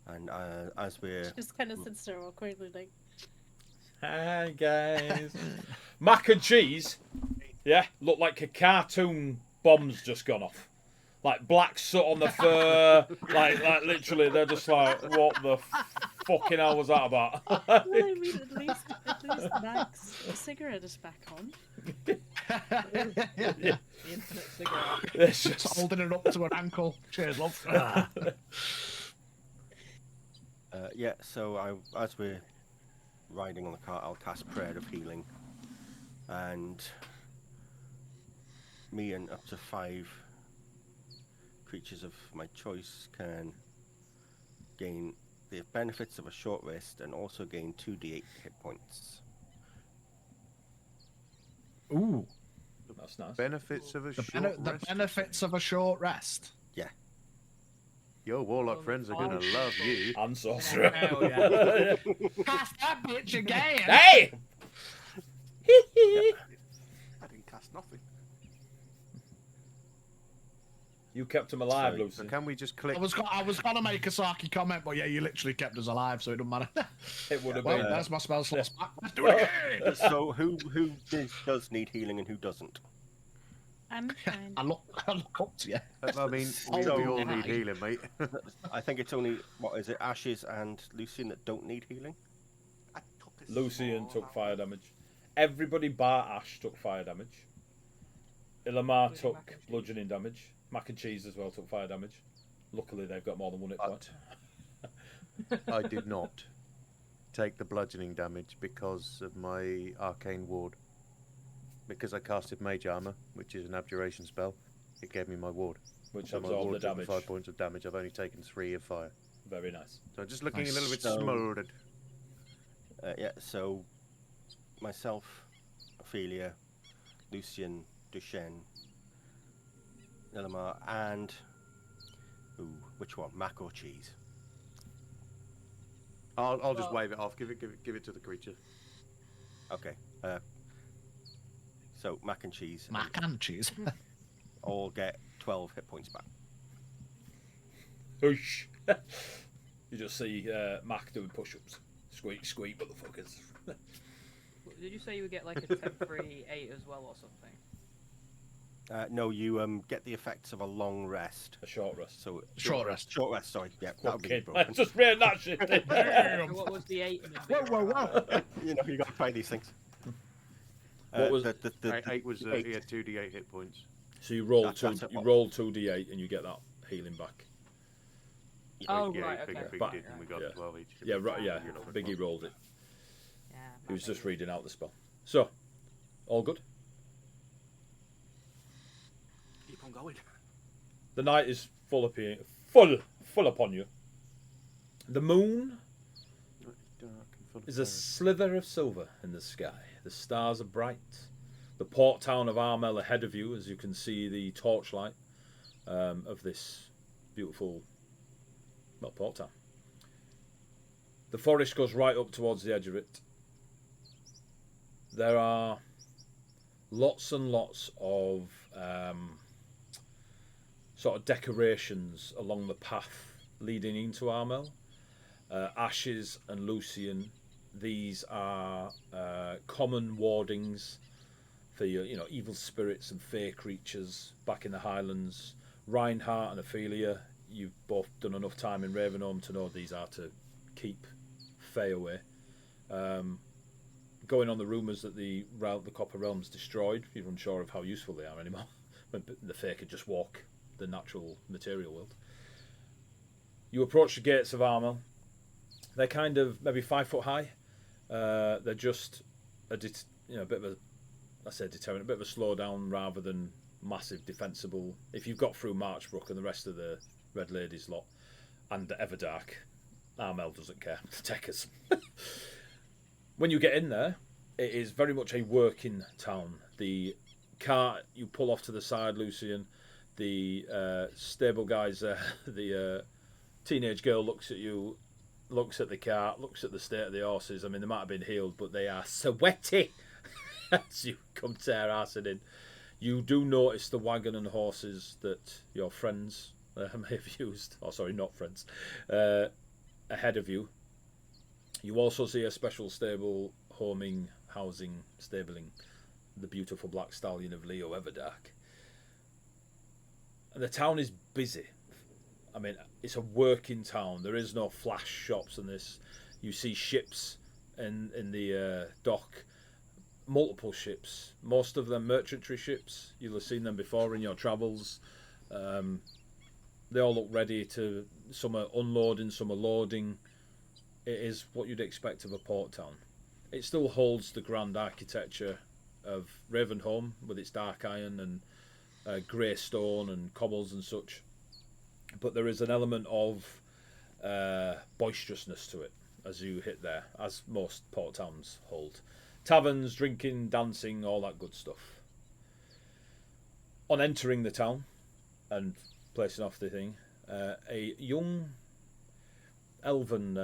And as we're... Just kind of sits there awkwardly, like. Hi guys. Mac and cheese, yeah, look like a cartoon bomb's just gone off. Like black soot on the fur, like literally, they're just like, what the fucking hell was that about? Well, I mean, at least Mac's cigarette is back on. The infinite cigarette. It's Just just, holding it up to her ankle. Cheers, love. yeah, so as we're riding on the cart, I'll cast Prayer of Healing. And me and up to 5 creatures of my choice can gain the benefits of a short rest and also gain 2d8 hit points. Ooh. that's nice. Benefits of a The, short the rest. benefits of a short rest. Your warlock friends are gonna love you. And sorcerer. Hell yeah. Cast that bitch again. Hey! I didn't cast nothing. You kept him alive, Sorry. So Lucy. can we just click? I was gonna make a sarky comment, but yeah, you literally kept us alive, so it doesn't matter. It would have Well, been. there's my spell slots back. Let's do it again. So who does need healing and who doesn't? I'm fine. I look up to you. I mean, we So- all need healing, mate. I think it's only, what is it, Ashes and Lucian that don't need healing? I took a Lucian small took amount. fire damage. Everybody bar Ash took fire damage. Ilamar Including took mac and cheese. bludgeoning damage. Mac and cheese as well took fire damage. Luckily, they've got more than one hit point. I did not take the bludgeoning damage because of my arcane ward. Because I casted Mage Armor, which is an abjuration spell, it gave me my ward. Which So my absorbed the ward took damage. 5 points of damage. I've only taken 3 of fire. Very nice. So just looking Nice. a little bit So- smoldered. Yeah, so myself, Ophelia, Lucian, Duchenne, Elamar, and which one? Mac or cheese? I'll just Well- wave it off. Give it to the creature. Okay. So Mac and cheese Mac and cheese. all get 12 hit points back. Whoosh. You just see Mac doing push-ups. Squeak, squeak, motherfuckers. Did you say you would get like a temporary 8 as well or something? No, you get the effects of a long rest. A short rest. So Short rest. Short rest. Sorry. Yeah, that would be Okay, broken. just read that shit. So what was the 8 in the beer? You know, you got to try these things. What was- the 8 was eight. he had 2d8 hit points. So you roll That's you it. roll 2d8 and you get that healing back. Oh, yeah, right, Big okay. But- did, and we got Yeah. 12 each. Yeah, right. Yeah, You're not Biggie rolled it. Yeah, He was my just bad. reading out the spell. So, all good. Keep on going. The night is full upon you. The moon Dark and full of is a fire. slither of silver in the sky. The stars are bright. The port town of Armel ahead of you, as you can see the torchlight of this beautiful, port town. The forest goes right up towards the edge of it. There are lots and lots of sort of decorations along the path leading into Armel. Ashes and Lucian, these are common wardings for your, evil spirits and fae creatures back in the Highlands. Reinhardt and Ophelia, you've both done enough time in Ravenholm to know these are to keep fae away. Going on the rumours that the Copper Realm's destroyed, you're unsure of how useful they are anymore. When the fae could just walk the natural material world. You approach the gates of Armel. They're kind of maybe 5 foot high. They're just a bit of a, I say deterrent, a bit of a slowdown rather than massive defensible. If you've got through Marchbrook and the rest of the Red Ladies lot and Everdark, Armel doesn't care. Take us. When you get in there, it is very much a working town. The cart you pull off to the side, Lucian. The stable guys there, the teenage girl looks at you, looks at the cart, looks at the state of the horses. I mean, they might have been healed, but they are sweaty as you come tear-assing in. You do notice the wagon and horses that your friends may have used, or sorry, not friends, ahead of you. You also see a special stable homing, housing, stabling the beautiful black stallion of Leo Everdark. And the town is busy. I mean, it's a working town. There is no flash shops in this. You see ships in the dock, multiple ships. Most of them merchantry ships. You'll have seen them before in your travels. They all look ready to. Some are unloading, some are loading. It is what you'd expect of a port town. It still holds the grand architecture of Ravenholm with its dark iron and grey stone and cobbles and such, but there is an element of boisterousness to it as you hit there, as most port towns hold. Taverns, drinking, dancing, all that good stuff. On entering the town and placing off the thing, a young elven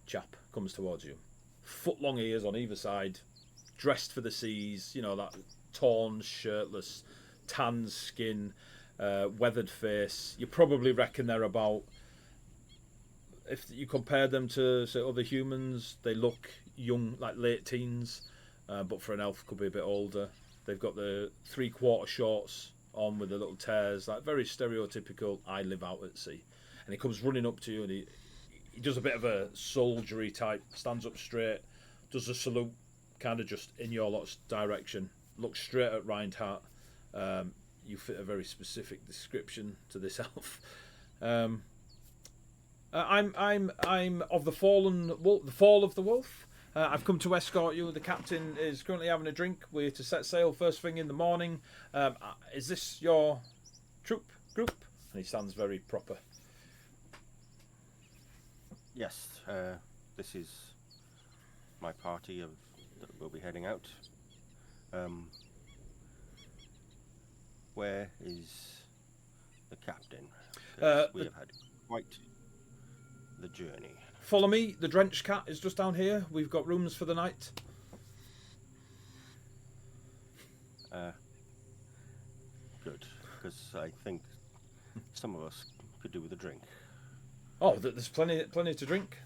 chap comes towards you, foot-long ears on either side, dressed for the seas, that torn, shirtless, tan skin, weathered face. You probably reckon they're about, if you compare them to say other humans, they look young, like late teens, but for an elf could be a bit older. They've got the 3/4 shorts on with the little tears, like very stereotypical I live out at sea. And he comes running up to you and he does a bit of a soldiery type, stands up straight, does a salute, kind of just in your lot's direction, looks straight at Reinhardt. You fit a very specific description to this elf. I'm of the fallen wolf, the fall of the wolf. I've come to escort you. The captain is currently having a drink. We're to set sail first thing in the morning. Is this your troop group? And he stands very proper. Yes, this is my party that will be heading out. Where is the captain? 'Cause we have had quite the journey. Follow me. The Drenched Cat is just down here. We've got rooms for the night. Good, because I think some of us could do with a drink. Oh, there's plenty to drink.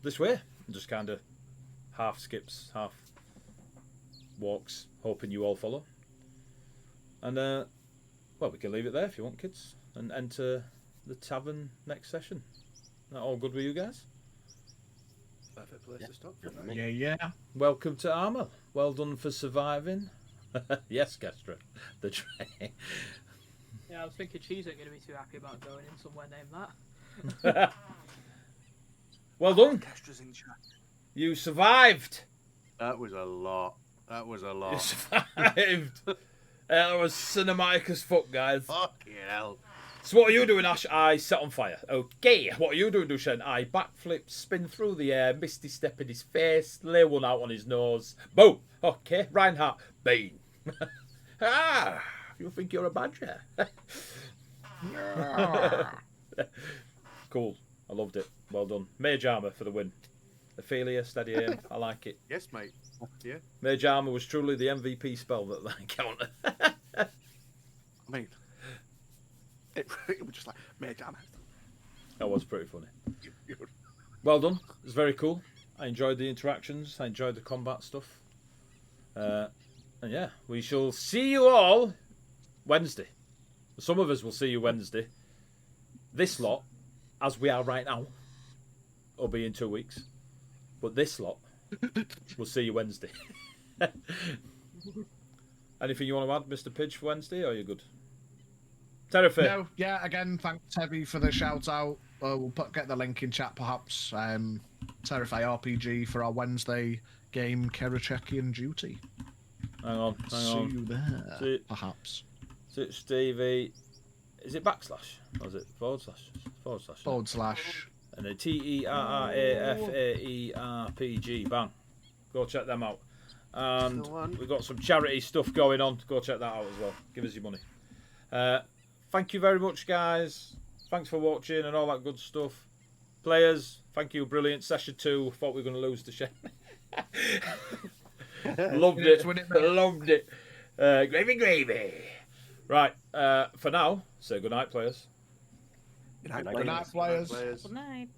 This way. Just kind of half skips, half walks, hoping you all follow. And well, we can leave it there if you want, kids, and enter the tavern next session. That all good with you guys? Perfect place to stop. Good for me. Yeah. Welcome to Armel. Well done for surviving. Yes, Kestra. The train. Yeah, I was thinking she's not going to be too happy about going in somewhere named that. Well done. Kestra's in chat. You survived. That was a lot. That was a You lot. survived. That was cinematic as fuck, guys. Fucking hell. So what are you doing, Ash? I set on fire. Okay. What are you doing, Dushen? I backflip, spin through the air, misty step in his face, lay one out on his nose. Boom. Okay. Reinhardt. Bane. Ah. You think you're a badger? Cool. I loved it. Well done. Mage armor for the win. Ophelia, steady aim. I like it. Yes, mate. Yeah. Mage armor was truly the MVP spell that counter. I mean, it was just like made damn. That was pretty funny. Well done. It was very cool. I enjoyed the interactions. I enjoyed the combat stuff. And yeah, we shall see you all Wednesday. Some of us will see you Wednesday. This lot, as we are right now, will be in 2 weeks. But this lot, we'll see you Wednesday. Anything you want to add, Mr. Pidge, for Wednesday, or are you good? Terrific. No, yeah, again, thanks, Heavy, for the shout out. We'll get the link in chat, perhaps. Terrify RPG for our Wednesday game, Kerachekian Duty. Hang on. See you there, perhaps. Stevie, is it backslash? Or is it forward slash? / And then TERRAFAERPG. Bang. Go check them out. And we've got some charity stuff going on. Go check that out as well. Give us your money. Thank you very much, guys. Thanks for watching and all that good stuff. Players, thank you. Brilliant. Session 2. Thought we were going to lose the shit. Loved it. Loved it. Gravy. Right. For now, say good night, players. Good night, Good night, players. Good night, players. Players. Good night.